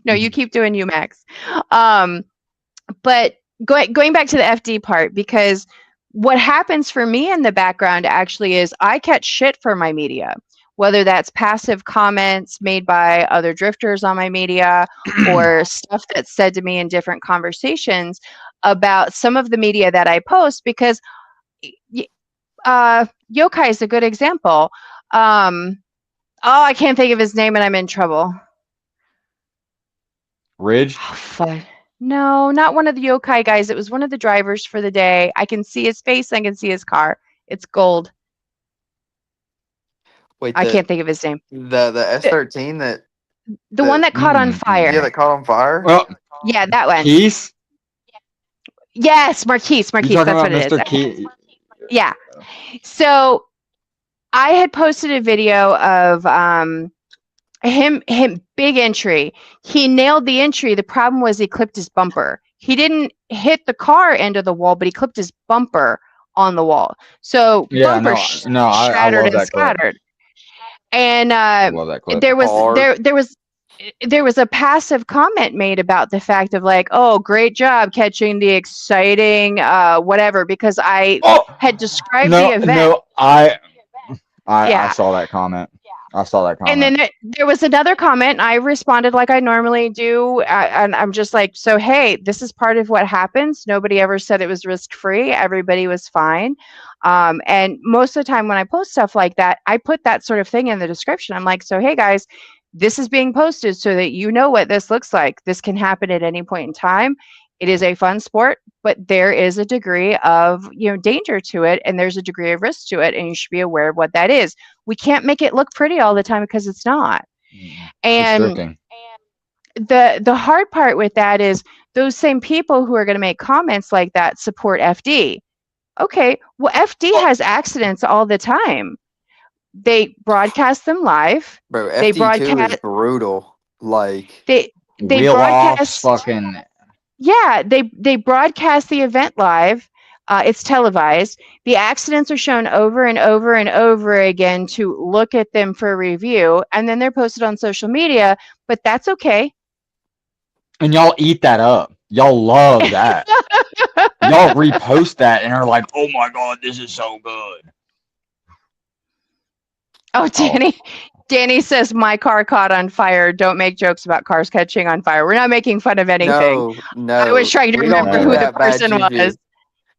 No, you keep doing you, Max. But going back to the FD part, because what happens for me in the background actually is I catch shit for my media, whether that's passive comments made by other drifters on my media or stuff that's said to me in different conversations about some of the media that I post, because Yokai is a good example. I can't think of his name and I'm in trouble. Ridge. Oh, fuck. No, not one of the Yokai guys. It was one of the drivers for the day. I can see his face. I can see his car. It's gold. Wait, I can't think of his name. The S13 that The one that caught on fire. yeah that caught on fire. Well, Yeah, that one. Keith. Yes, Marquise. You That's talking what about it Mr. is. Keith? Yeah. So I had posted a video of him big entry. He nailed the entry. The problem was he clipped his bumper. He didn't hit the car into the wall, but he clipped his bumper on the wall. So Yeah, bumper I shattered love and that clip. scattered. And I love that clip. there was Hard. there was a passive comment made about the fact of like, oh, great job catching the exciting whatever, because I had described the event. No, I Yeah. saw that comment. I saw that comment. And then there was another comment, and I responded like I normally do. And I'm just like, so, hey, this is part of what happens. Nobody ever said it was risk-free. Everybody was fine. And most of the time when I post stuff like that, I put that sort of thing in the description. I'm like, so, hey, guys, this is being posted so that you know what this looks like. This can happen at any point in time. It is a fun sport, but there is a degree of, danger to it, and there's a degree of risk to it, and you should be aware of what that is. We can't make it look pretty all the time because it's not. And drifting. the hard part with that is those same people who are going to make comments like that support FD. Okay, well, FD has accidents all the time. they broadcast them live. Bro, They FD2 is broadcast. brutal. Like, They Wheel broadcast. offs, fucking. Yeah, they broadcast the event live. It's televised. The accidents are shown over and over and over again to look at them for review, and then they're posted on social media. But that's okay. And y'all eat that up. Y'all love that. Y'all repost that and are like, oh my God, this is so good. Oh, Danny says my car caught on fire. Don't make jokes about cars catching on fire. We're not making fun of anything. no, I was trying to we don't remember do who the that bad person juju. was.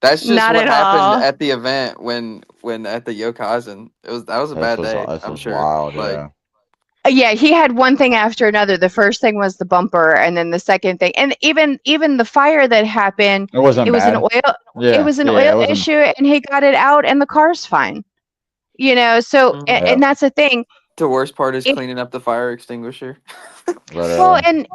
That's just Not what at happened all. at the event when at the Yokazen. That was a bad day. This I'm was sure. wild, Like, yeah. Yeah, he had one thing after another. The first thing was the bumper, and then the second thing, and even the fire that happened. It wasn't It was bad. an oil. Yeah, It was an yeah, oil it wasn't- issue, and he got it out, and the car's fine. You know, so Mhm. and, Yeah. and that's the thing. the worst part is If- cleaning up the fire extinguisher. But, Well, and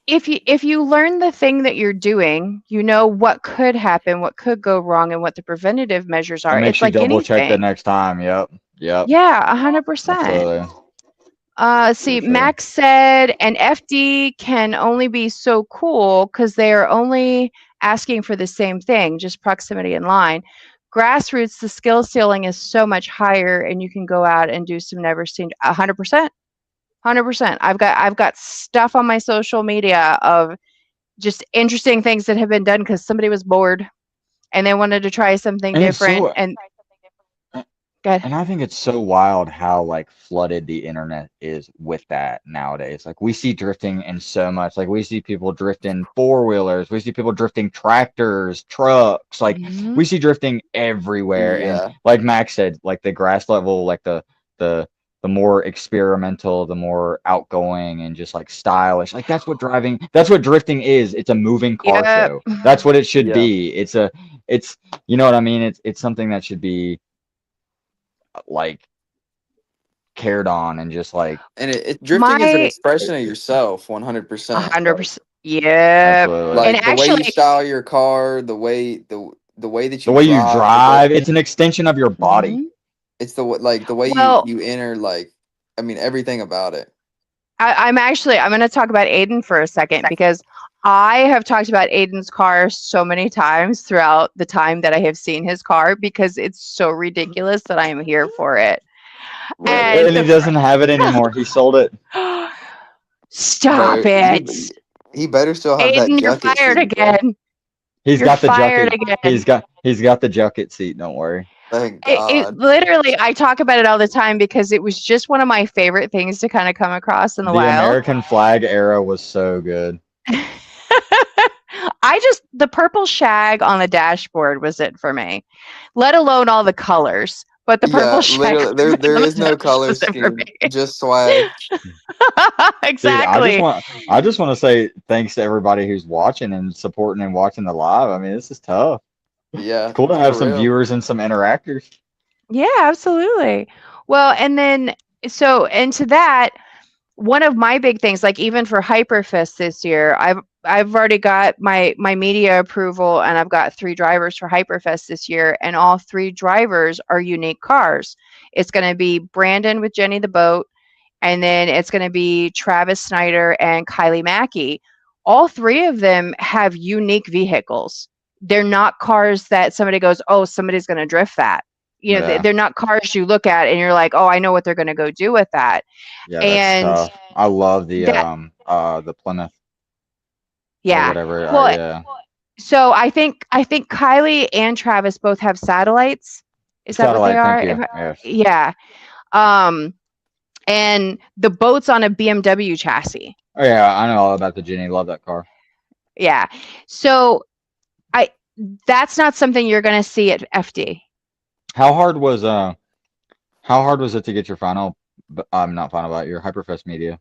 if you learn the thing that you're doing, you know what could happen, what could go wrong, and what the preventative measures it are. makes It's you like double check the anything. next time. Yep. Yeah, 100%. Absolutely. See, For sure. Max said, and FD can only be so cool because they are only asking for the same thing, just proximity in line. Grassroots, the skill ceiling is so much higher, and you can go out and do some never seen. 100%, 100%. I've got stuff on my social media of just interesting things that have been done because somebody was bored and they wanted to try something And it's different. so- And good. And I think it's so wild how like flooded the internet is with that nowadays. Like we see drifting in so much. Like we see people drifting four-wheelers, we see people drifting tractors, trucks. Like Mhm. we see drifting everywhere. Yeah. And like Max said, like the grass level, like the more experimental, the more outgoing and just like stylish. Like that's what drifting is. It's a moving car Yep. show. That's what it should Yeah. be. It's you know what I mean? It's something that should be like cared on and just like And drifting is an My- expression of yourself, 100%. 100%. Yeah. absolutely. Like And the way actually- you style your car, the way that you the way you drive, drive, it's an extension of your body. Mhm. it's the way Well- you enter. Like, I mean, everything about it. I'm going to talk about Aiden for a second because I have talked about Aiden's car so many times throughout the time that I have seen his car because it's so ridiculous that I am here for it. And And he doesn't have it anymore. He sold it. Stop Bro, it. He better still have that Aiden, you're jacket fired seat, bro. again. He's You're got the fired jacket. again. He's got the jacket seat, don't worry. Thank It God. literally, I talk about it all the time because it was just one of my favorite things to kind of come across in the The wild. American flag era was so good. The purple shag on the dashboard was it for me, let alone all the colors. But the purple shag, literally, there on the is no color was it for scheme, me. just swag. Exactly. Dude, I just want to say thanks to everybody who's watching and supporting and watching the live. I mean, this is tough. Yeah, It's cool to have for some real. viewers and some interactors. Yeah, absolutely. Well, and then to that, one of my big things, like even for Hyperfest this year, I've already got my media approval, and I've got 3 drivers for Hyperfest this year, and all 3 drivers are unique cars. It's going to be Brandon with Jenny the Boat, and then it's going to be Travis Snyder and Kylie Mackey. All 3 of them have unique vehicles. They're not cars that somebody goes, oh, somebody's going to drift that. You know, Yeah. they're not cars you look at and you're like, oh, I know what they're going to go do with that. Yeah, And that's tough. I love the that- Plymouth. Or Yeah. whatever. Well, yeah. So I think Kylie and Travis both have satellites. Is that what they are? Thank you. If I- Yes. Yeah. And the boat's on a BMW chassis. Oh yeah, I know all about the Jenny. Love that car. Yeah. So that's not something you're going to see at FD. How hard was it to get your final? Not final, about your Hyperfest media.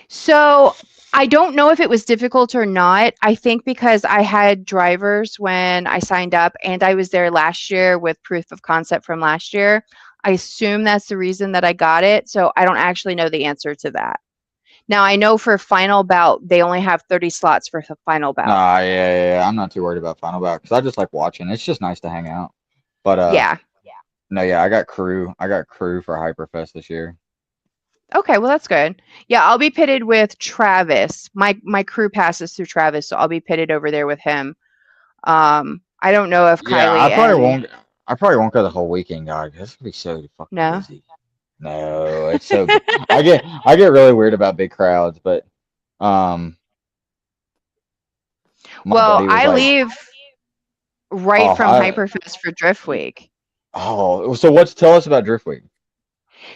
So I don't know if it was difficult or not. I think because I had drivers when I signed up and I was there last year with proof of concept from last year. I assume that's the reason that I got it. So I don't actually know the answer to that. Now I know for final bout, they only have 30 slots for the final bout. Yeah. I'm not too worried about final bout because I just like watching. It's just nice to hang out. But Yeah. No, yeah, I got crew. I got crew for Hyperfest this year. Okay, well that's good. Yeah, I'll be pitted with Travis. My crew passes through Travis, so I'll be pitted over there with him. I don't know if Yeah, Kylie I probably and won't. I probably won't go the whole weekend, God. It's gonna be so fucking no. busy. No, it's so. I get really weird about big crowds, but um, my Well, buddy was I like, leave right "Oh, from Hyperfest for Drift Week. So what's tell us about Drift Week?"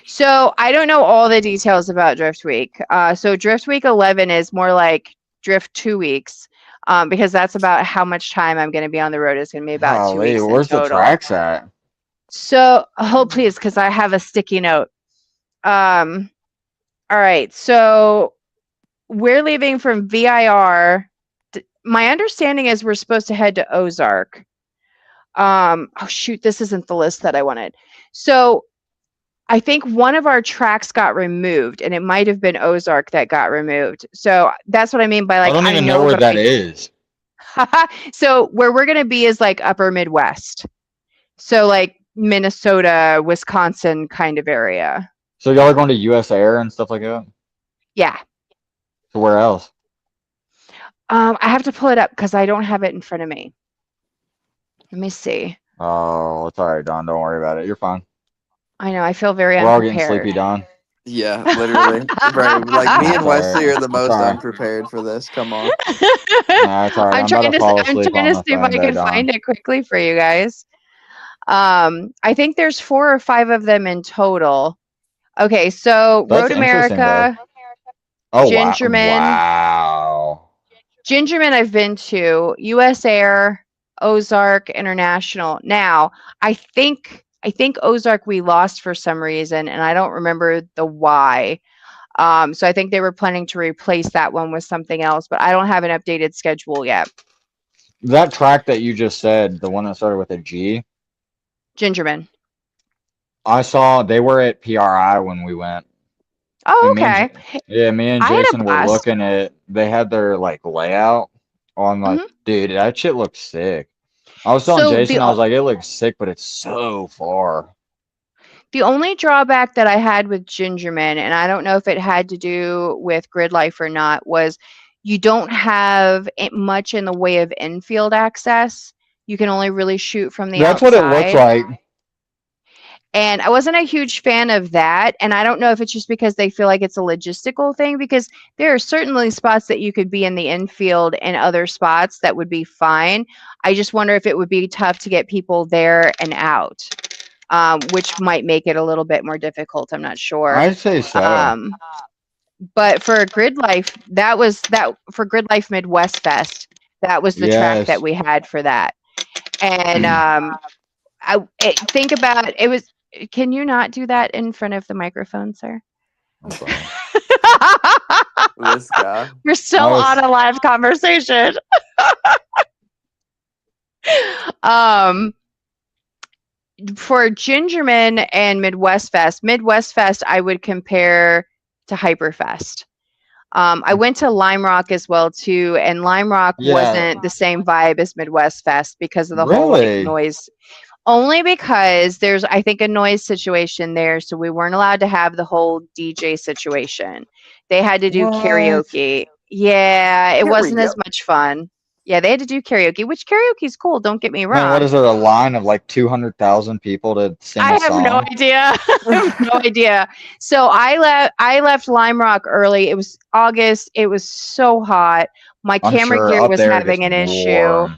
So I don't know all the details about Drift Week. So Drift Week 11 is more like Drift 2 weeks, because that's about how much time I'm going to be on the road. It's going to be about 2 Golly, weeks in where's the total. tracks at? So, oh, please, because I have a sticky note. All right. So we're leaving from VIR. My understanding is we're supposed to head to Ozark. Oh, shoot. This isn't the list that I wanted. So I think one of our tracks got removed, and it might have been Ozark that got removed. So that's what I mean by like I don't even know know where that going. is. So where we're gonna be is like upper Midwest. So like Minnesota, Wisconsin kind of area. So y'all are going to US Air and stuff like that? Yeah. So where else? I have to pull it up because I don't have it in front of me. Let me see. Oh, it's all right, Don. Don't worry about it. You're fine. I know I feel very We're all getting unprepared. sleepy, Don. Yeah, literally. Bro, like me and It's Wesley alright. are the It's most alright. unprepared for this. Come on. Nah, it's all right. I'm about to fall I'm asleep trying on to the see if I phone, though, can Don. find it quickly for you guys. I think there's 4 or 5 of them in total. Okay, so That's Road interesting, though. America, Oh, wow. Gingerman. Wow. Gingerman I've been to, US Air, Ozark International. Now, I think Ozark we lost for some reason, and I don't remember the why. So I think they were planning to replace that one with something else, but I don't have an updated schedule yet. That track that you just said, the one that started with a G, Gingerman. I saw they were at PRI when we went. Oh, And okay. me and I had a Jason were blast. looking at, they had their like layout on like, Mhm. dude, that shit looks sick. I was telling So Jason, I was like, it looks sick, but it's so far. the only drawback that I had with Gingerman, and I don't know if it had to do with grid life or not, was you don't have much in the way of infield access. You can only really shoot from the That's outside. what it looks like. And I wasn't a huge fan of that. And I don't know if it's just because they feel like it's a logistical thing, because there are certainly spots that you could be in the infield and other spots that would be fine. I just wonder if it would be tough to get people there and out, which might make it a little bit more difficult. I'm not sure. I'd say so. But for Grid Life, for Grid Life Midwest Fest, that was the track that Yes. we had for that. And think about it was. Can you not do that in front of the microphone, sir? I'm sorry. This guy. We're still was- on a live conversation. For Gingerman and Midwest Fest, I would compare to Hyperfest. I went to Lime Rock as well too, and Lime Rock Yeah. wasn't the same vibe as Midwest Fest because of the whole like Really? noise. Only because there's, I think, a noise situation there, so we weren't allowed to have the whole DJ situation. They had to do What? karaoke. Yeah, it Here we wasn't go. as much fun. Yeah, they had to do karaoke, which karaoke's cool. Don't get me wrong. Man, what is there, a line of like 200,000 people to sing I a have song? no idea. I have no idea. So I left Lime Rock early. It was August. It was so hot. My I'm camera sure gear up was there it having gets an issue. warm.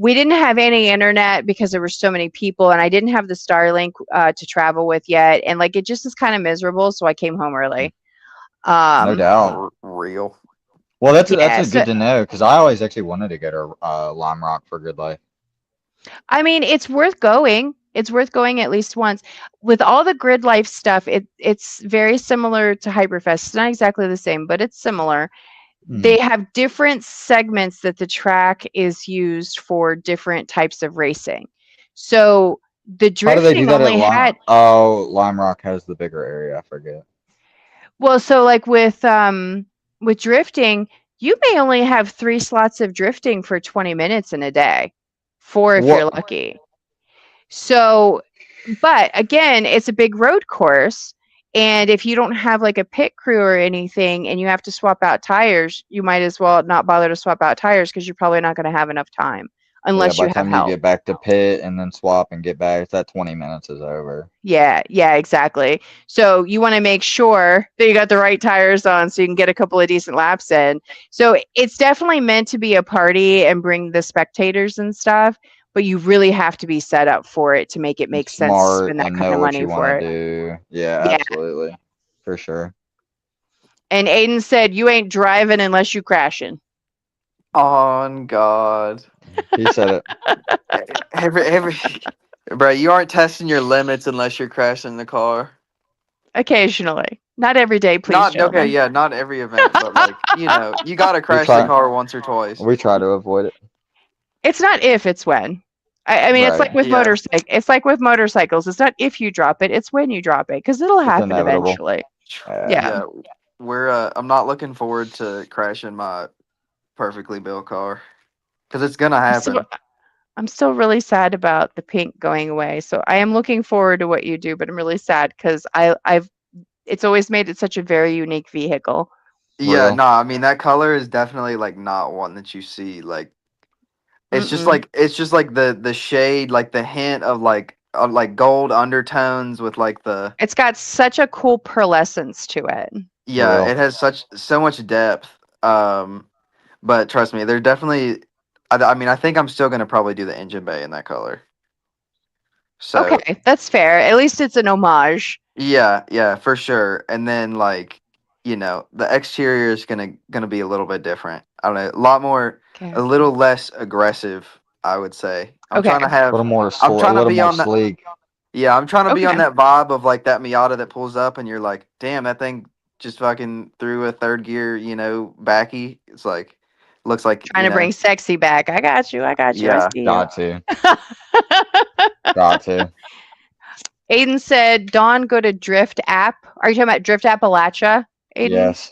We didn't have any internet because there were so many people, and I didn't have the Starlink to travel with yet. And like it just is kind of miserable, so I came home early. No doubt. Real. Well, that's Yeah, good to know because I always actually wanted to go to Lime Rock for Good Life. I mean, it's worth going. It's worth going at least once. With all the grid life stuff, it's very similar to Hyperfest. It's not exactly the same, but it's similar. They have different segments that the track is used for different types of racing. So the How do they do drifting that only at Lime? had, Oh, Lime Rock has the bigger area. I forget. well, so like with drifting, you may only have 3 slots of drifting for 20 minutes in a day, 4 if you're What? lucky. So But again, it's a big road course. And if you don't have like a pit crew or anything and you have to swap out tires, you might as well not bother to swap out tires because you're probably not going to have enough time Yeah, unless by you the have time you help. get back to pit and then swap and get back, it's that 20 minutes is over. Yeah, exactly. So you want to make sure that you got the right tires on so you can get a couple of decent laps in. So it's definitely meant to be a party and bring the spectators and stuff, but you really have to be set up for it to make it make sense to Smart spend that and kind know of what money you for want to it. do. Yeah, Yeah. absolutely. For sure. And Aiden said, "You ain't driving unless you crashing." On God. He said it. Every bro, you aren't testing your limits unless you're crashing the car. Occasionally, not every day, please, Not okay, gentlemen. yeah, not every event, but like you gotta crash try- the car once or twice. We try to avoid it. It's not if, it's when. I mean, it's Right. like with Yeah. It's like with motorcycles. It's not if you drop it; it's when you drop it, because it'll happen inevitable. eventually. Yeah. We're I'm not looking forward to crashing my perfectly built car because it's gonna happen. I'm still really sad about the pink going away. So I am looking forward to what you do, but I'm really sad because it's always made it such a very unique vehicle. Yeah, Real. no, I mean that color is definitely like not one that you see. Like it's just Mm-mm. like the shade, like the hint of like gold undertones with like the It's got such a cool pearlescence to it. yeah, Real. it has so much depth. But trust me, they're definitely. I mean, I think I'm still gonna probably do the engine bay in that color. So Okay, that's fair. At least it's an homage. yeah, for sure. And then like the exterior is gonna be a little bit different. I don't know, a lot more, Okay. a little less aggressive. I would say. I'm Okay. trying to A have. little more I'm trying to be on that. sleek. Yeah, I'm trying to be on Okay. that vibe of like that Miata that pulls up and you're like, damn, that thing just fucking threw a third gear, backy. It's like, looks like, Trying to bring sexy back. I got you. I Yeah, see you. Got to. Got to. Aiden said, "Dawn, go to Drift app." Are you talking about Drift Appalachia, Aiden? Yes.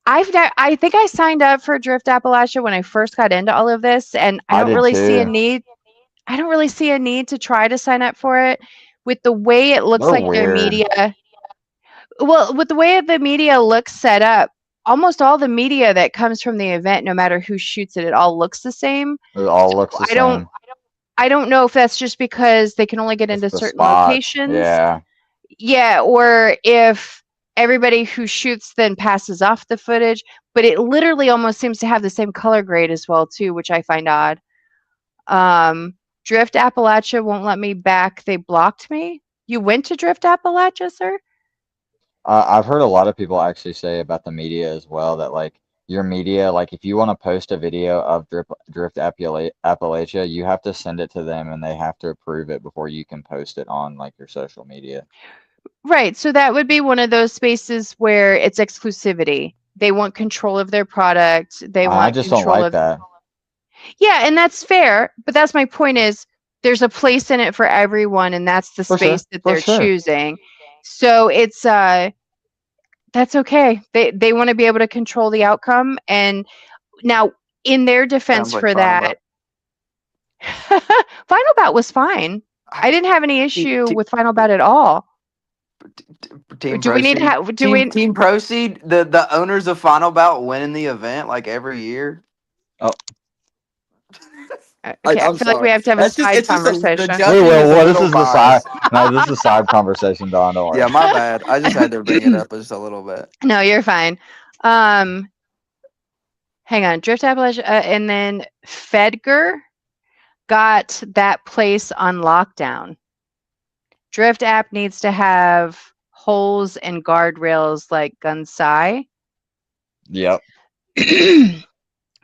I think I signed up for Drift Appalachia when I first got into all of this, and I I don't did really see a too. need. I don't really see a need to try to sign up for it with the way it looks They're like their weird. media. Well, with the way the media looks set up, almost all the media that comes from the event, no matter who shoots it, it all looks the same. It all looks the same. I don't know if that's just because they can only get It's into the certain spots. locations. Yeah. Yeah, or if everybody who shoots then passes off the footage, but it literally almost seems to have the same color grade as well too, which I find odd. Drift Appalachia won't let me back. They blocked me. You went to Drift Appalachia, sir? I've heard a lot of people actually say about the media as well that like your media, like if you want to post a video of Drift Appalachia, you have to send it to them and they have to approve it before you can post it on like your social media. Right. So that would be one of those spaces where it's exclusivity. They want control of their product. They want I just don't control like of that. Yeah, and that's fair, but that's my point is there's a place in it for everyone and that's the For sure, space that for they're sure. choosing. So it's that's okay. They want to be able to control the outcome, and now in their defense Sounds like for Final that Final Bout was fine. I didn't have any issue with Final Bout at all. Team Do we need to Proceed. have do we Team Proceed, the owners of Final Bout winning the event like every year. okay, I I'm feel like we sorry. have to have a That's just- side it's just the conversation. judging We will. is a Well, this little is the side. biased. No, this is a side conversation, Don. Don't worry. Yeah, my bad. I just had to bring it up just a little bit. No, you're fine. Hang on, Drift Appalachia, and then Fedgar got that place on lockdown. Drift app needs to have holes and guardrails like Gunsai. Yep.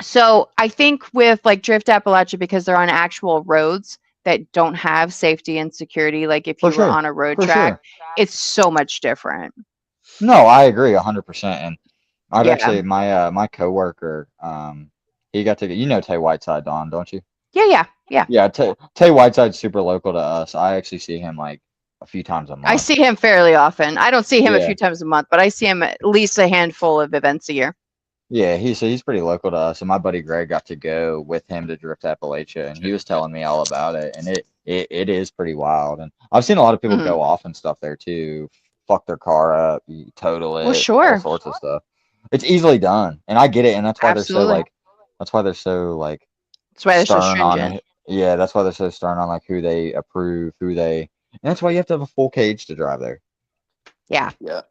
So I think with like Drift Appalachia, because they're on actual roads that don't have safety and security, like if For you were sure, on a road for track, sure. it's so much different. No, I agree 100%. And I've Yeah. actually my coworker, he got to Tay Whiteside, Don, don't you? Yeah. Yeah, Tay Whiteside's super local to us. I actually see him like a few times a month. I see him fairly often. I don't see him a Yeah. few times a month, but I see him at least a handful of events a year. Yeah, he's pretty local to us, and my buddy Greg got to go with him to Drift Appalachia, and he was telling me all about it, and it is pretty wild. And I've seen a lot of people Mhm. go off and stuff there too, fuck their car up, you total Well, it, all sure. sorts of stuff. It's easily done, and I get it, and that's why they're so Absolutely. like, that's why they're so like That's why they're so stern on stringent. it. Yeah, that's why they're so stern on like who they approve, and that's why you have to have a full cage to drive there. Yeah. Yeah.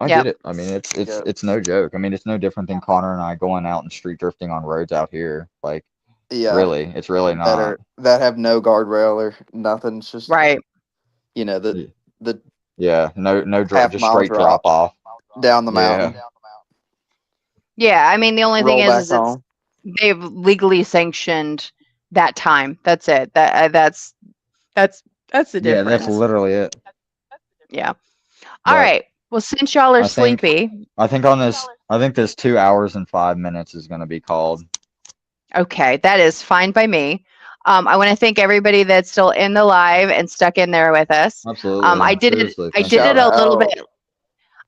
I Yep. get it. I mean, it's Yep. it's no joke. I mean, it's no different than Connor and I going out and street drifting on roads out here. Like, Yeah. really, it's really That not. are that have no guardrail or nothing. It's just Right. you know the Yeah, no half just mile straight drop off. down the Yeah. mountain. Yeah. I mean, the only Roll thing back is it's home. they've legally sanctioned that time. That's it. That's the Yeah, difference. that's literally it. Yeah. All But right. Well, since y'all are I think- sleepy, I think this 2 hours and 5 minutes is going to be called. okay, that is fine by me. I want to thank everybody that's still in the live and stuck in there with us. Absolutely. I did Seriously, it. I thank did you. it a little bit.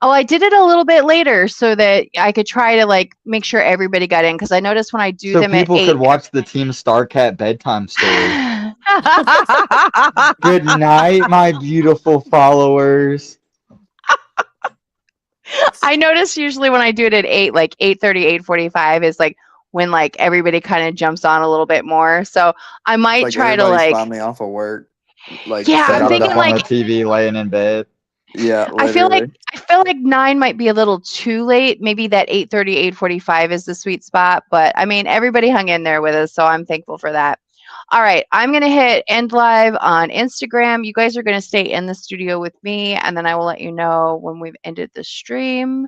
Oh, I did it a little bit later so that I could try to like make sure everybody got in because I noticed when I do So them at people 8. could watch the Team Starcat bedtime story. Good night, my beautiful followers. I notice usually when I do it at 8, like 8:30, 8:45 is like when like everybody kind of jumps on a little bit more. So I might Like try to everybody's like, finally off of work. Like Yeah, I'm Got it thinking up on like- the TV, laying in bed. yeah, I feel literally. like 9 might be a little too late. Maybe that 8:30, 8:45 is the sweet spot. But I mean, everybody hung in there with us, so I'm thankful for that. All right, I'm gonna hit end live on Instagram. You guys are gonna stay in the studio with me, and then I will let you know when we've ended the stream.